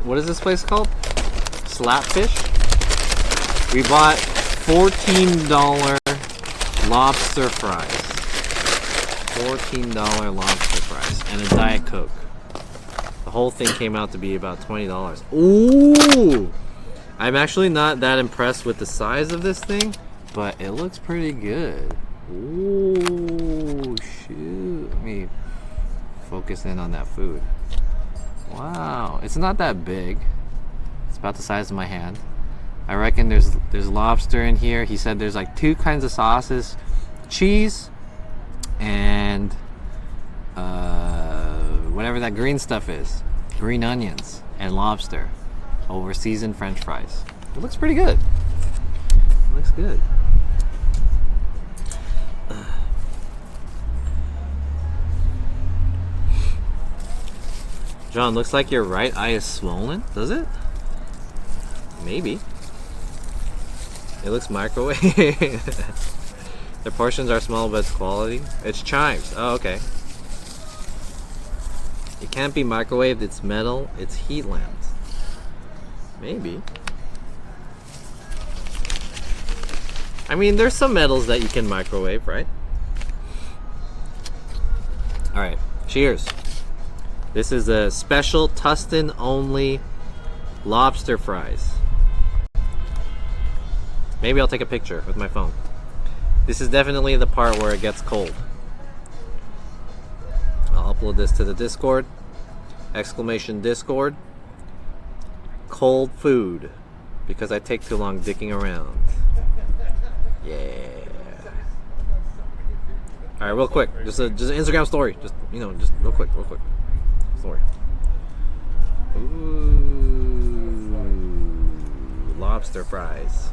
Speaker 4: what is this place called? Slapfish? We bought $14 lobster fries. $14 lobster fries. And a Diet Coke. The whole thing came out to be about $20. Ooh! I'm actually not that impressed with the size of this thing, but it looks pretty good. Ooh, shoot. Let me focus in on that food. Wow, it's not that big. It's about the size of my hand. I reckon there's lobster in here. He said there's like 2 kinds of sauces. Cheese and whatever that green stuff is. Green onions and lobster over seasoned French fries. It looks pretty good. It looks good. John, looks like your right eye is swollen. Does it? Maybe. It looks microwave. The portions are small, but it's quality. It's chimes. Oh, okay. It can't be microwaved. It's metal. It's heat lamps. Maybe. I mean, there's some metals that you can microwave, right? Alright, cheers. This is a special Tustin only lobster fries. Maybe I'll take a picture with my phone. This is definitely the part where it gets cold. I'll upload this to the Discord. Exclamation Discord. Cold food. Because I take too long dicking around. Yeah. Alright, real quick. Just an Instagram story. Just, you know, just real quick. Story. Ooh. Lobster fries.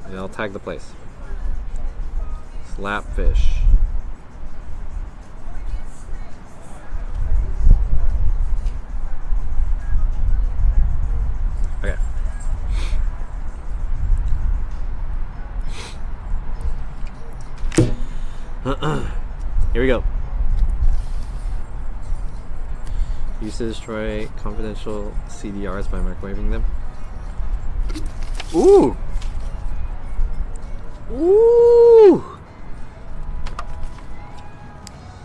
Speaker 4: And I'll tag the place. Slapfish. Okay. Here we go. Used to destroy confidential CDRs by microwaving them. Ooh! Ooh!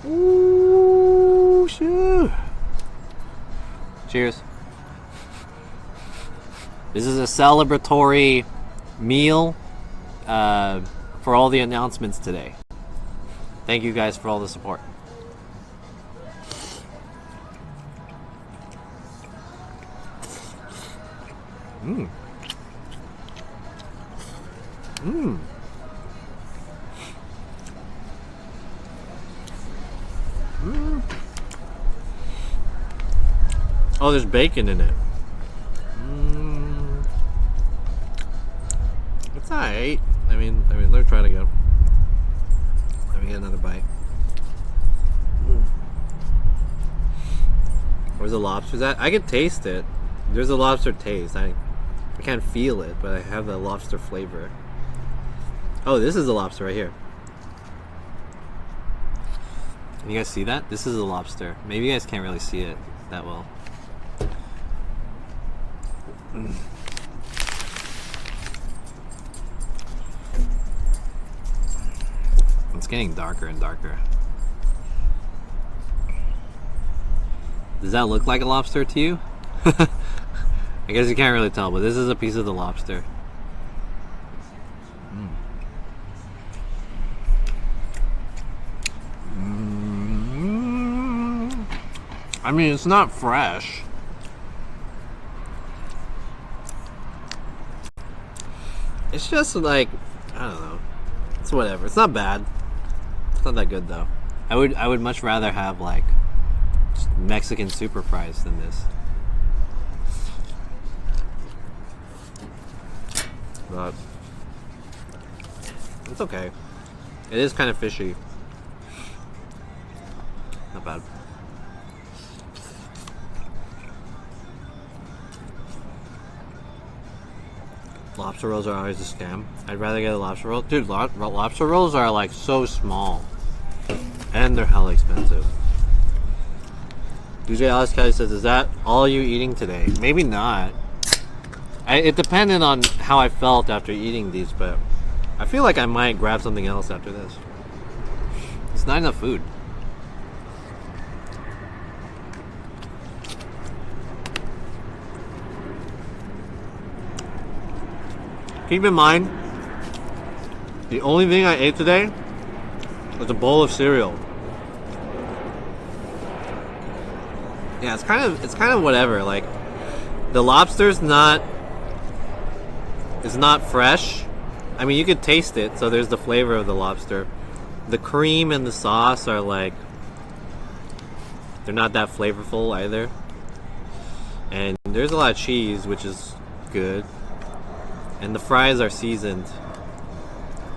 Speaker 4: Ooh, shit! Cheers. This is a celebratory meal for all the announcements today. Thank you guys for all the support. Mmm. Mmm. Mmm. Oh, there's bacon in it. Mmm. It's alright. I mean, let's try it again. Let me get another bite. Where's the lobsters at? I can taste it. There's a lobster taste. I can't feel it, but I have the lobster flavor. Oh, this is the lobster right here. Can you guys see that? This is a lobster. Maybe you guys can't really see it that well. It's getting darker and darker. Does that look like a lobster to you? I guess you can't really tell, but this is a piece of the lobster. I mean, it's not fresh. It's just like, I don't know. It's whatever. It's not bad. It's not that good though. I would much rather have like just Mexican super fries than this. But it's okay. It is kind of fishy. Not bad. Lobster rolls are always a scam. I'd rather get a lobster roll. Dude, lobster rolls are like so small. And they're hella expensive. DJ Alex Kelly says, is that all you eating today? Maybe not. It depended on how I felt after eating these, but I feel like I might grab something else after this. It's not enough food. Keep in mind, the only thing I ate today was a bowl of cereal. Yeah, it's kind of whatever. Like, the lobster's not fresh. I mean, you could taste it, so there's the flavor of the lobster. The cream and the sauce are like, they're not that flavorful either. And there's a lot of cheese, which is good. And the fries are seasoned,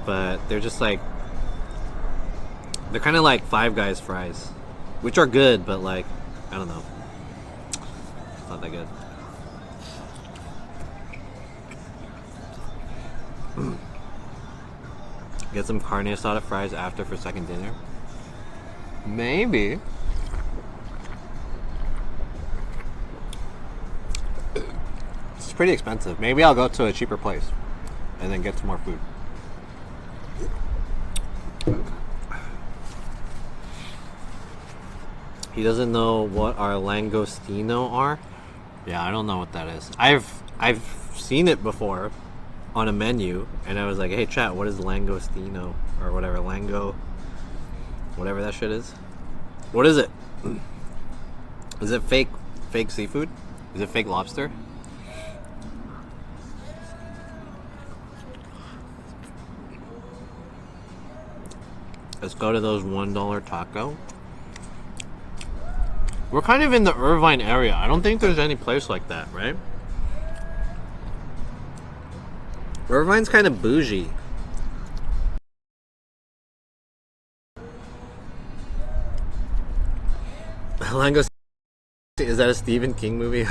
Speaker 4: but they're just like, they're kind of like Five Guys fries, which are good, but like, I don't know. It's not that good. Get some carne asada fries after for second dinner? Maybe. It's pretty expensive. Maybe I'll go to a cheaper place and then get some more food. He doesn't know what our langostino are. Yeah, I don't know what that is. I've seen it before on a menu, and I was like, hey chat, what is langostino? Or whatever, lango, whatever that shit is. What is it? Is it fake seafood? Is it fake lobster? Let's go to those $1 taco. We're kind of in the Irvine area. I don't think there's any place like that, right? Irvine's kind of bougie. Langostino, is that a Stephen King movie?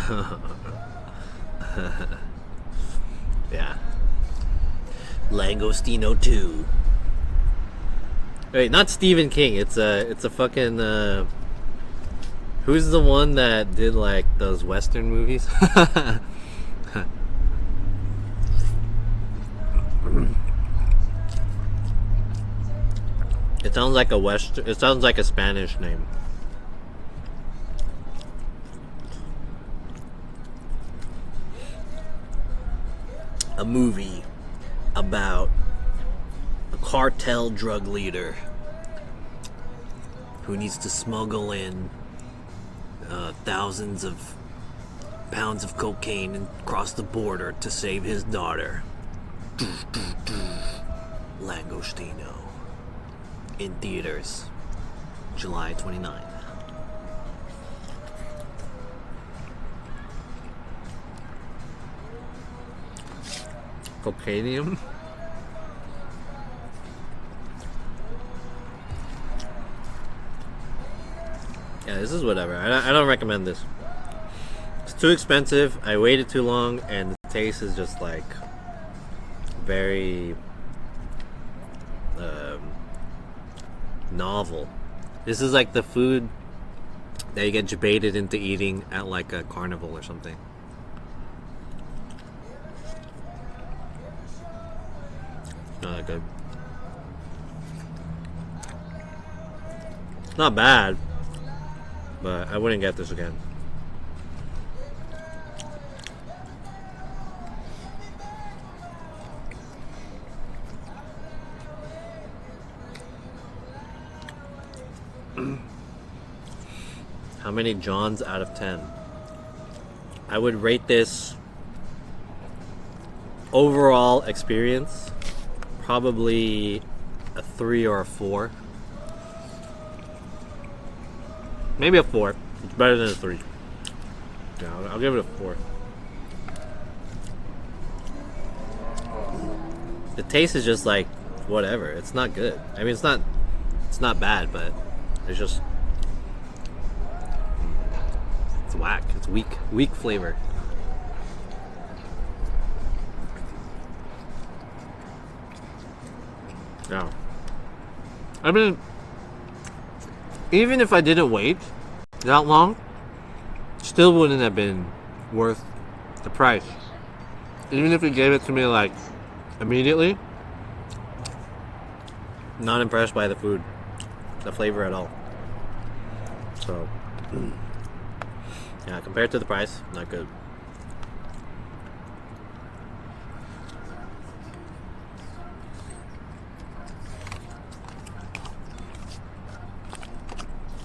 Speaker 4: Yeah. Langostino 2. Wait, not Stephen King. It's a fucking Who's the one that did like those Western movies? It sounds like a Western. It sounds like a Spanish name. A movie about a cartel drug leader who needs to smuggle in thousands of pounds of cocaine and cross the border to save his daughter. Langostino. In theaters, July 29. Cocainium? Yeah, this is whatever. I don't recommend this. It's too expensive. I waited too long, and the taste is just like very novel. This is like the food that you get debated into eating at like a carnival or something. Not that good. Not bad, but I wouldn't get this again. How many Johns out of 10? I would rate this overall experience probably a 3 or a 4. Maybe a 4. It's better than a 3. Yeah, I'll give it a 4. The taste is just like whatever. It's not good. I mean, it's not bad, but it's just, it's whack. It's weak flavor. Yeah. I mean, even if I didn't wait that long, still wouldn't have been worth the price. Even if you gave it to me like immediately, not impressed by the food, the flavor at all. So, yeah, compared to the price, not good.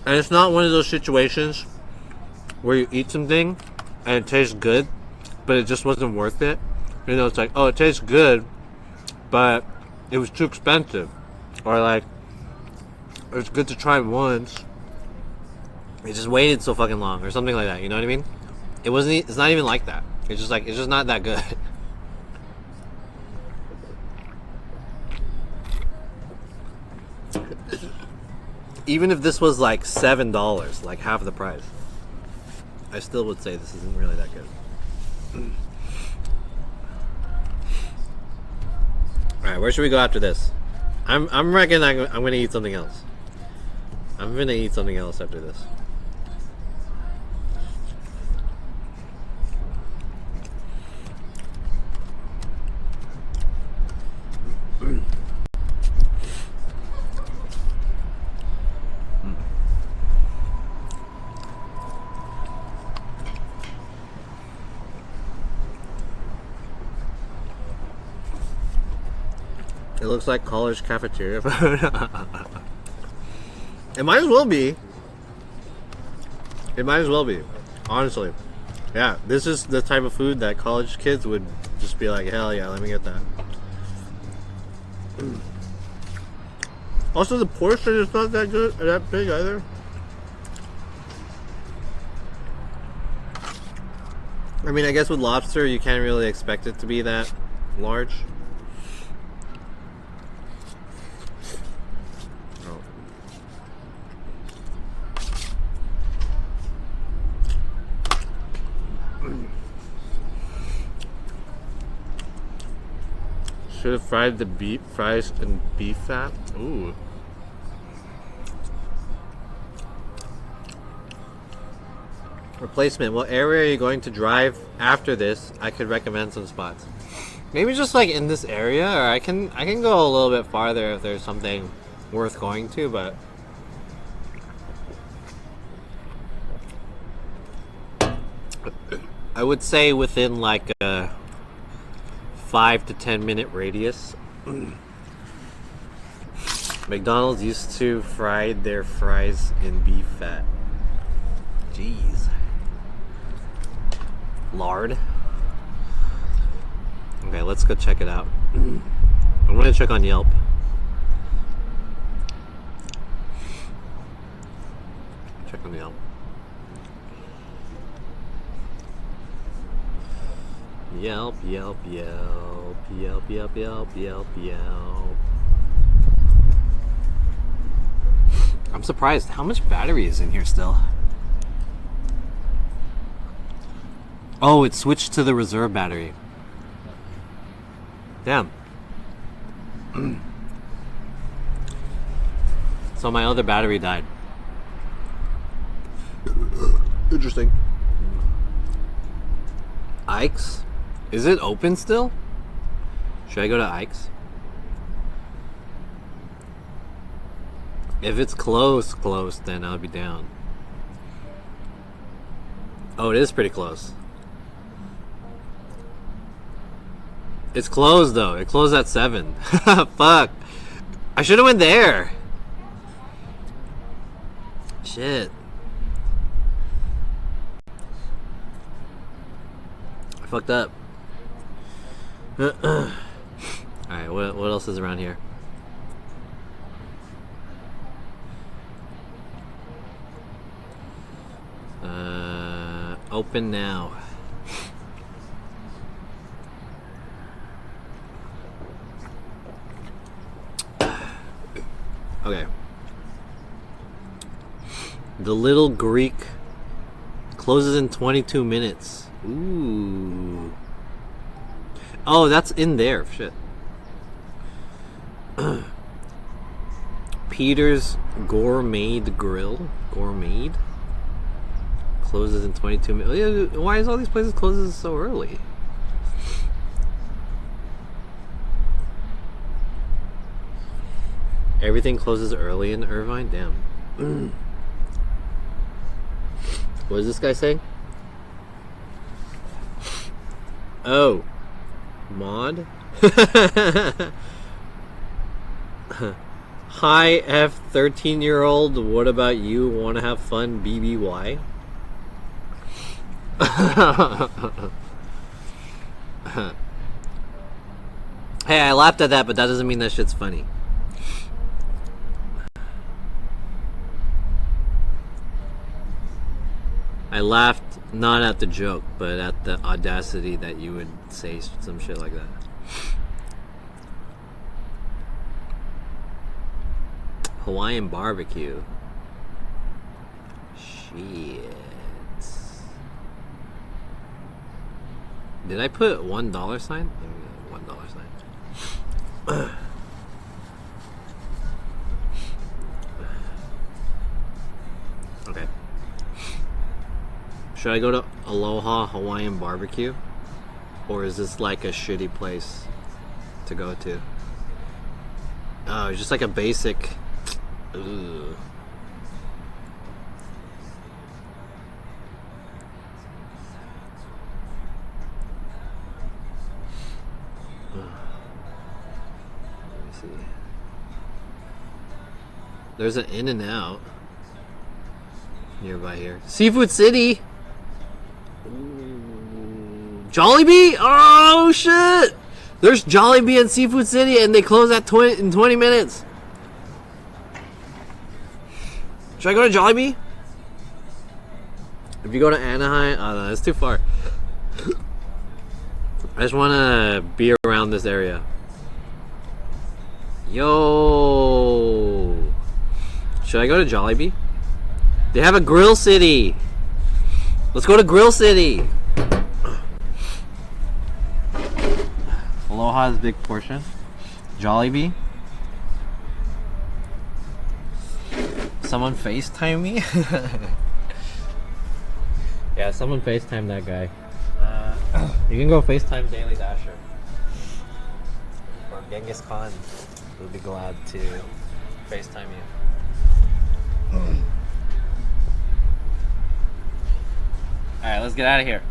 Speaker 4: And it's not one of those situations where you eat something and it tastes good, but it just wasn't worth it. You know, it's like, oh, it tastes good, but it was too expensive. Or like, it's good to try once. It just waited so fucking long, or something like that. You know what I mean? It's not even like that. It's just like, it's just not that good. Even if this was like $7, like half the price, I still would say this isn't really that good. Alright, where should we go after this? I'm reckoning I'm gonna eat something else. I'm gonna eat something else after this. It looks like college cafeteria food. It might as well be. It might as well be. Honestly. Yeah, this is the type of food that college kids would just be like, hell yeah, let me get that. Also, the portion is not that good, that big either. I mean, I guess with lobster, you can't really expect it to be that large. Should have fried the fries in beef fat. Ooh. Replacement. What area are you going to drive after this? I could recommend some spots. Maybe just like in this area, or I can go a little bit farther if there's something worth going to, but I would say within like a 5 to 10 minute radius. McDonald's used to fry their fries in beef fat. Jeez. Lard. Okay, let's go check it out. I'm gonna check on Yelp. Check on Yelp. Yelp, Yelp, Yelp, Yelp, Yelp, Yelp, Yelp, Yelp. I'm surprised how much battery is in here still. Oh, it switched to the reserve battery. Damn. So my other battery died. Interesting. Ike's? Is it open still? Should I go to Ike's? If it's close, then I'll be down. Oh, it is pretty close. It's closed though. It closed at 7. Fuck. I should have went there. Shit. I fucked up. Alright, what else is around here? Open now. Okay. The Little Greek closes in 22 minutes. Ooh. Oh, that's in there. Shit. Peter's Gourmet Grill. Gourmet? Closes in 22 minutes. Why is all these places closes so early? Everything closes early in Irvine? Damn. What is this guy saying? Oh. Mod? Hi, F 13-year-old. What about you? Want to have fun? BBY? Hey, I laughed at that, but that doesn't mean that shit's funny. I laughed not at the joke, but at the audacity that you would say some shit like that. Hawaiian barbecue. Shit. Did I put $1 sign? $1 sign. Okay. Should I go to Aloha Hawaiian Barbecue? Or is this like a shitty place to go to? Oh, it's just like a basic... Ugh. There's an In-N-Out nearby here. Seafood City! Ooh. Jollibee? Oh shit! There's Jollibee and Seafood City and they close at in 20 minutes. Should I go to Jollibee? If you go to Anaheim, oh no, that's too far. I just want to be around this area. Yo! Should I go to Jollibee? They have a Grill City! Let's go to Grill City! Aloha's big portion. Jollibee. Someone FaceTime me? Yeah, someone FaceTime that guy. You can go FaceTime Daily Dasher. Or Genghis Khan. We'll be glad to FaceTime you. Alright, let's get out of here.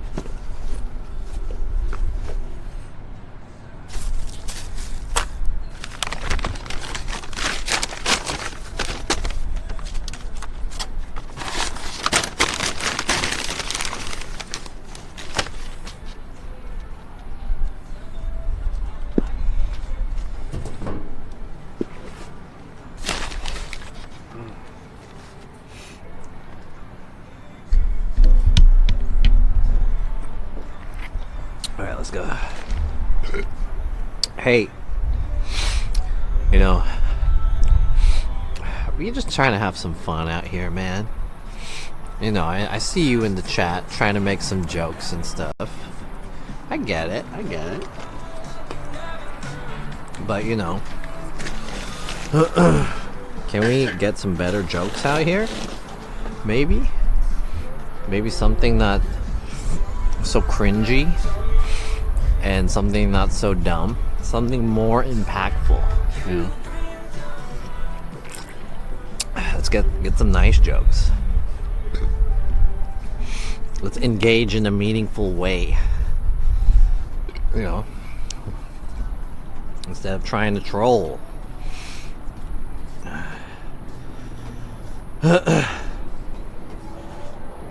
Speaker 4: Alright, let's go. Hey, you know, we're just trying to have some fun out here, man. You know, I see you in the chat trying to make some jokes and stuff. I get it. But, you know, can we get some better jokes out here? Maybe? Maybe something not so cringy and something not so dumb. Something more impactful. You know? Let's get some nice jokes. Let's engage in a meaningful way. You know, instead of trying to troll.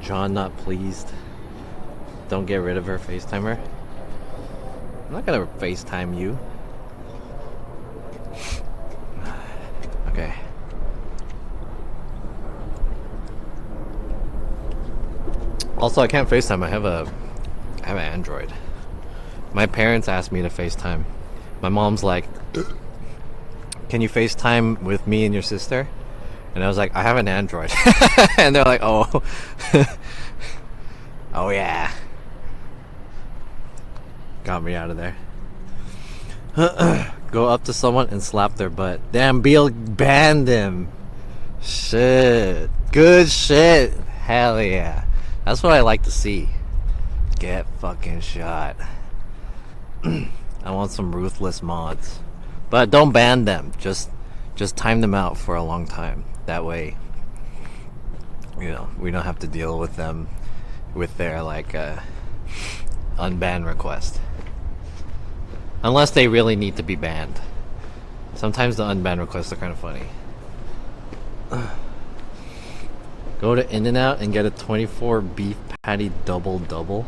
Speaker 4: John not pleased. Don't get rid of her, FaceTime her. I'm not gonna FaceTime you. Okay. Also, I can't FaceTime. I have an Android. My parents asked me to FaceTime. My mom's like, "Can you FaceTime with me and your sister?" And I was like, "I have an Android." And they're like, "Oh, oh yeah." Got me out of there. Go up to someone and slap their butt. Damn, Beal banned him. Shit. Good shit. Hell yeah. That's what I like to see. Get fucking shot. I want some ruthless mods. But don't ban them. Just time them out for a long time. That way, you know, we don't have to deal with them with their like unban request. Unless they really need to be banned. Sometimes the unban requests are kind of funny. Go to In-N-Out and get a 24 beef patty double.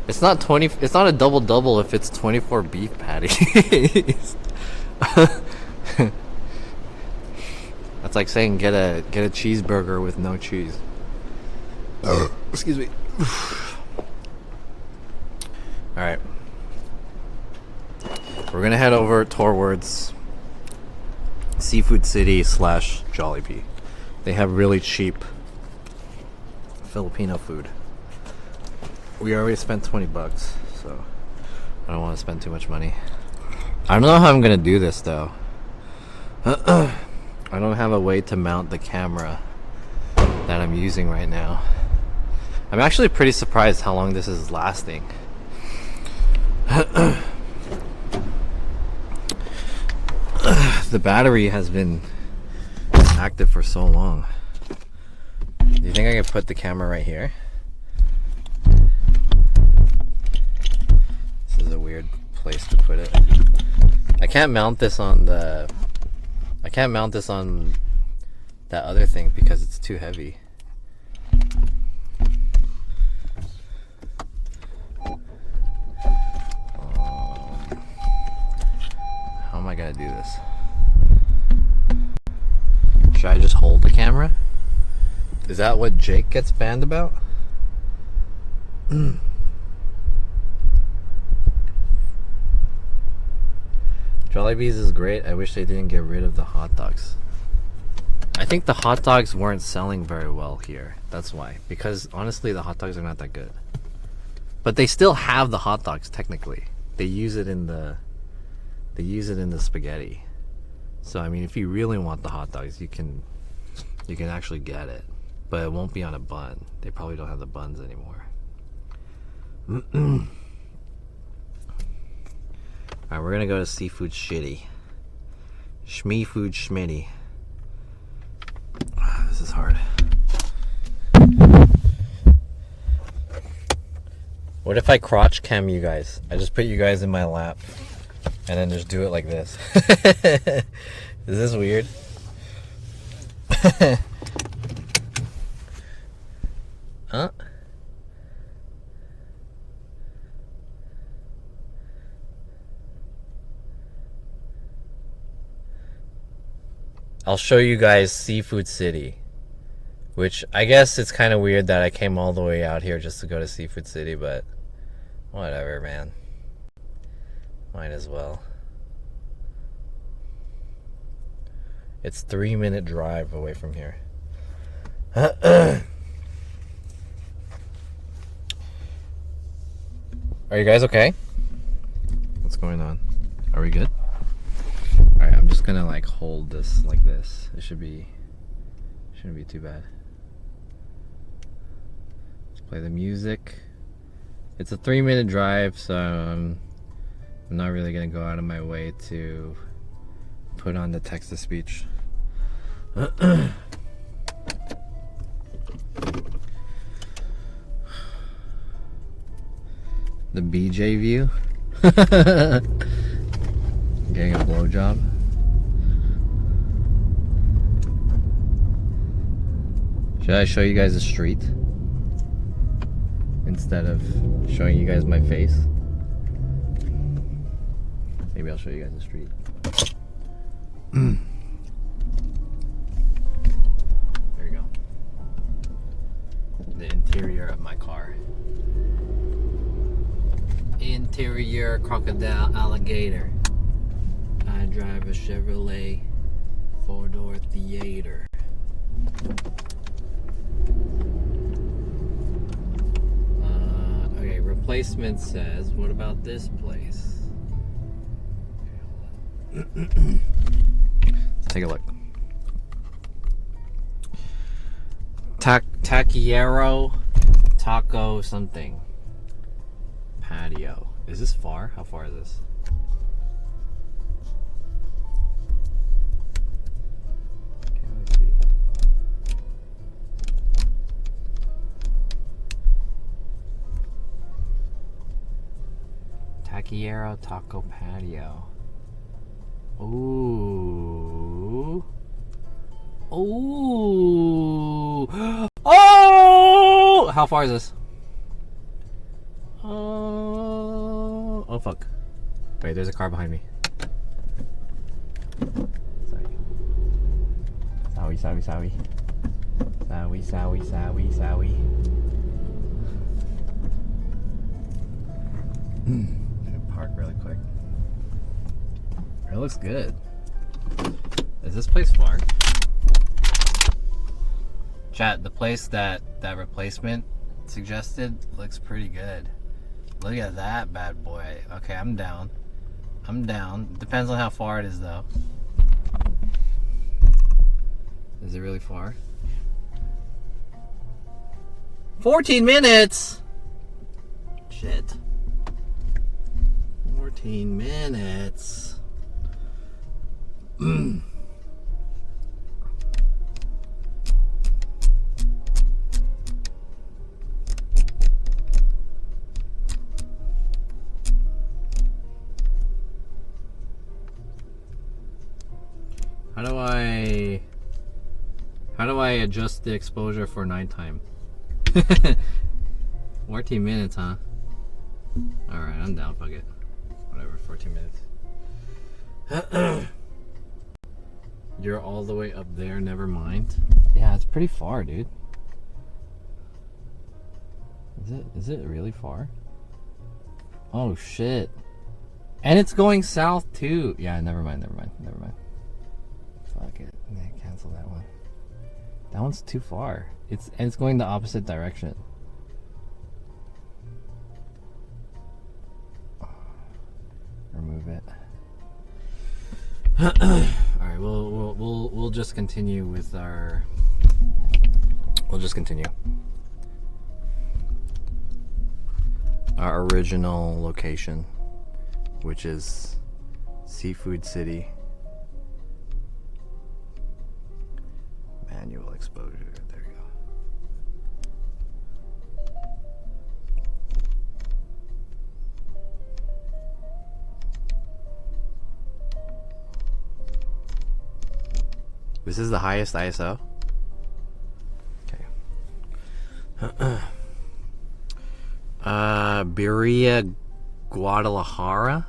Speaker 4: It's not a double if it's 24 beef patties. That's like saying get a cheeseburger with no cheese. Excuse me. All right. We're gonna head over towards Seafood City / Jollibee. They have really cheap Filipino food. We already spent $20, so I don't want to spend too much money. I don't know how I'm gonna do this though. I don't have a way to mount the camera that I'm using right now. I'm actually pretty surprised how long this is lasting. The battery has been active for so long. Do you think I can put the camera right here? This is a weird place to put it. I can't mount this on that other thing because it's too heavy. How am I gonna do this? Should I just hold the camera? Is that what Jake gets banned about? Jollibee's is great. I wish they didn't get rid of the hot dogs. I think the hot dogs weren't selling very well here. That's why. Because honestly, the hot dogs are not that good. But they still have the hot dogs technically. They use it in the spaghetti. So I mean, if you really want the hot dogs, you can actually get it. but it won't be on a bun. They probably don't have the buns anymore. Alright, we're gonna go to Seafood Shitty. Shmee Food Schmitty. This is hard. What if I crotch cam you guys? I just put you guys in my lap and then just do it like this. Is this weird? Huh? I'll show you guys Seafood City, which I guess it's kind of weird that I came all the way out here just to go to Seafood City, but whatever, man. Might as well. It's 3-minute drive away from here. Are you guys okay? What's going on? Are we good? Alright, I'm just gonna like hold this like this. It shouldn't be too bad. Let's play the music. It's a 3-minute drive, so I'm not really gonna go out of my way to put on the text-to-speech. The BJ view. Getting a blowjob. Should I show you guys the street instead of showing you guys my face? Maybe I'll show you guys the street. There you go. The interior of my car. Interior crocodile alligator. I drive a Chevrolet 4-door theater. Okay, replacement says, what about this place? Let's take a look. Taquero Taco something. Patio. Is this far? How far is this? Can't really see. Taquero Taco Patio. Ooh. Ooh. Oh! How far is this? Oh fuck. Wait, there's a car behind me. Sorry. Sorry. Park really quick. It looks good. Is this place far? Chat, the place that replacement suggested looks pretty good. Look at that bad boy. Okay, I'm down. Depends on how far it is though. Is it really far? 14 minutes! Shit. 14 minutes. How do I adjust the exposure for nighttime? 14 minutes, huh? Alright, I'm down, fuck it. Whatever, 14 minutes. You're all the way up there, never mind. Yeah, it's pretty far, dude. Is it really far? Oh shit. And it's going south too. Yeah, never mind. Fuck it. Yeah, cancel that one. That one's too far. It's going the opposite direction. Remove it. All right, we'll just continue with our we'll just continue. Our original location, which is Seafood City. Manual exposure. There you go. This is the highest ISO? Okay. Birria Guadalajara?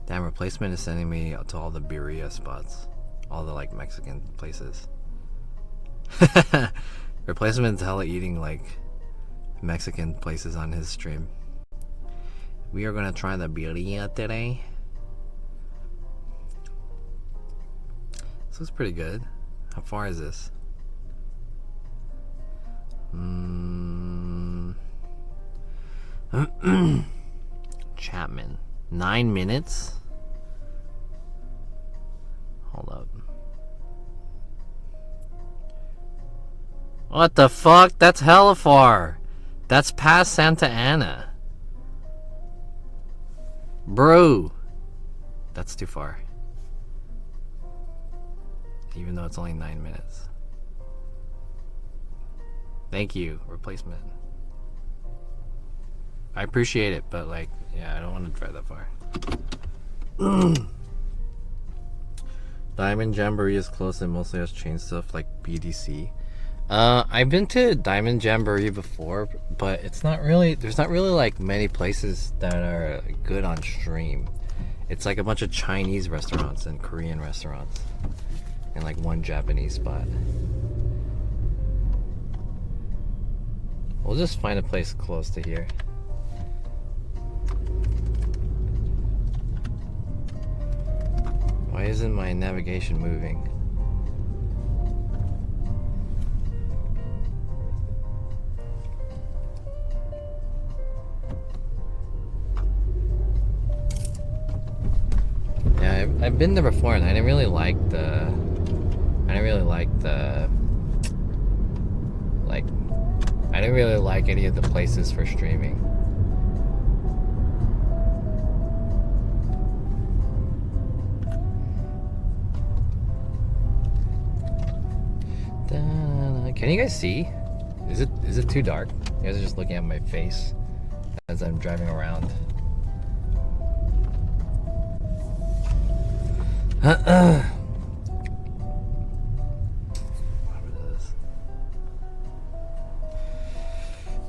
Speaker 4: Damn, replacement is sending me to all the birria spots. All the like Mexican places. Replacement's hella eating like Mexican places on his stream. We are gonna try the birria today. This looks pretty good. How far is this? Chapman. 9 minutes? Hold up. What the fuck? That's hella far. That's past Santa Ana. Bro. That's too far. Even though it's only 9 minutes. Thank you, replacement. I appreciate it, but like, yeah, I don't want to drive that far. Diamond Jamboree is close and mostly has chain stuff like BDC. I've been to Diamond Jamboree before, but it's not really, there's not really like many places that are good on stream. It's like a bunch of Chinese restaurants and Korean restaurants and like one Japanese spot. We'll just find a place close to here. Why isn't my navigation moving? Yeah, I've been there before and I didn't really like the I didn't really like any of the places for streaming. Can you guys see? Is it too dark? You guys are just looking at my face as I'm driving around.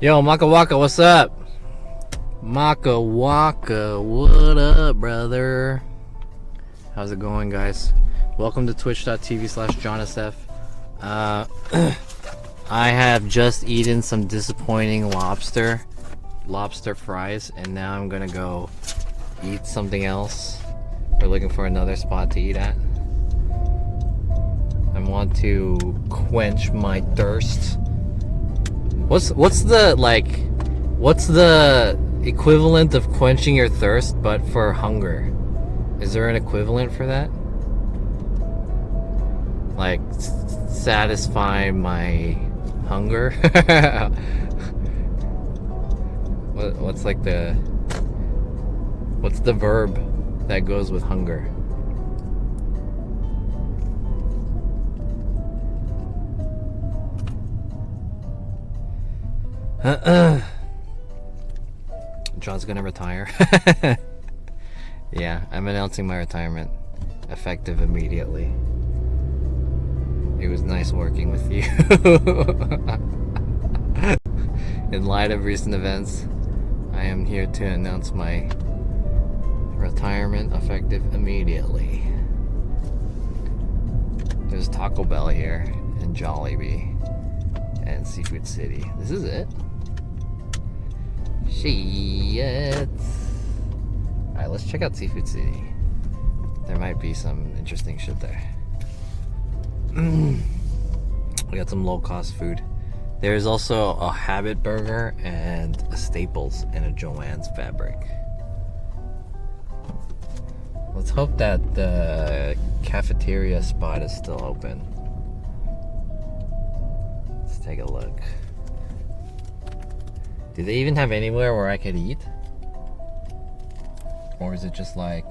Speaker 4: Yo, Maka Waka, what's up? Maka Waka, what up, brother? How's it going, guys? Welcome to twitch.tv/JohnSF. I have just eaten some disappointing lobster fries, and now I'm gonna go eat something else. We're looking for another spot to eat at. I want to quench my thirst. What's the equivalent of quenching your thirst but for hunger? Is there an equivalent for that? Like satisfy my hunger? What's the verb that goes with hunger? John's gonna retire. Yeah, I'm announcing my retirement, effective immediately. It was nice working with you. In light of recent events, I am here to announce my retirement, effective immediately. There's Taco Bell here, and Jollibee, and Seafood City. This is it? Shit. Alright, let's check out Seafood City. There might be some interesting shit there. We got some low-cost food. There's also a Habit Burger and a Staples and a Joann's Fabric. Let's hope that the cafeteria spot is still open.
Speaker 1: take a look. Do they even have anywhere where I could eat? Or is it just like,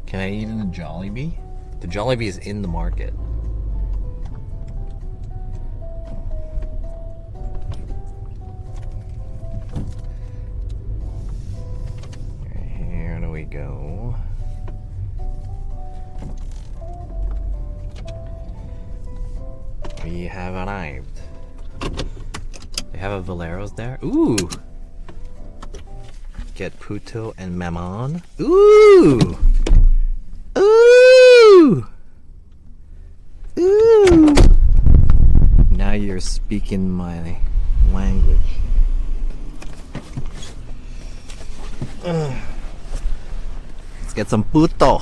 Speaker 1: can I eat in a Jollibee? The Jollibee is in the market. Here do we go? We have arrived. They have a Valero's there. Ooh! Get Puto and Mammon. Ooh! Ooh! Ooh! Now you're speaking my language. Let's get some Puto.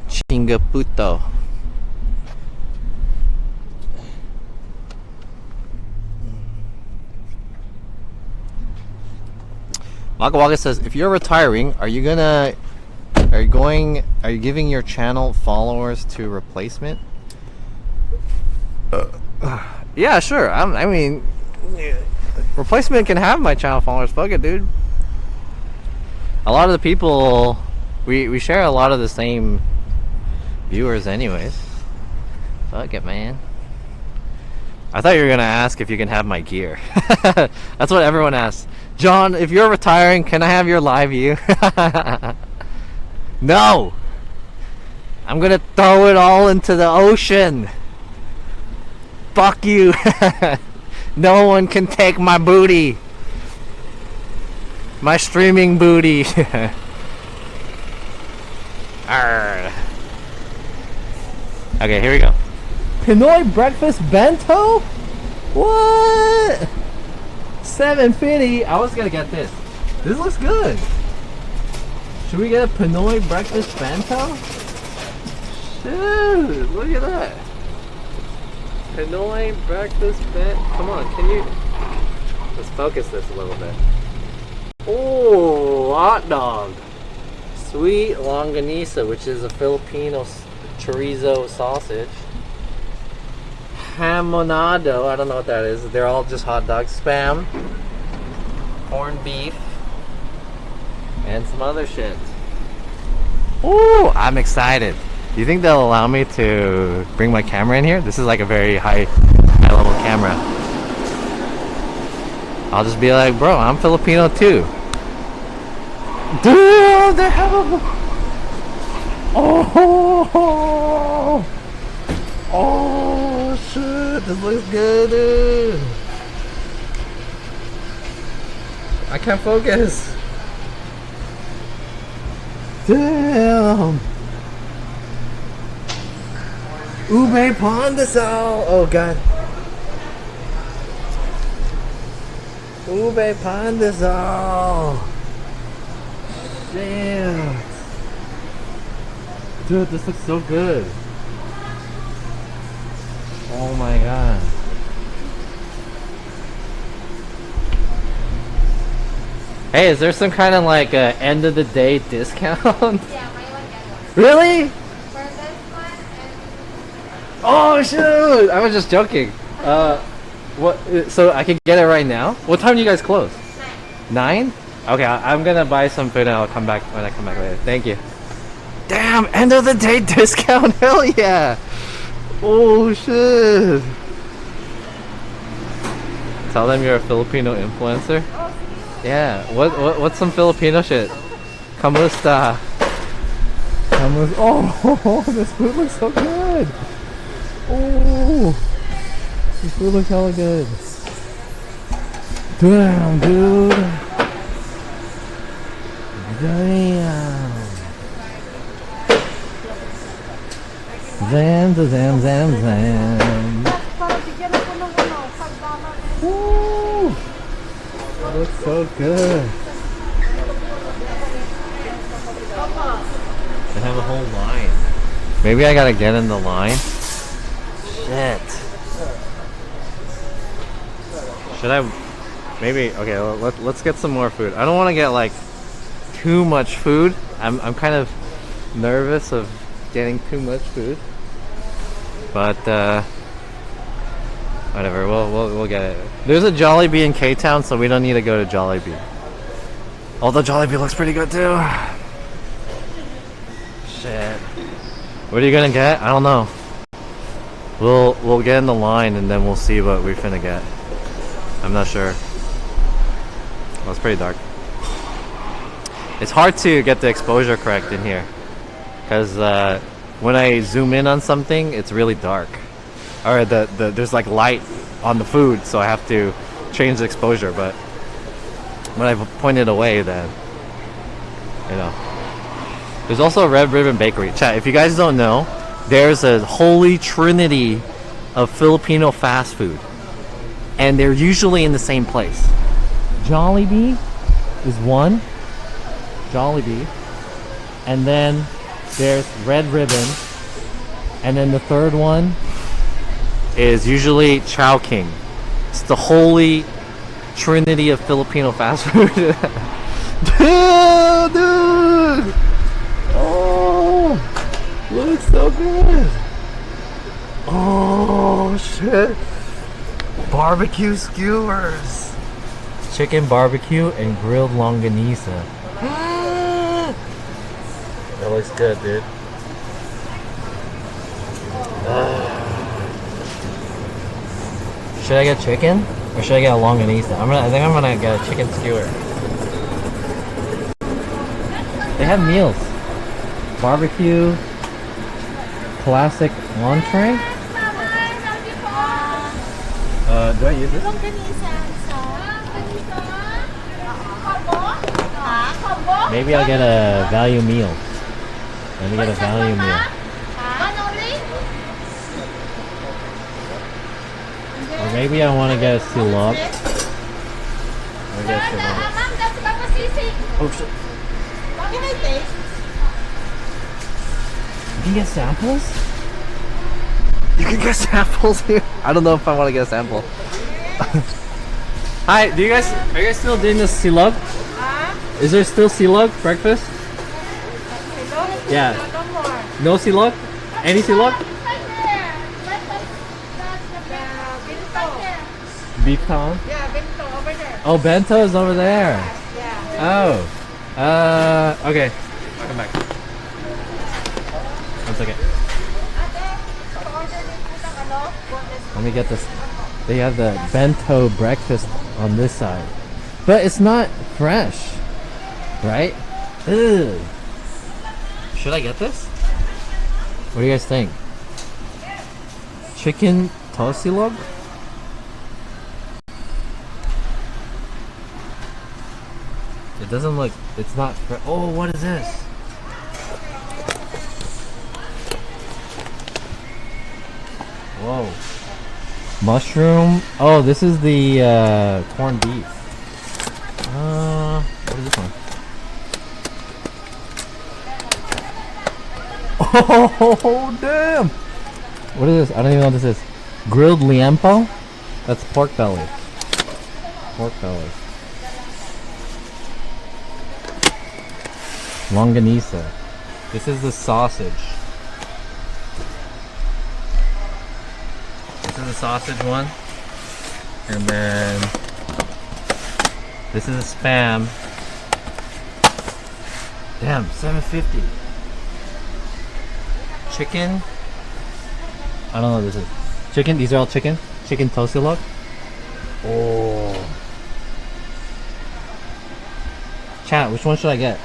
Speaker 1: Chinga Puto. Waka Waka says, if you're retiring, are you giving your channel followers to replacement? Yeah, sure. I mean, replacement can have my channel followers. Fuck it, dude. A lot of the people, we share a lot of the same viewers anyways. Fuck it, man. I thought you were gonna ask if you can have my gear. That's what everyone asks. John, if you're retiring, can I have your live view? No! I'm gonna throw it all into the ocean. Fuck you. No one can take my booty. My streaming booty. Arrgh. Okay, here we go. Pinoy breakfast bento? What? $7.50. I was gonna get this. This looks good. Should we get a Pinoy breakfast bento? Dude, look at that. Pinoy breakfast bento. Come on, can you? Let's focus this a little bit. Oh, hot dog. Sweet longanisa, which is a Filipino chorizo sausage. Hamonado, I don't know what that is. They're all just hot dogs. Spam, corned beef, and some other shit. Ooh, I'm excited. Do you think they'll allow me to bring my camera in here? This is like a very high level camera. I'll just be like, bro, I'm Filipino too. Dude, they have a... Oh shit, this looks good, dude. I can't focus. Damn. Ube pandesal. Oh god. Ube pandesal. Damn. Dude, this looks so good. Oh my god. Hey, is there some kind of like end of the day discount?
Speaker 6: Yeah, buy one, get one.
Speaker 1: Really?
Speaker 6: For this one and...
Speaker 1: Oh shoot! I was just joking. What? So I can get it right now? What time do you guys close? 9? Okay, I'm gonna buy some food and I'll come back when I come back later. Thank you. Damn! End of the day discount! Hell yeah! Oh shit! Tell them you're a Filipino influencer. Yeah. What's some Filipino shit? Kamusta? Kamusta? Oh, this food looks so good. Oh, this food looks hella good. Damn, dude. Damn. Zam. Woo! That looks so good. They have a whole line. Maybe I gotta get in the line. Shit. Should I? Maybe. Okay. Let's get some more food. I don't want to get like too much food. I'm kind of nervous of getting too much food.
Speaker 4: But whatever, we'll get it. There's a Jollibee in K-Town, so we don't need to go to Jollibee. Although Jollibee looks pretty good too. Shit. What are you gonna get? I don't know. We'll get in the line and then we'll see what we're finna get. I'm not sure. Well, it's pretty dark. It's hard to get the exposure correct in here, because when I zoom in on something, it's really dark. Or there's like light on the food, so I have to change the exposure. But when I point it away, then you know. There's also a Red Ribbon Bakery. Chat, if you guys don't know, there's a holy trinity of Filipino fast food, and they're usually in the same place. Jollibee is one. Jollibee, and then there's Red Ribbon, and then the third one is usually Chow King. It's the holy trinity of Filipino fast food. Dude! Oh, looks so good. Oh shit! Barbecue skewers, chicken barbecue, and grilled longanisa. That looks good, dude. Should I get chicken or should I get a longanisa? I think I'm gonna get a chicken skewer. They have meals. Barbecue, classic entree. Do I use this? Maybe I'll get a value meal. Let me get a value meal. Or maybe I want to get a silog. Oh shit. You can get samples? You can get samples here? I don't know if I want to get a sample. Hi, are you guys still doing this silog? Is there still silog breakfast? Yeah. No silog? Any silog? Beef tongue?
Speaker 6: Yeah, bento over there.
Speaker 4: Oh, bento is over there.
Speaker 6: Yeah.
Speaker 4: Oh. Okay. I'll come back. 1 second. Let me get this. They have the bento breakfast on this side. But it's not fresh. Right? Ugh. Should I get this? What do you guys think? Chicken tosilog? It doesn't look, it's not fresh. Oh, what is this? Whoa. Mushroom. Oh, this is the corned beef. What is this one? Oh, damn! What is this? I don't even know what this is. Grilled liempo? That's pork belly. Pork belly. Longanisa. This is the sausage. This is the sausage one. And then this is a spam. Damn, $7.50. Chicken. I don't know what this is. Chicken? These are all chicken? Chicken tosilog? Oh. Chat, which one should I get?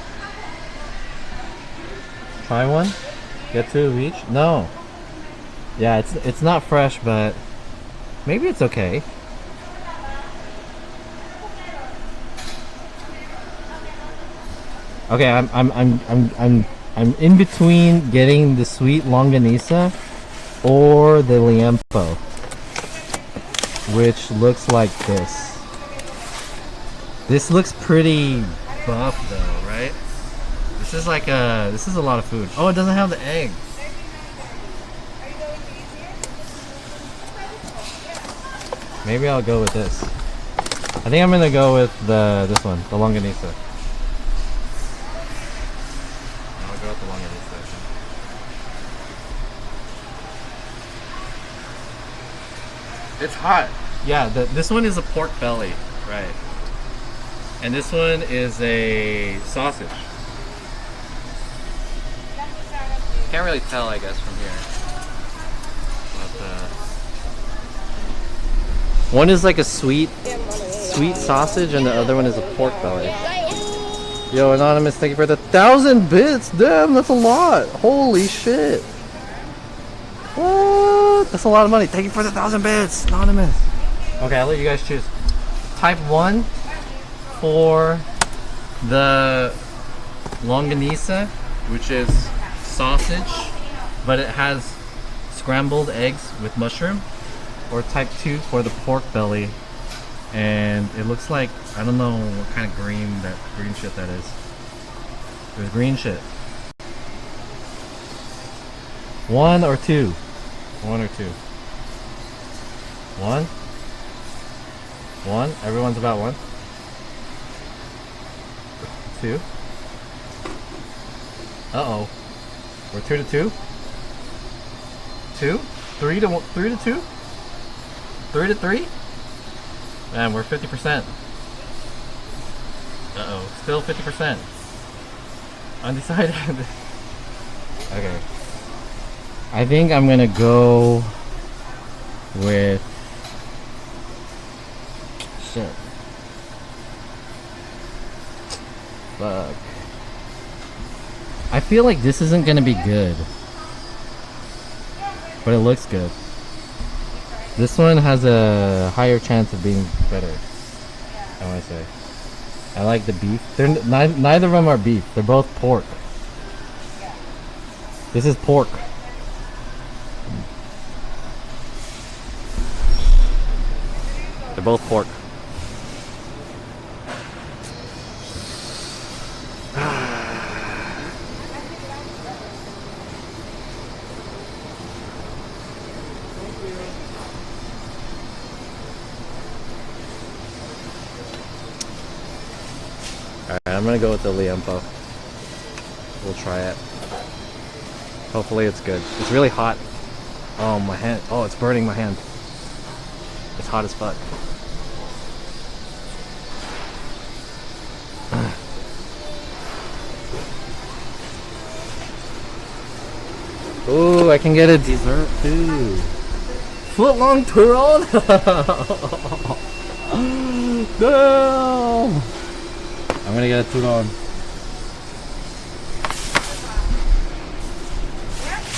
Speaker 4: Try one? Get 2 of each? No. Yeah, it's not fresh, but maybe it's okay. Okay, I'm in between getting the sweet longanisa or the liempo, which looks like this. This looks pretty buff though, right? This is like this is a lot of food. Oh, it doesn't have the egg. Maybe I'll go with this. I think I'm gonna go with this one, the longanisa. I'll go with the longanisa.
Speaker 1: It's hot.
Speaker 4: Yeah, this one is a pork belly, right? And this one is a sausage. Can't really tell, I guess, from here. But, one is like a sweet sausage, and the other one is a pork belly. Yo, Anonymous, thank you for the 1,000 bits. Damn, that's a lot. Holy shit. What? That's a lot of money. Thank you for the 1,000 bits, Anonymous. Okay, I'll let you guys choose. Type 1 for the longanisa, which is sausage, but it has scrambled eggs with mushroom. Or type 2 for the pork belly, and it looks like, I don't know what kind of green shit that is. There's green shit. 1 or 2? 1 or 2? 1? 1? Everyone's about 1? 2? Uh-oh. We're 2 to 2? 2? 3 to 2? 3 to 3? Man, we're 50%. Uh-oh. Still 50%. Undecided. Okay. I think I'm gonna go with... Shit. Fuck. I feel like this isn't gonna be good. But it looks good. This one has a higher chance of being better, I want to say. I like the beef. Neither of them are beef. They're both pork. This is pork. They're both pork. I'm gonna go with the Liempo. We'll try it. Hopefully it's good. It's really hot. Oh, my hand. Oh, it's burning my hand. It's hot as fuck. Ooh, I can get a dessert too. Foot long turon. Damn. I'm gonna get a turon.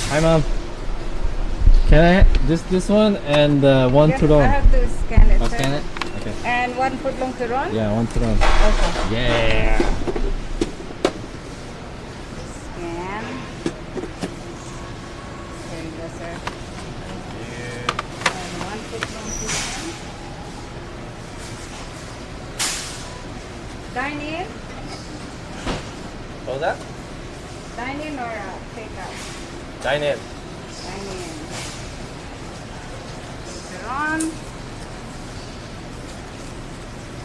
Speaker 4: Hi, Mom. Can I just this one and one turon?
Speaker 6: I have to scan it.
Speaker 4: I'll scan it. Okay.
Speaker 6: And 1 foot long turon?
Speaker 4: Yeah, one turon.
Speaker 6: Okay.
Speaker 4: Yeah.
Speaker 6: Scan. There you go, sir. And 1 foot long turon. Dine in?
Speaker 4: What was that?
Speaker 6: Dine in or take out?
Speaker 4: Dine in.
Speaker 6: Dine in. Turon.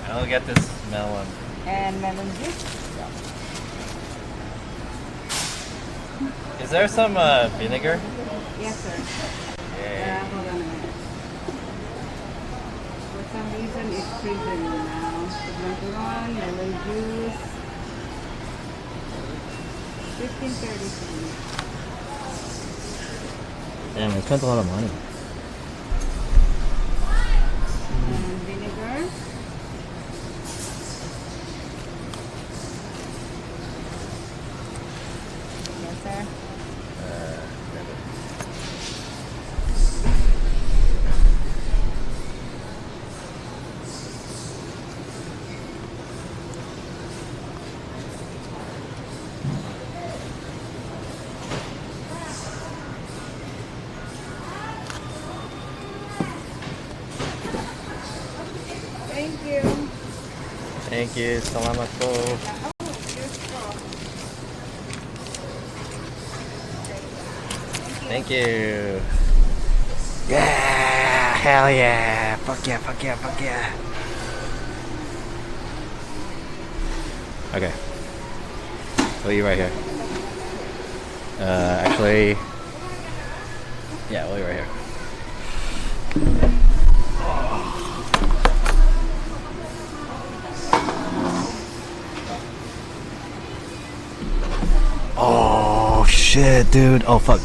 Speaker 4: I'll get this melon.
Speaker 6: And melon juice.
Speaker 4: Is there some vinegar?
Speaker 6: Yes, sir.
Speaker 4: Yeah.
Speaker 6: Hold on a minute. For some reason, it's freezing now. Turon, melon juice. 15.33.
Speaker 4: Damn, I spent a lot of money.
Speaker 6: And vinegar. Yes, sir. Thank you.
Speaker 4: Thank you. Salamat po. Thank you. Yeah! Hell yeah! Fuck yeah, fuck yeah, fuck yeah. Okay. We'll eat right here. Actually... Yeah, we'll eat right here. shit, dude. Oh, fuck.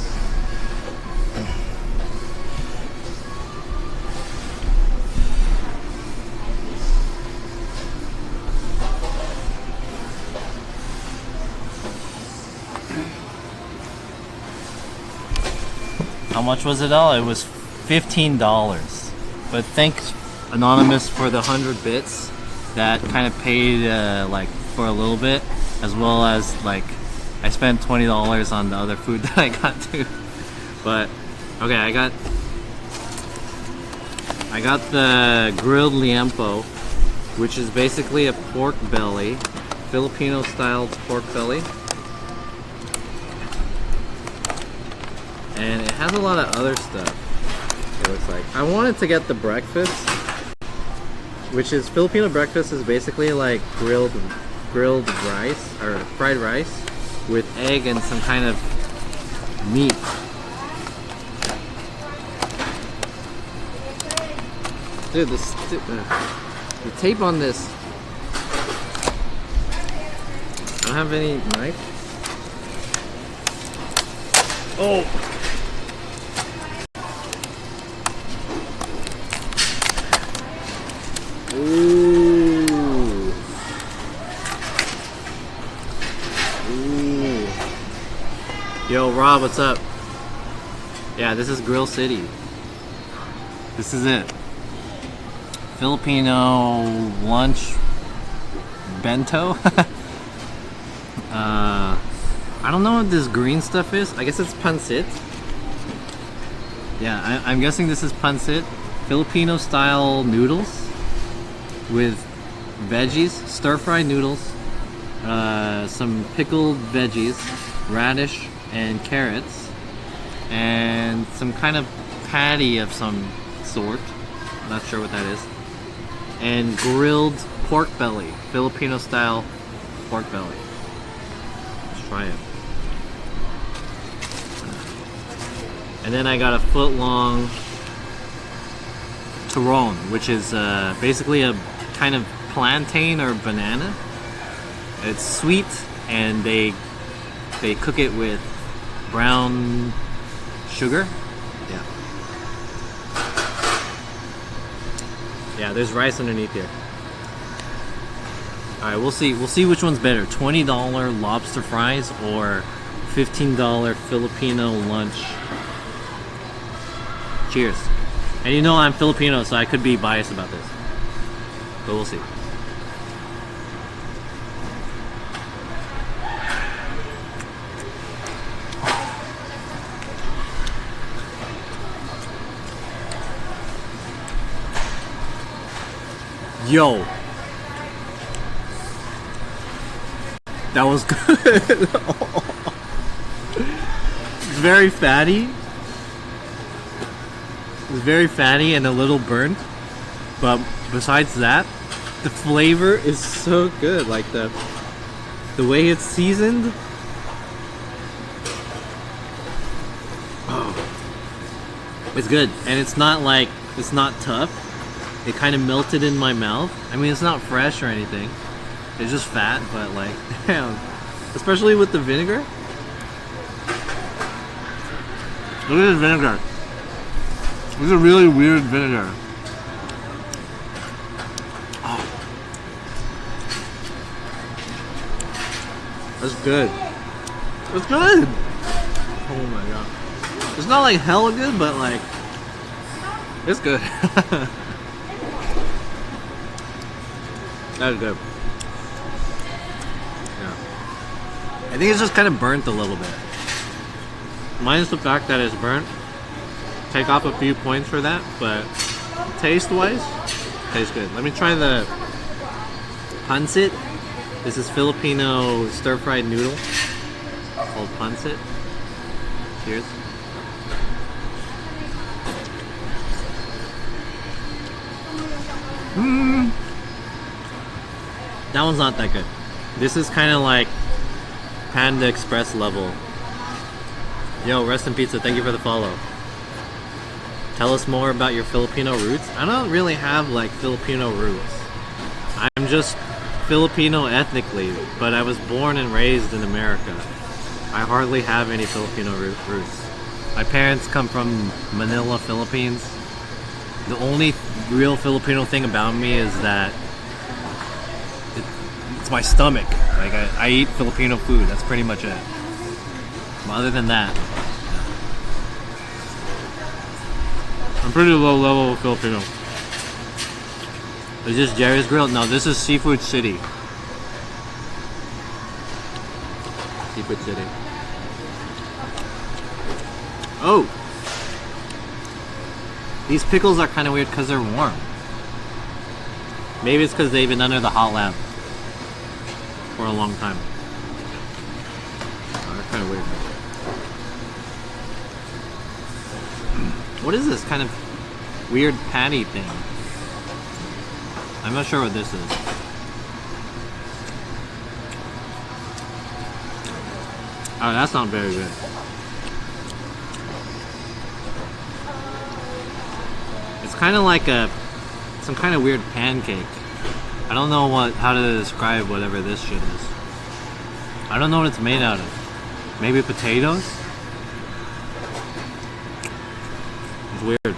Speaker 4: How much was it all? It was $15. But thanks, Anonymous, for the 100 bits. That kind of paid like for a little bit, as well as like I spent $20 on the other food that I got too. But okay, I got the grilled liempo, which is basically a pork belly, Filipino style pork belly. And it has a lot of other stuff, it looks like. I wanted to get the breakfast, which is Filipino breakfast is basically like grilled rice or fried rice with egg and some kind of meat. Dude, the tape on this. I don't have any knife. Oh! Ooh. Ooh. Yo, Rob, what's up? Yeah, this is Grill City. This is it. Filipino lunch bento. I don't know what this green stuff is. I guess it's pancit. Yeah, I'm guessing this is pancit. Filipino style noodles with veggies, stir-fried noodles, some pickled veggies, radish and carrots, and some kind of patty of some sort. Not sure what that is. And grilled pork belly, Filipino style pork belly. Let's try it. And then I got a foot-long turon, which is basically a kind of plantain or banana. It's sweet, and they cook it with brown sugar. Yeah. Yeah, there's rice underneath here. All right, we'll see which one's better: $20 lobster fries or $15 Filipino lunch. Cheers. And you know I'm Filipino, so I could be biased about this. But we'll see. Yo. That was good. It's very fatty. It's very fatty and a little burnt, but besides that, the flavor is so good. Like the way it's seasoned. Oh, it's good, and it's not tough. It kind of melted in my mouth. I mean, it's not fresh or anything. It's just fat, but like, damn. Especially with the vinegar. Look at this vinegar. This is a really weird vinegar. Oh. That's good. It's good! Oh my god. It's not like hella good, but like, it's good. That is good. Yeah. I think it's just kind of burnt a little bit. Minus the fact that it's burnt. Take off a few points for that, but taste-wise, tastes good. Let me try the pancit. This is Filipino stir-fried noodle called pancit. Cheers. That one's not that good. This is kind of like Panda Express level. Yo, Rest in Pizza, thank you for the follow. Tell us more about your Filipino roots. I don't really have like Filipino roots. I'm just Filipino ethnically, but I was born and raised in America. I hardly have any Filipino roots. My parents come from Manila, Philippines. The only real Filipino thing about me is that it's my stomach. Like I eat Filipino food. That's pretty much it. But other than that, I'm pretty low level Filipino. Is this Jerry's Grill? No, this is Seafood City. Seafood City. Oh! These pickles are kind of weird because they're warm. Maybe it's because they've been under the hot lamp for a long time. Oh, they're kind of weird. What is this kind of weird patty thing? I'm not sure what this is. Oh, that's not very good. It's kind of like some kind of weird pancake. I don't know how to describe whatever this shit is. I don't know what it's made out of. Maybe potatoes? It's weird.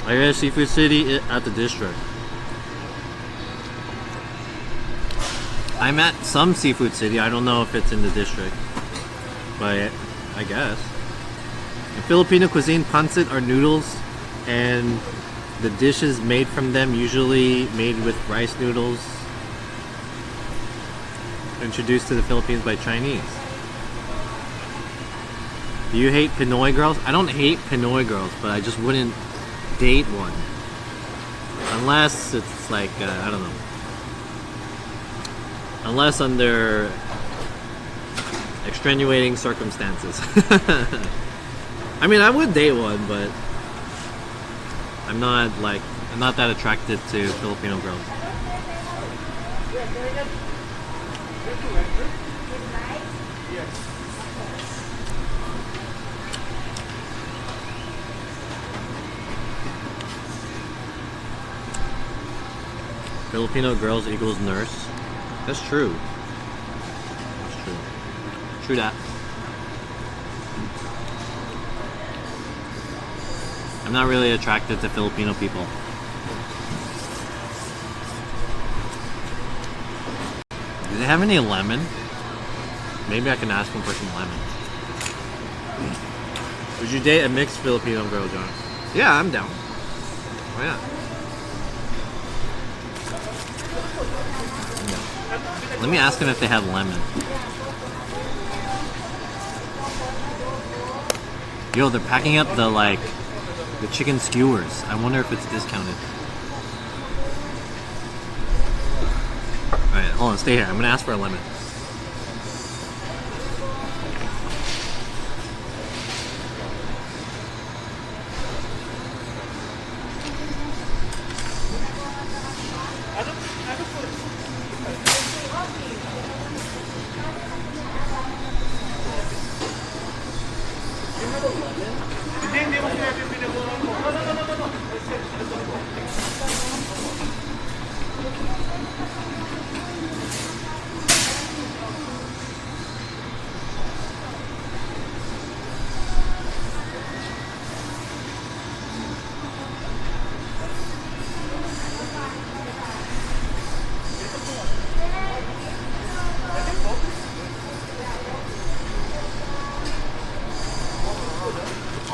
Speaker 4: I guess Seafood City at the district. I'm at some Seafood City. I don't know if it's in the district, but I guess. In Filipino cuisine, pancit are noodles, and the dishes made from them usually made with rice noodles, introduced to the Philippines by Chinese. Do you hate Pinoy girls? I don't hate Pinoy girls, but I just wouldn't date one. Unless it's like, I don't know. Unless under extenuating circumstances. I mean, I would date one, but I'm not that attracted to Filipino girls. Filipino girls equals nurse. That's true. That's true. True that. I'm not really attracted to Filipino people. Do they have any lemon? Maybe I can ask them for some lemon. Would you date a mixed Filipino girl, John? Yeah, I'm down. Oh yeah. Let me ask them if they have lemon. Yo, they're packing up the chicken skewers. I wonder if it's discounted. Alright, hold on, stay here. I'm gonna ask for a lemon.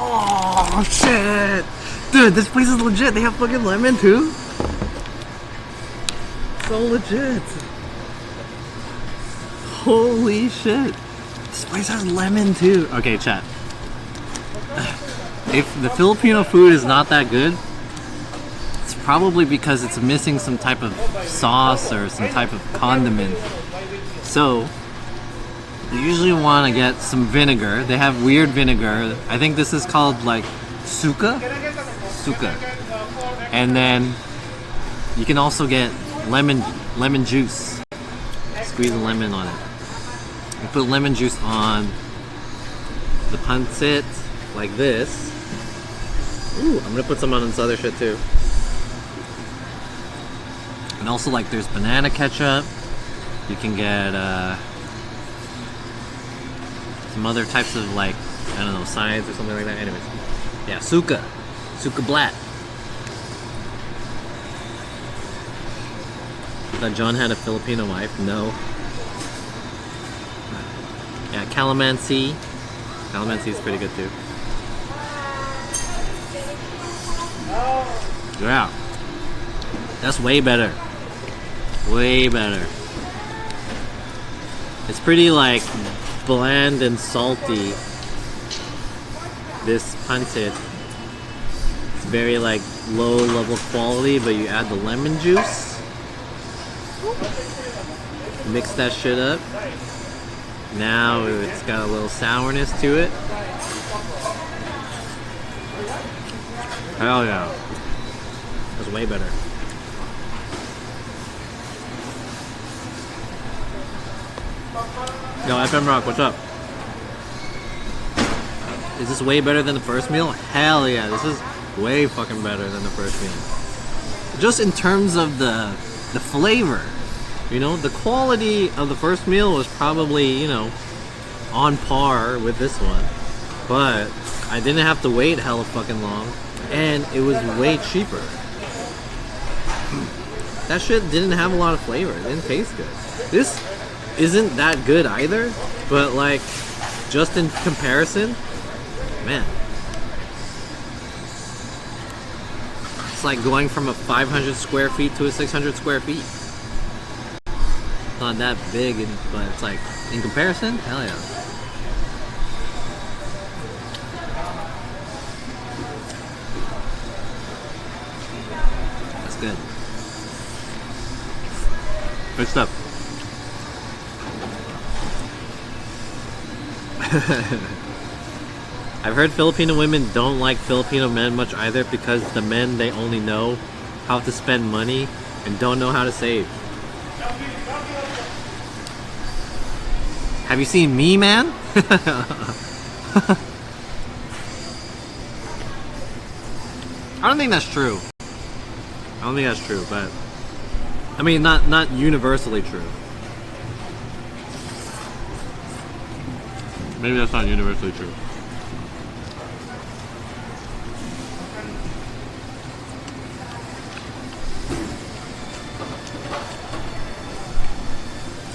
Speaker 4: Oh shit! Dude, this place is legit. They have fucking lemon too? So legit. Holy shit. This place has lemon too. Okay, chat. If the Filipino food is not that good, it's probably because it's missing some type of sauce or some type of condiment. So, you usually want to get some vinegar. They have weird vinegar. I think this is called like suka. Suka. And then you can also get lemon juice. Squeeze a lemon on it. You put lemon juice on the pancit like this. Ooh, I'm gonna put some on this other shit too. And also there's banana ketchup. You can get some other types of like, I don't know, sides or something like that. Anyways, yeah, suka blat. That John had a Filipino wife. No. Yeah, calamansi. Calamansi is pretty good too. Yeah, that's way better. Way better. It's pretty like bland and salty. This pancit. It's very like low level quality, but you add the lemon juice. Mix that shit up. Now it's got a little sourness to it. Hell yeah. That's way better. Yo, FM Rock, what's up? Is this way better than the first meal? Hell yeah, this is way fucking better than the first meal. Just in terms of the flavor. You know, the quality of the first meal was probably, you know, on par with this one. But I didn't have to wait hella fucking long. And it was way cheaper. That shit didn't have a lot of flavor. It didn't taste good. This isn't that good either. But like, just in comparison, man. It's like going from a 500 square feet to a 600 square feet. Not that big, but it's like, in comparison, hell yeah. That's good. Good stuff. I've heard Filipino women don't like Filipino men much either because the men, they only know how to spend money and don't know how to save. Have you seen me, man? I don't think that's true. I don't think that's true, but I mean, not universally true. Maybe that's not universally true.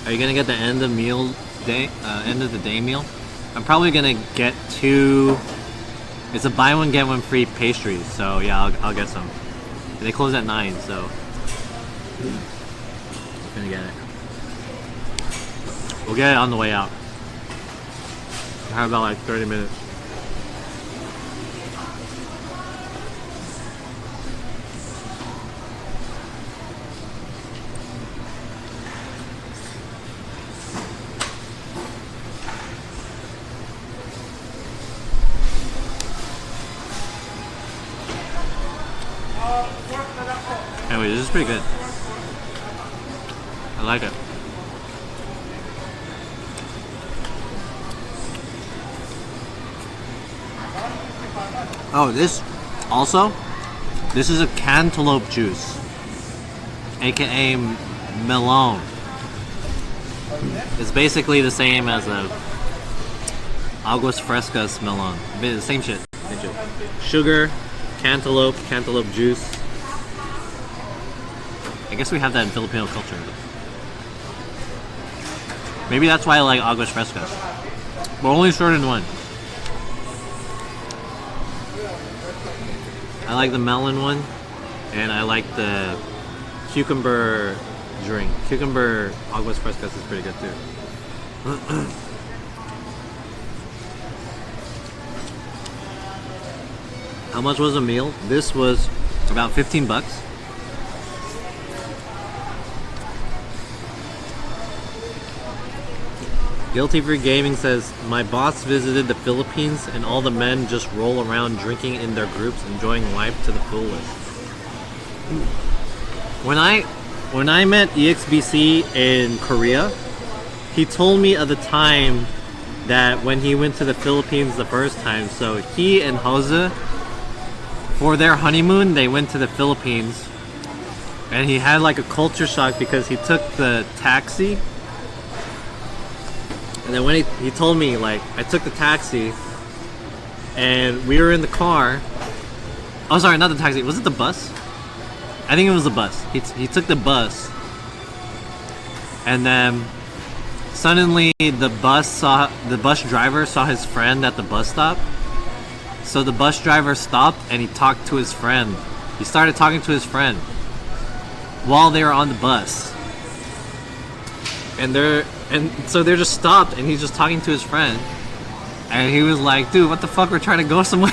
Speaker 4: Are you gonna get the end of the day meal? I'm probably gonna get 2. It's a buy one get one free pastries, so yeah, I'll get some. They close at 9, so I'm gonna get it. We'll get it on the way out. I have about like 30 minutes. Anyway, this is pretty good. I like it. Oh, this is a cantaloupe juice, aka melon. It's basically the same as a aguas frescas melon. Same shit. Sugar, cantaloupe juice. I guess we have that in Filipino culture. Maybe that's why I like aguas frescas. But only certain one. I like the melon one, and I like the cucumber drink. Cucumber aguas frescas is pretty good too. How much was a meal? This was about 15 bucks. Guilty Free Gaming says, my boss visited the Philippines and all the men just roll around drinking in their groups, enjoying life to the fullest. When I met EXBC in Korea, he told me of the time that when he went to the Philippines the first time. So he and Jose, for their honeymoon, they went to the Philippines, and he had like a culture shock because he took the taxi And then when he told me, like, I took the taxi and we were in the car. Oh, sorry, not the taxi. Was it the bus? I think it was the bus. He took the bus. And then suddenly the bus driver saw his friend at the bus stop. So the bus driver stopped and he talked to his friend. He started talking to his friend while they were on the bus. And so they're just stopped and he's just talking to his friend. And he was like, dude, what the fuck, we're trying to go somewhere.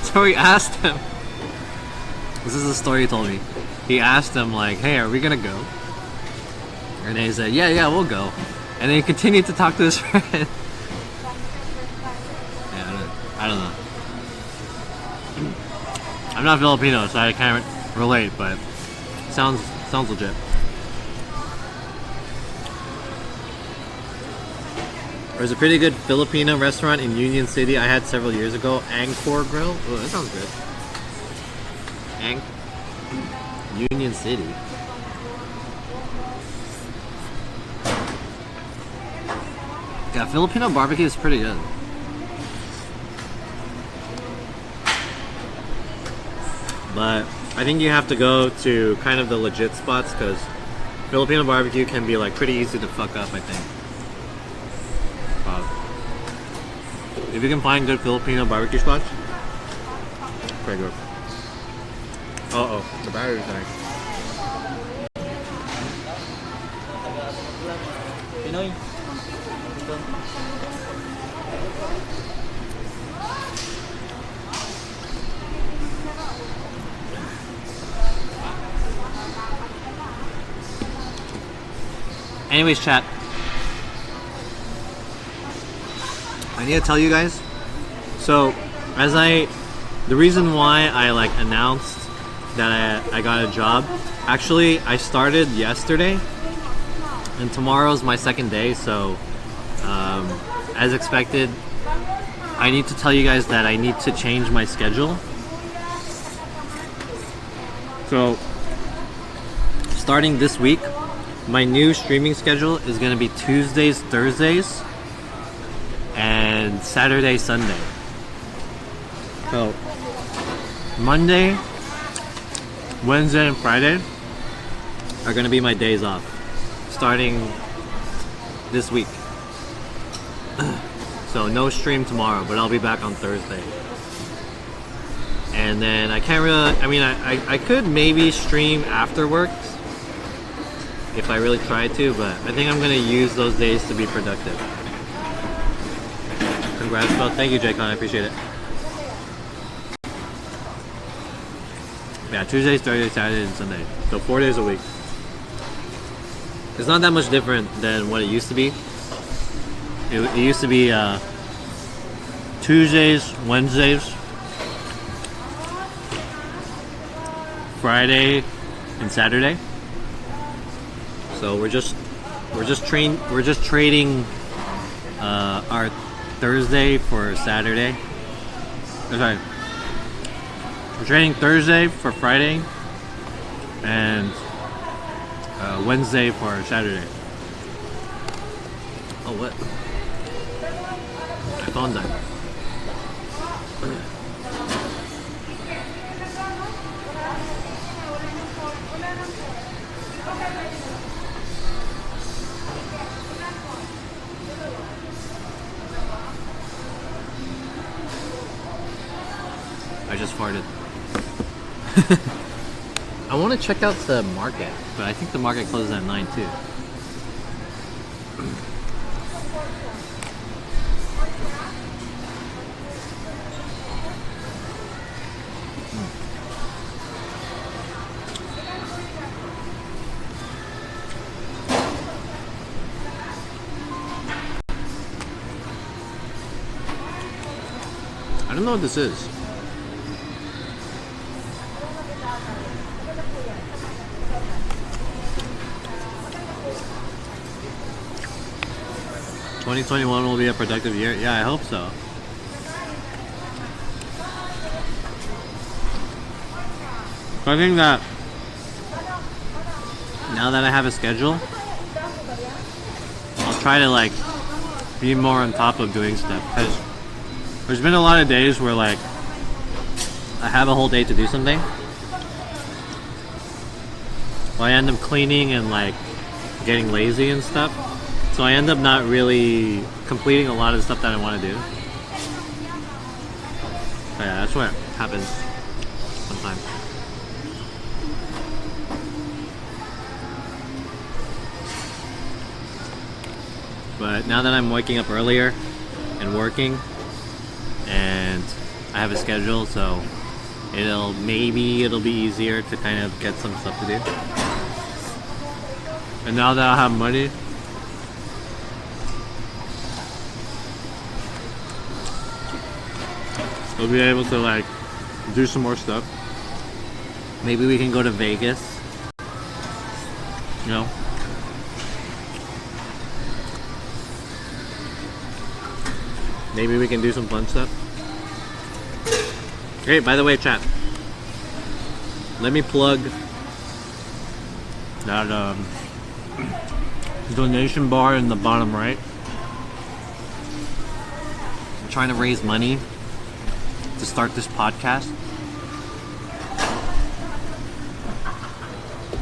Speaker 4: So he asked him. This is the story he told me. He asked him, like, hey, are we gonna go? And he said, yeah, we'll go. And then he continued to talk to his friend. Yeah, I don't know. I'm not Filipino, so I can't relate, but sounds legit. There's a pretty good Filipino restaurant in Union City I had several years ago, Angkor Grill. Oh, that sounds good. Union City. Yeah, Filipino barbecue is pretty good. But I think you have to go to kind of the legit spots because Filipino barbecue can be like pretty easy to fuck up, I think. If you can find good Filipino barbecue spots, pretty good. Uh-oh, the battery's dying. Pinoy. Anyways, chat. I need to tell you guys. So, the reason why I like announced that I got a job. Actually, I started yesterday, and tomorrow's my second day. So, as expected, I need to tell you guys that I need to change my schedule. So, starting this week, my new streaming schedule is going to be Tuesdays, Thursdays, and Saturday, Sunday. So, Monday, Wednesday, and Friday are going to be my days off, starting this week. So, no stream tomorrow, but I'll be back on Thursday. And then I can't really, I mean, I could maybe stream after work if I really tried to, but I think I'm going to use those days to be productive. Congrats, bro. Thank you, Jaycon. I appreciate it. Yeah, Tuesdays, Thursdays, Saturdays, and Sunday. So 4 days a week. It's not that much different than what it used to be. It used to be Tuesdays, Wednesdays, Friday, and Saturday. So we're just trading our Thursday for Saturday. Sorry. We're trading Thursday for Friday and Wednesday for Saturday. Oh, what? My phone died. I just farted. I want to check out the market, but I think the market closes at 9 too. I don't know what this is. ...2021 will be a productive year. Yeah, I hope so. So I think that now that I have a schedule, I'll try to like be more on top of doing stuff, because there's been a lot of days where like I have a whole day to do something, well, I end up cleaning and like getting lazy and stuff, so I end up not really completing a lot of the stuff that I want to do. But yeah, that's what happens sometimes. But now that I'm waking up earlier and working, and I have a schedule, so it'll be easier to kind of get some stuff to do. And now that I have money, I'll be able to like do some more stuff. Maybe we can go to Vegas. You know? Maybe we can do some fun stuff. Hey, by the way, chat, let me plug that donation bar in the bottom right. I'm trying to raise money to start this podcast.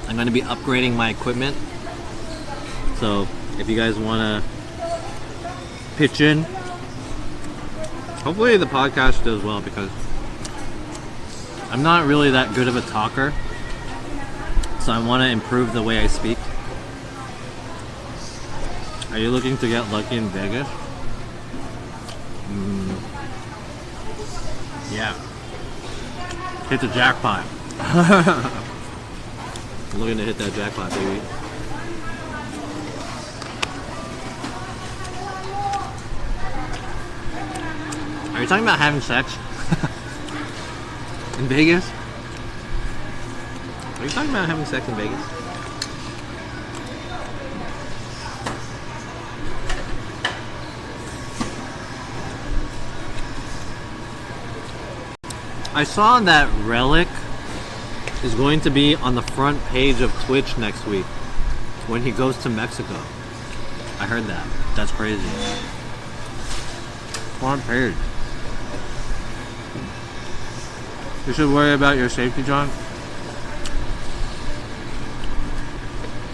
Speaker 4: I'm going to be upgrading my equipment. So if you guys want to pitch in, hopefully the podcast does well, because I'm not really that good of a talker. So I want to improve the way I speak. Are you looking to get lucky in Vegas? Yeah. Hit the jackpot. I'm looking to hit that jackpot, baby. Are you talking about having sex? In Vegas? Are you talking about having sex in Vegas? I saw that Relic is going to be on the front page of Twitch next week when he goes to Mexico. I heard that. That's crazy. Front page. You should worry about your safety, John.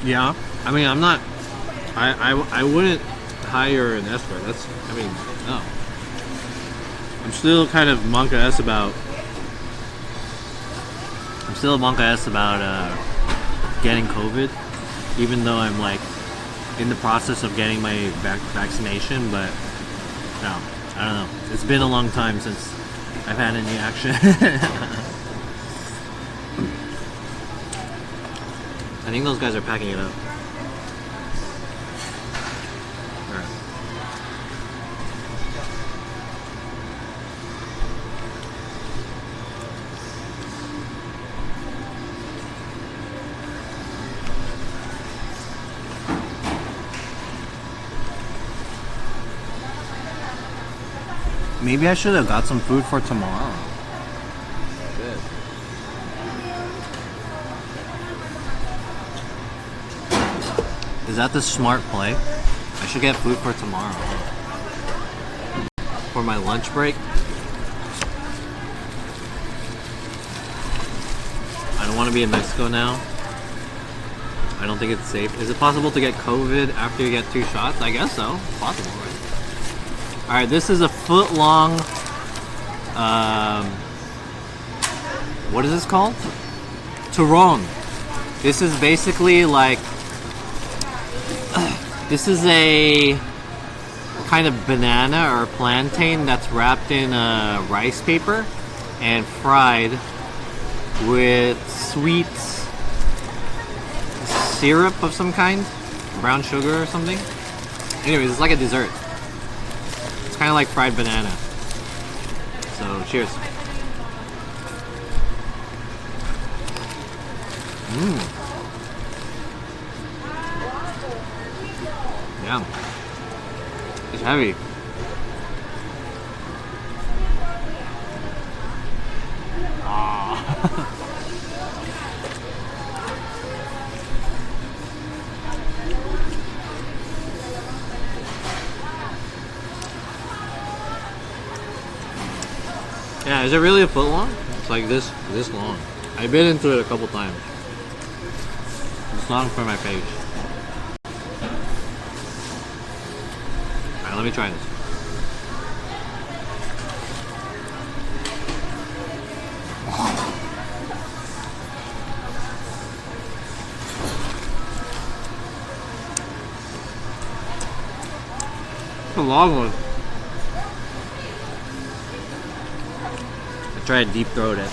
Speaker 4: Yeah. I mean, I'm not... I wouldn't hire an escort. That's... I mean, no. I'm still kind of monka-ass about... getting COVID, even though I'm like in the process of getting my vaccination, but no, I don't know. It's been a long time since I've had any action. I think those guys are packing it up. Alright. Maybe I should have got some food for tomorrow. Good. Is that the smart play? I should get food for tomorrow. For my lunch break. I don't want to be in Mexico now. I don't think it's safe. Is it possible to get COVID after you get 2 shots? I guess so. It's possible, right? Alright, this is a foot-long, what is this called? Turon. This is basically like, this is a kind of banana or plantain that's wrapped in rice paper and fried with sweet syrup of some kind, brown sugar or something. Anyways, it's like a dessert. Kind of like fried banana. So, cheers. Yeah. It's heavy. Yeah, is it really a foot long? It's like this long. I've been into it a couple times. It's long for my face. Alright, let me try this. It's a long one. I try to deep throat it.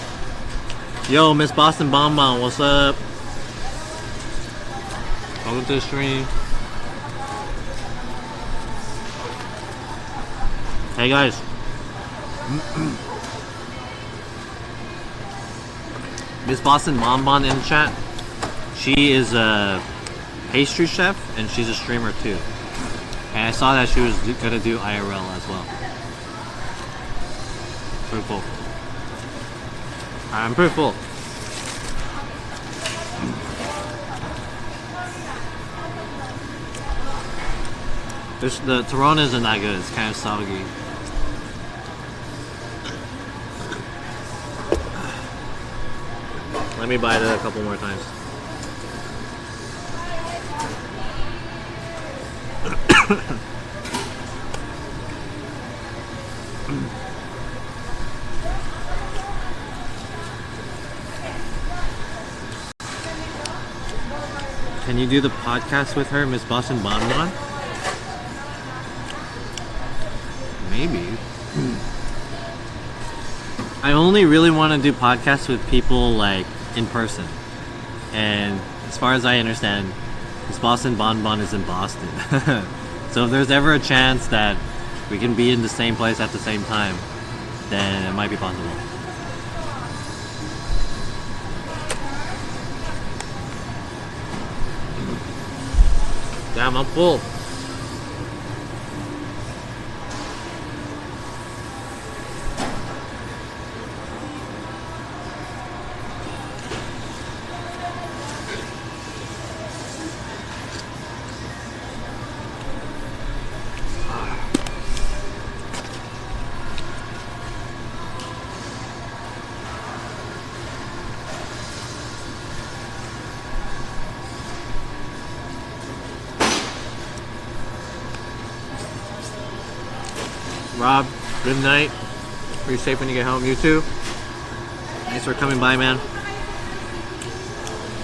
Speaker 4: Yo, Miss Boston Bonbon, what's up? Welcome to the stream. Hey guys. Miss Boston Bonbon in the chat. She is a pastry chef and she's a streamer too. And I saw that she was gonna do IRL as well. Pretty cool. I'm pretty full. The Toronto isn't that good. It's kind of soggy. Let me bite it a couple more times. Can you do the podcast with her, Miss Boston Bonbon? Maybe. I only really want to do podcasts with people like in person. And as far as I understand, Miss Boston Bonbon is in Boston. So if there's ever a chance that we can be in the same place at the same time, then it might be possible. Damn, I'm full. Rob, good night. Be safe when you get home. You too. Thanks for coming by, man.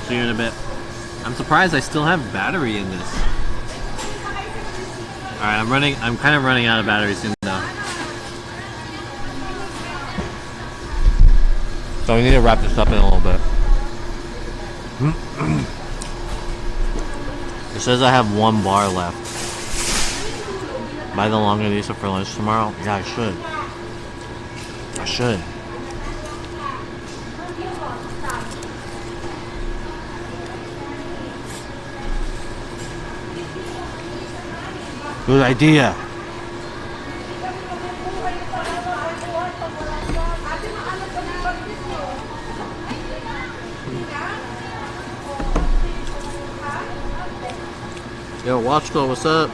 Speaker 4: See you in a bit. I'm surprised I still have battery in this. Alright, I'm kind of running out of battery soon though. So we need to wrap this up in a little bit. It says I have 1 bar left. Buy the longanisa for lunch tomorrow? Yeah, I should. I should. Good idea. Yo, Watchco, what's up?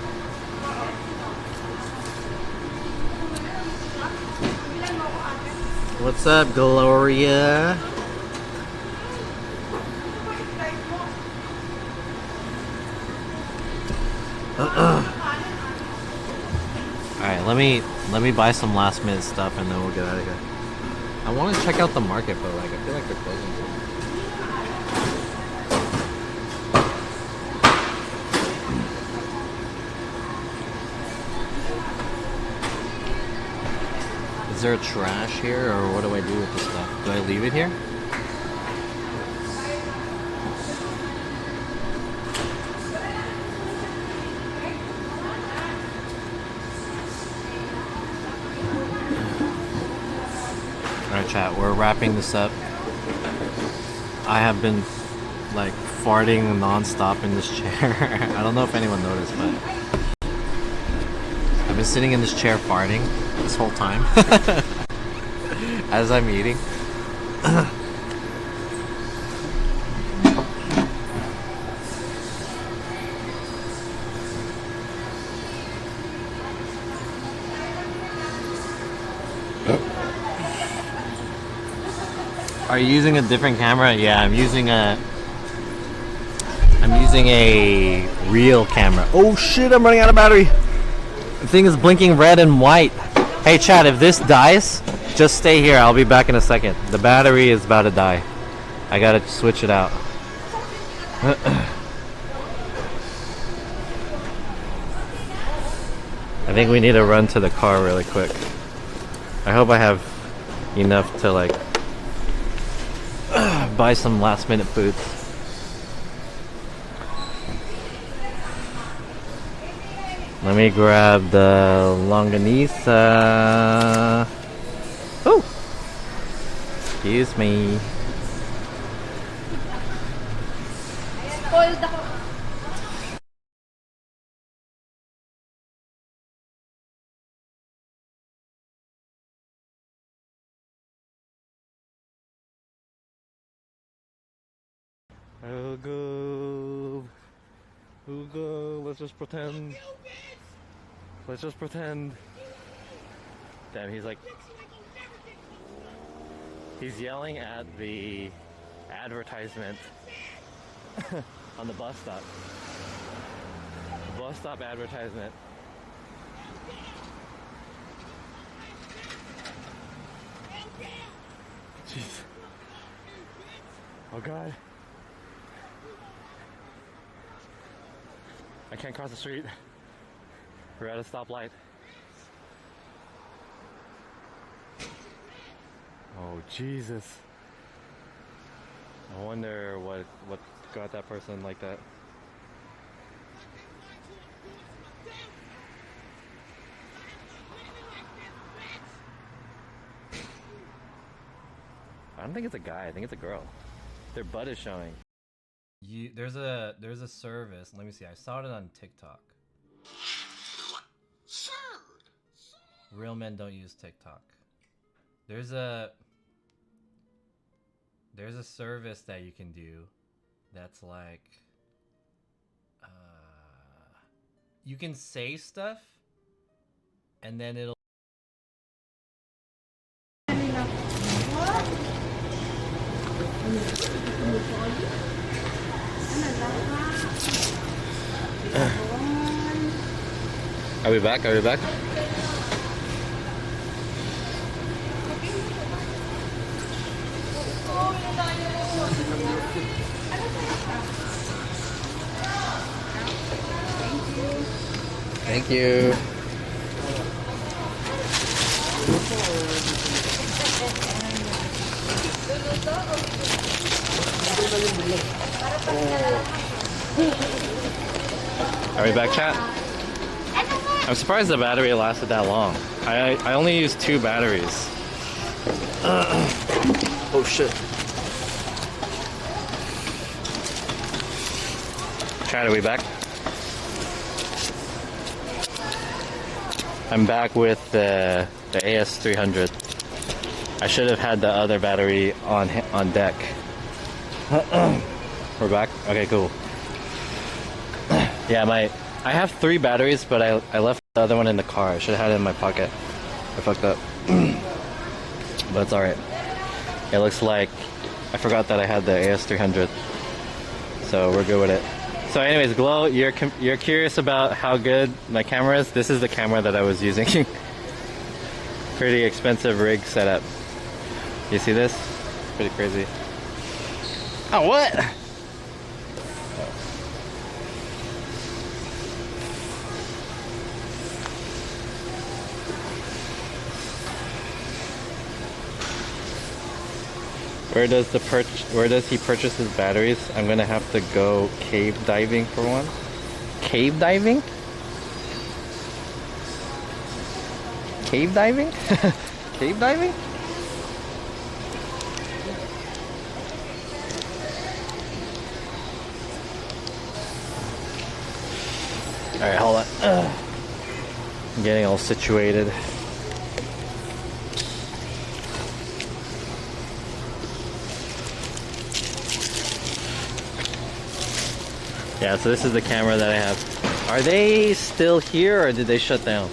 Speaker 4: What's up, Gloria? Alright, let me buy some last minute stuff and then we'll get out of here. I want to check out the market, but like I feel like they're closing soon. Is there trash here, or what do I do with this stuff? Do I leave it here? Alright chat, we're wrapping this up. I have been like farting non-stop in this chair. I don't know if anyone noticed, but I've been sitting in this chair farting this whole time as I'm eating. Are you using a different camera? Yeah, I'm using a real camera. Oh shit, I'm running out of battery. The thing is blinking red and white. Hey Chad, if this dies, just stay here. I'll be back in a second. The battery is about to die. I gotta switch it out. I think we need to run to the car really quick. I hope I have enough to like buy some last minute food. Let me grab the longanisa. Oh, excuse me.
Speaker 8: Spoiled ako.
Speaker 4: We'll go. Let's just pretend. Let's just pretend. Damn, he's like... He's yelling at the advertisement on the bus stop. The bus stop advertisement. Jeez. Oh God. I can't cross the street. We're at a stoplight. Oh Jesus. I wonder what got that person like that. I don't think it's a guy, I think it's a girl. Their butt is showing. There's a service. Let me see. I saw it on TikTok. Real men don't use TikTok. There's a service that you can do that's like you can say stuff and then it'll Are we back? Are we back? Thank you. Are we back, chat? I'm surprised the battery lasted that long. I only used 2 batteries. Oh shit. Chat, are we back? I'm back with the AS300. I should have had the other battery on deck. We're back? Okay, cool. Yeah, I have 3 batteries, but I left the other one in the car. I should have had it in my pocket. I fucked up. But it's alright. It looks like I forgot that I had the AS300. So we're good with it. So anyways, Glow, you're curious about how good my camera is? This is the camera that I was using. Pretty expensive rig setup. You see this? Pretty crazy. Oh, what? Where does he purchase his batteries? I'm gonna have to go cave diving for one. Cave diving? Cave diving? Cave diving? Alright, hold on. I'm getting all situated. Yeah, so this is the camera that I have. Are they still here or did they shut down?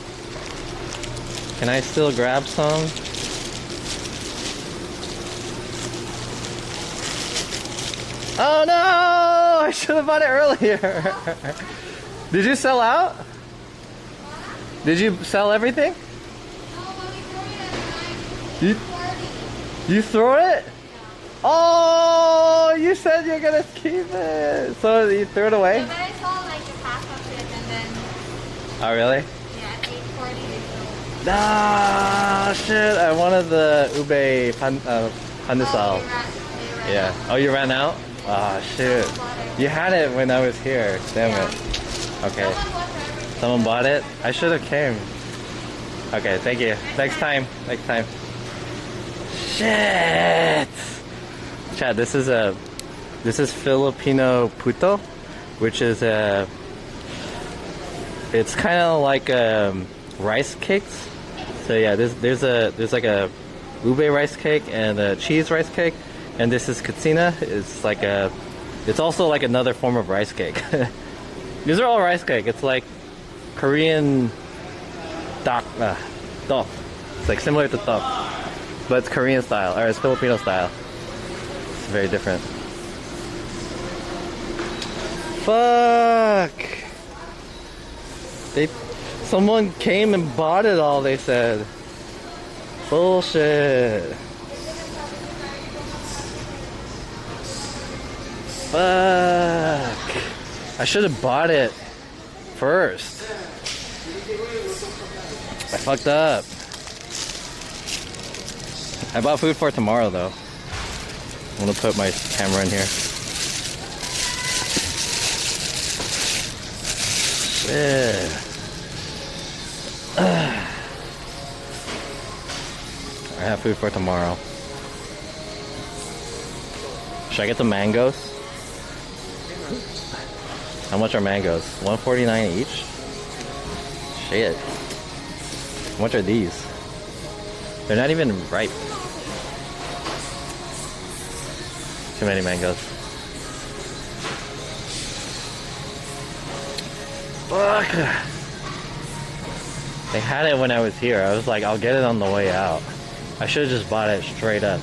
Speaker 4: Can I still grab some? Oh no! I should have bought it earlier. Did you sell out? Did you sell everything? You throw it? Oh, you said you're gonna keep it. So you threw it away?
Speaker 8: Yeah, but I saw like a half of it and then
Speaker 4: Oh really?
Speaker 8: yeah, at 8:40 they sold.
Speaker 4: Ah, shit! I wanted the ube pandesal.
Speaker 8: They ran
Speaker 4: Yeah. Oh, you ran out? Ah, shoot. You had it when I was here. Damn it. Okay. Someone bought it? I should have came. Okay, thank you. Next time. Next time. Shit! Chad, this is Filipino puto, which is it's kind of like rice cakes. So yeah, there's like a ube rice cake and a cheese rice cake, and this is katsina. It's also like another form of rice cake. These are all rice cake. It's like Korean dak. It's like similar to dak, but it's Korean style or it's Filipino style. It's very different. Fuck! Someone came and bought it all, they said. Bullshit. Fuck. I should have bought it first. I fucked up. I bought food for tomorrow though. I'm gonna put my camera in here. Yeah. I have food for tomorrow. Should I get the mangoes? How much are mangoes? $1.49 each? Shit. How much are these? They're not even ripe. Too many mangoes. Fuck! They had it when I was here. I was like, I'll get it on the way out. I should have just bought it straight up.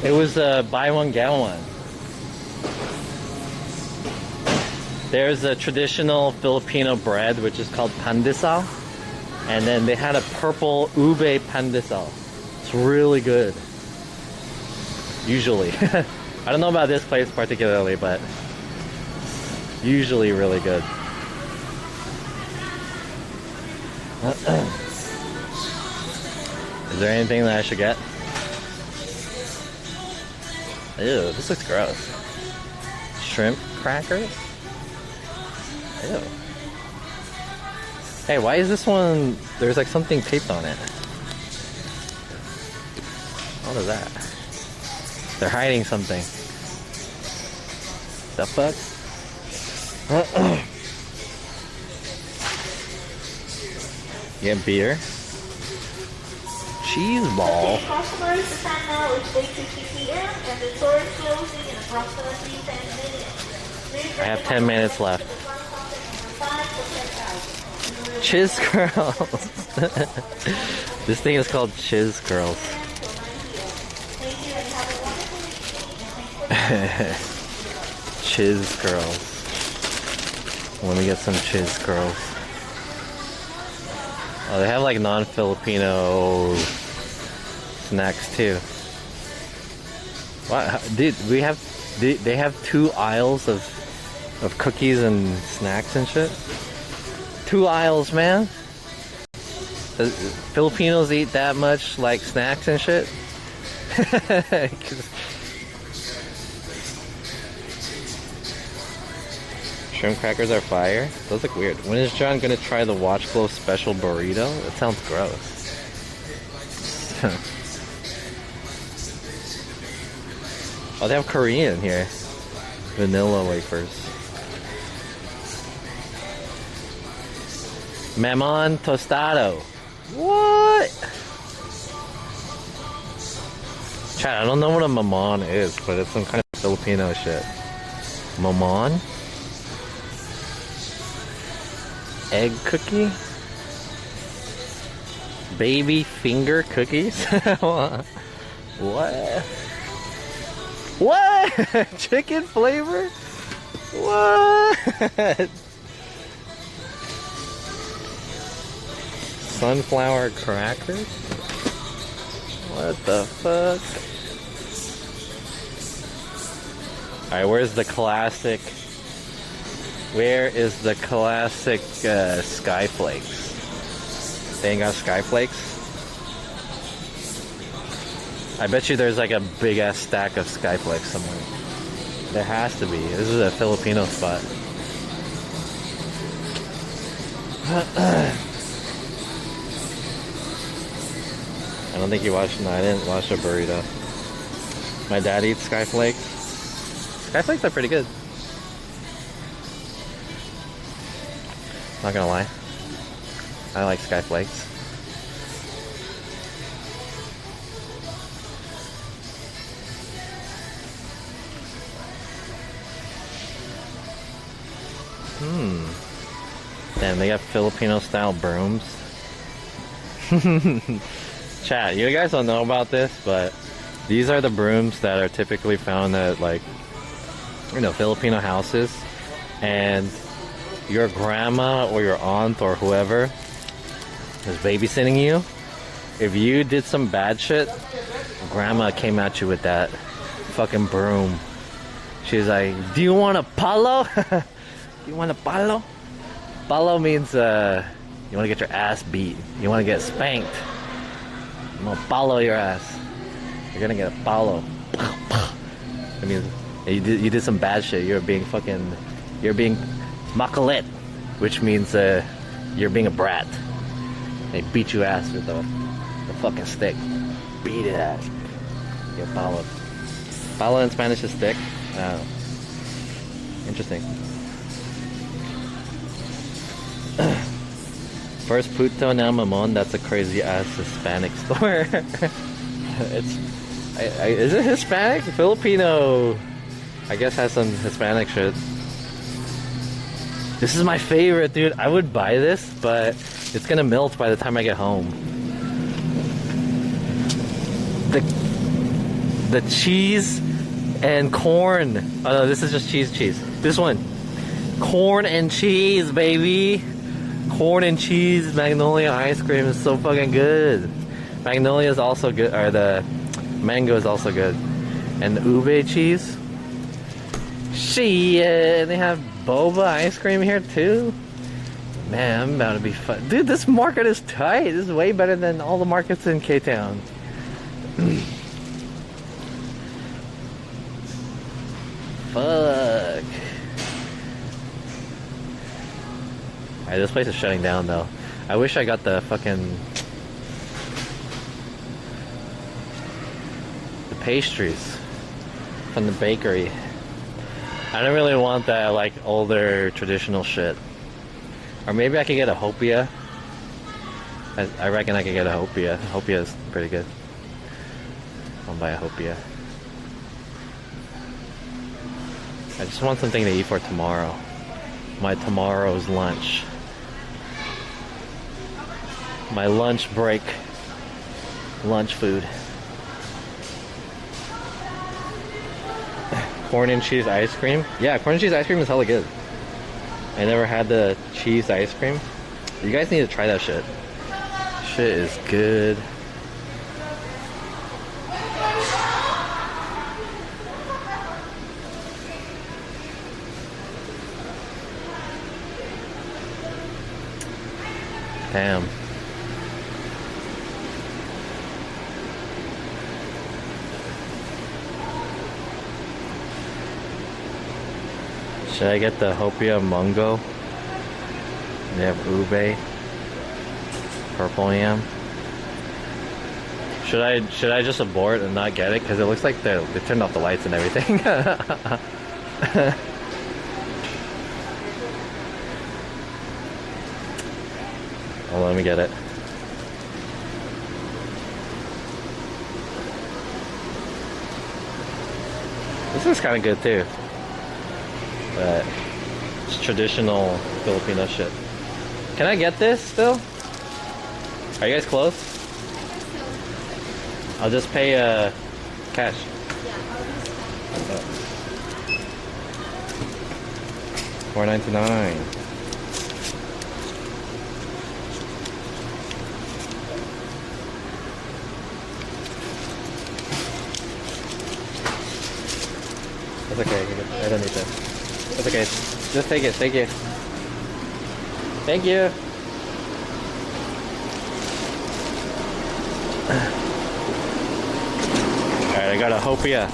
Speaker 4: It was buy one, get one. There's a traditional Filipino bread, which is called pandesal. And then they had a purple ube pandesal. It's really good. Usually. I don't know about this place particularly, but usually really good. Is there anything that I should get? Ew, this looks gross. Shrimp crackers? Ew. Hey, why is this one... There's like something taped on it. What is that? They're hiding something. The fuck? Get beer. Cheese ball.
Speaker 9: Customers, the time now is 8:50 p.m. and the store is closing in approximately 10 minutes.
Speaker 4: I have 10 minutes left. Chiz Girls. This thing is called Chiz Girls. Chiz Girls. Let me get some Chiz Girls. Oh, they have like non-Filipino snacks too. What, dude? They have 2 aisles of cookies and snacks and shit. 2 aisles, man. Does Filipinos eat that much like snacks and shit? Shrimp crackers are fire. Those look weird. When is John gonna try the Watch Glow special burrito? That sounds gross. Oh, they have Korean here. Vanilla wafers. Mamon tostado. What? Chat, I don't know what a mamon is, but it's some kind of Filipino shit. Mamon? Egg cookie? Baby finger cookies? What? What? Chicken flavor? What? Sunflower crackers? What the fuck? Alright, where's the classic? Where is the classic Skyflakes? They ain't got Skyflakes? I bet you there's like a big ass stack of Skyflakes somewhere. There has to be. This is a Filipino spot. I don't think you watched. No, I didn't watch a burrito. My dad eats Skyflakes. Skyflakes are pretty good. Not gonna lie. I like Skyflakes. Damn, they got Filipino style brooms. Chat, you guys don't know about this, but these are the brooms that are typically found at, like, you know, Filipino houses. And your grandma or your aunt or whoever is babysitting you, if you did some bad shit, grandma came at you with that fucking broom. She's like, do you want a palo? Do you want a palo? Palo means you want to get your ass beat. You want to get spanked. I'm gonna palo your ass. You're gonna get a palo. I mean, you did some bad shit. You're being makulit, which means you're being a brat. They beat you ass with the fucking stick. Beat it ass. Get palo. Palo in Spanish is stick. Interesting. First Puto Now Mamon, that's a crazy ass Hispanic store. Is it Hispanic? Filipino, I guess, has some Hispanic shit. This is my favorite, dude. I would buy this, but it's gonna melt by the time I get home. The cheese and corn. Oh no, this is just cheese. This one. Corn and cheese, baby. Corn and cheese Magnolia ice cream is so fucking good. Magnolia is also good, or the mango is also good. And the ube cheese. Shit, they have boba ice cream here too. Man, I'm about to be fun. Dude, this market is tight. This is way better than all the markets in K-Town. Fuck. Alright, this place is shutting down though. I wish I got the fucking pastries from the bakery. I don't really want that like older traditional shit. Or maybe I could get a hopia. I reckon I could get a hopia. Hopia is pretty good. I'll buy a hopia. I just want something to eat for tomorrow. My tomorrow's lunch. My lunch break. Lunch food. Corn and cheese ice cream. Yeah, corn and cheese ice cream is hella good. I never had the cheese ice cream. You guys need to try that shit. Shit is good. Damn. Should I get the Hopia Mungo? They have ube, purple yam. Should I just abort and not get it? Because it looks like they turned off the lights and everything. Oh, let me get it. This is kind of good too. But it's traditional Filipino shit. Can I get this still? Are you guys close? I'll just pay cash. $4.99. That's okay. I don't need that. That's okay. Just take it. Thank you. Thank you. Alright, I got a Hopia.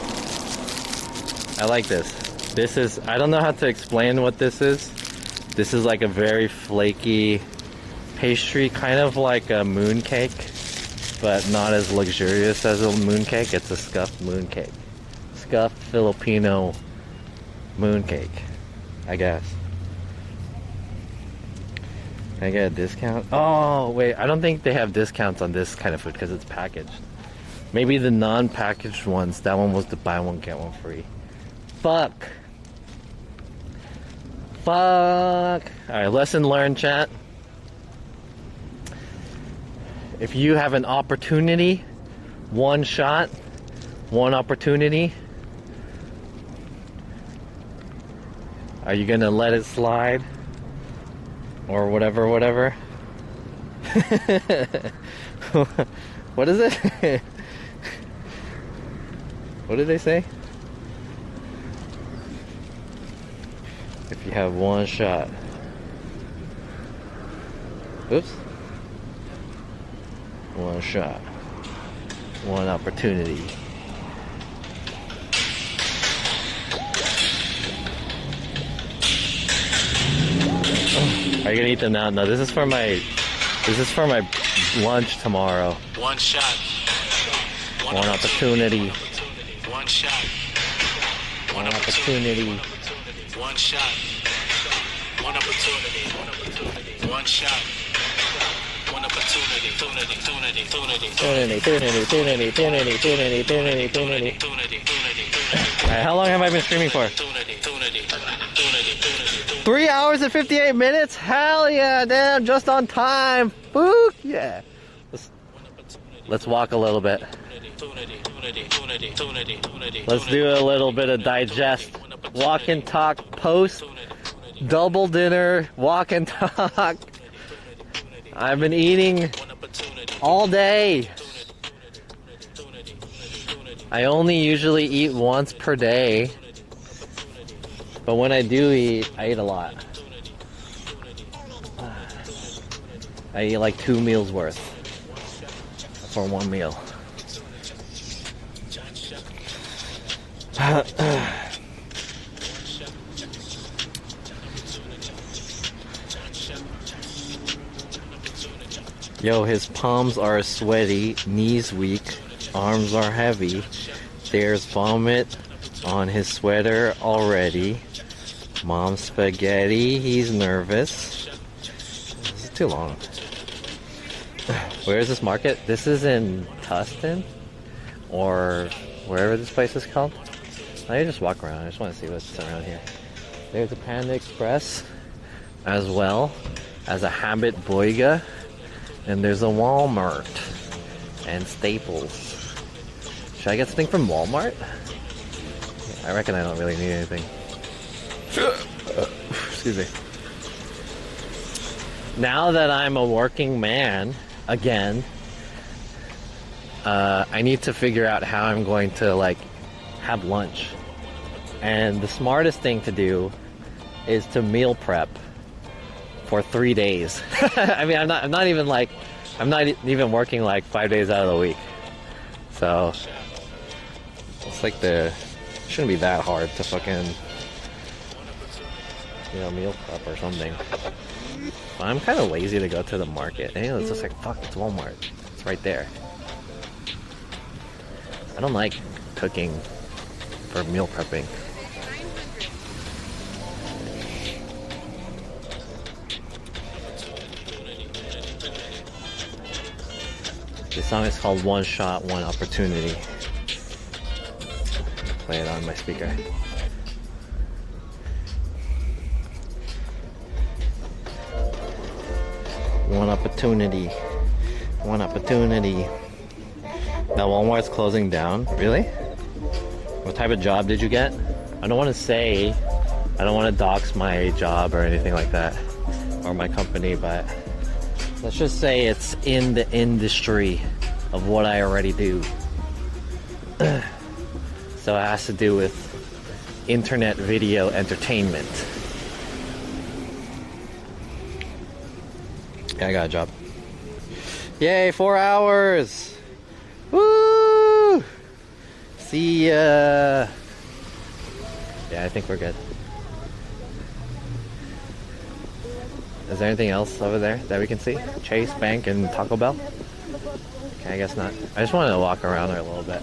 Speaker 4: I like this. This is, I don't know how to explain what this is. This is like a very flaky pastry, kind of like a moon cake, but not as luxurious as a moon cake. It's a scuffed moon cake. Scuffed Filipino moon cake, I guess. Can I get a discount? Oh, wait, I don't think they have discounts on this kind of food because it's packaged. Maybe the non-packaged ones, that one was the buy one, get one free. Fuck. Fuck. Alright, lesson learned, chat. If you have an opportunity, one shot, one opportunity, are you gonna let it slide? Or whatever. What is it? What did they say? If you have one shot. Oops. One shot. One opportunity. Are you gonna eat them now? No, this is for my lunch tomorrow.
Speaker 10: One shot.
Speaker 4: One opportunity.
Speaker 10: One shot.
Speaker 4: One opportunity.
Speaker 10: One shot. One opportunity. One shot. One opportunity.
Speaker 4: Alright, how long have I been streaming for? 3 hours and 58 minutes? Hell yeah, damn, just on time. Book, yeah. Let's walk a little bit. Let's do a little bit of digest. Walk and talk post double dinner. Walk and talk. I've been eating all day. I only usually eat once per day. But when I do eat, I eat a lot. I eat like 2 meals worth for one meal. Yo, his palms are sweaty, knees weak, arms are heavy. There's vomit on his sweater already. Mom's spaghetti, he's nervous. This is too long. Where is this market? This is in Tustin? Or wherever this place is called. I just walk around, I just want to see what's around here. There's a Panda Express, as well as a Habit Boyga. And there's a Walmart and Staples. Should I get something from Walmart? I reckon I don't really need anything. Excuse me. Now that I'm a working man again, I need to figure out how I'm going to like have lunch. And the smartest thing to do is to meal prep for 3 days. I mean, I'm not even working like 5 days out of the week. So it's like shouldn't be that hard to fucking, meal prep or something. But I'm kind of lazy to go to the market. And it's just like, fuck, it's Walmart. It's right there. I don't like cooking for meal prepping. This song is called One Shot, One Opportunity. Play it on my speaker. One opportunity. One opportunity. Now Walmart's closing down. Really? What type of job did you get? I don't want to say, I don't want to dox my job or anything like that, or my company, but let's just say it's in the industry of what I already do. So it has to do with internet video entertainment. Yeah, I got a job. Yay, 4 hours! Woo! See ya! Yeah, I think we're good. Is there anything else over there that we can see? Chase Bank and Taco Bell? Okay, I guess not. I just wanted to walk around there a little bit.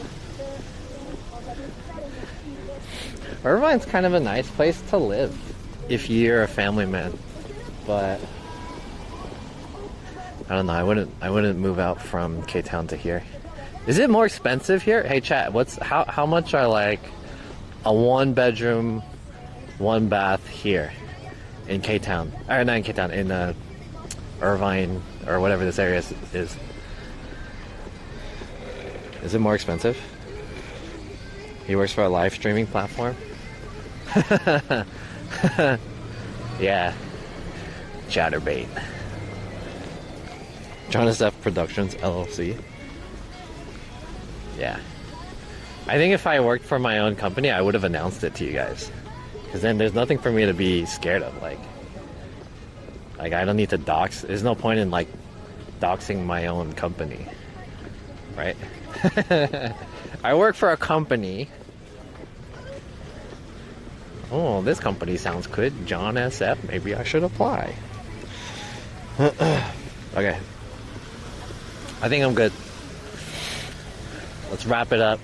Speaker 4: Irvine's kind of a nice place to live if you're a family man, but I don't know. I wouldn't move out from K-Town to here. Is it more expensive here? Hey chat, how much are like a 1-bedroom, 1-bath here in K-Town? Or not in K-Town, in Irvine or whatever this area is. Is it more expensive? He works for a live streaming platform. Yeah, Chatterbait. Jonas F Productions LLC. Yeah, I think if I worked for my own company, I would have announced it to you guys, because then there's nothing for me to be scared of. Like I don't need to dox. There's no point in like doxing my own company, right? I work for a company. Oh, this company sounds good. John SF. Maybe I should apply. Okay. I think I'm good. Let's wrap it up.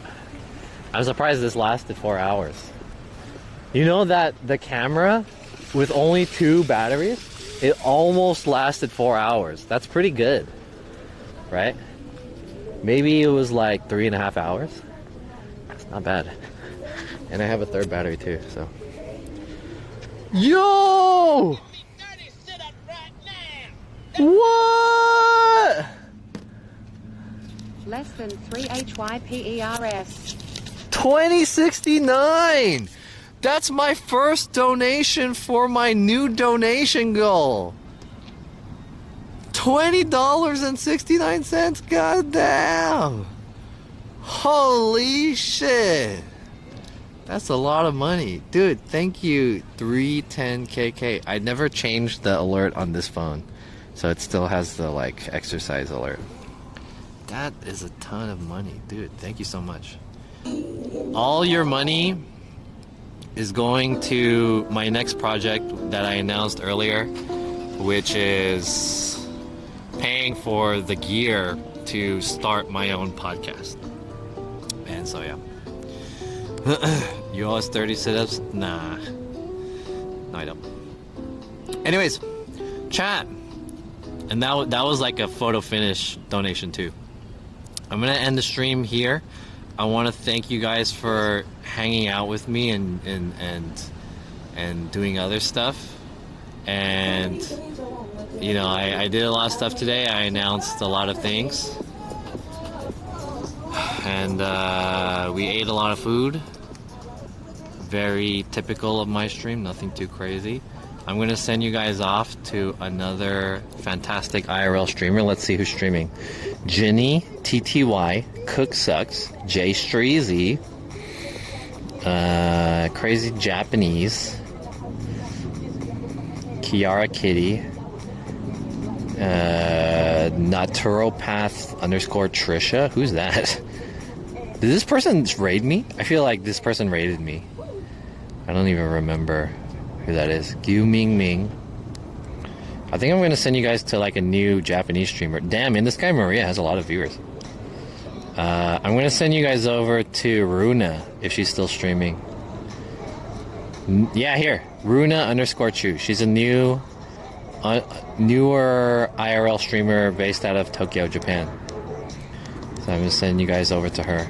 Speaker 4: I'm surprised this lasted 4 hours. You know that the camera, with only 2 batteries, it almost lasted 4 hours. That's pretty good. Right? Maybe it was like 3.5 hours. That's not bad. And I have a 3rd battery too, so. Yo! What?
Speaker 11: Less than 3 HYPERS.
Speaker 4: 2069! That's my first donation for my new donation goal. $20.69, goddamn! Holy shit! That's a lot of money. Dude, thank you, 310KK. I never changed the alert on this phone, so it still has the like exercise alert. That is a ton of money. Dude, thank you so much. All your money is going to my next project that I announced earlier, which is paying for the gear to start my own podcast. And so yeah. You owe us 30 sit-ups? Nah. No, I don't. Anyways, chat. And that was like a photo finish donation too. I'm gonna end the stream here. I want to thank you guys for hanging out with me and doing other stuff. And you know, I did a lot of stuff today. I announced a lot of things. And we ate a lot of food. Very typical of my stream, nothing too crazy. I'm going to send you guys off to another fantastic IRL streamer. Let's see who's streaming. Ginny, TTY, Cook Sucks, Jay Streezy, Crazy Japanese, Kiara Kitty, Naturopath _ Trisha. Who's that? Did this person raid me? I feel like this person raided me. I don't even remember who that is. Gyu Ming Ming. I think I'm going to send you guys to like a new Japanese streamer. Damn, and this guy Maria has a lot of viewers. I'm going to send you guys over to Runa if she's still streaming. Yeah, here. Runa _ Chu. She's a newer IRL streamer based out of Tokyo, Japan. So I'm going to send you guys over to her.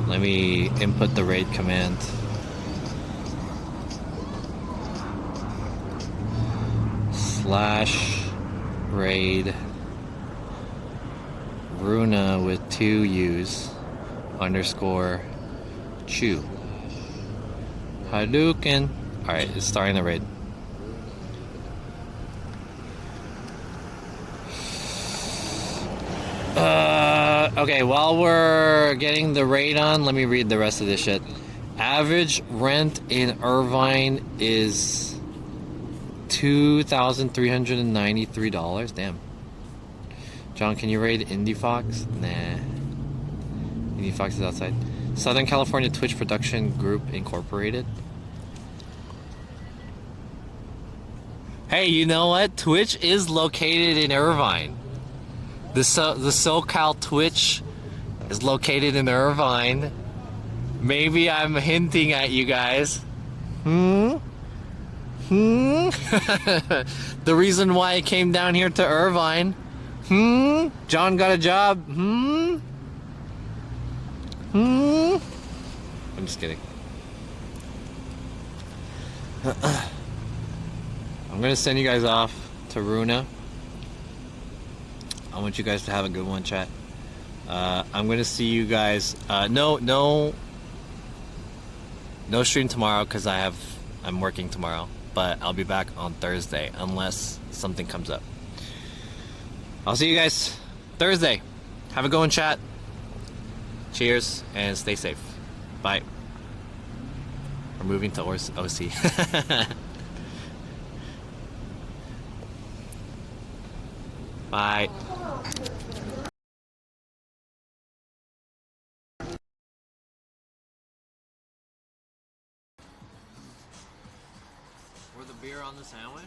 Speaker 4: Let me input the raid command. /raid Runa with 2 U's underscore Chew. Hadouken. Alright, it's starting the raid. Okay, while we're getting the raid on, let me read the rest of this shit. Average rent in Irvine is $2,393. Damn. John, can you raid Indie Fox? Nah. Indie Fox is outside. Southern California Twitch Production Group Incorporated. Hey, you know what? Twitch is located in Irvine. The SoCal Twitch is located in Irvine. Maybe I'm hinting at you guys. The reason why I came down here to Irvine. John got a job. I'm just kidding. I'm gonna send you guys off to Runa. I want you guys to have a good one, chat. I'm gonna see you guys. No stream tomorrow because I'm working tomorrow. But I'll be back on Thursday unless something comes up. I'll see you guys Thursday. Have a good one, chat. Cheers and stay safe. Bye. We're moving to OC. Bye. Pour the beer on the sandwich?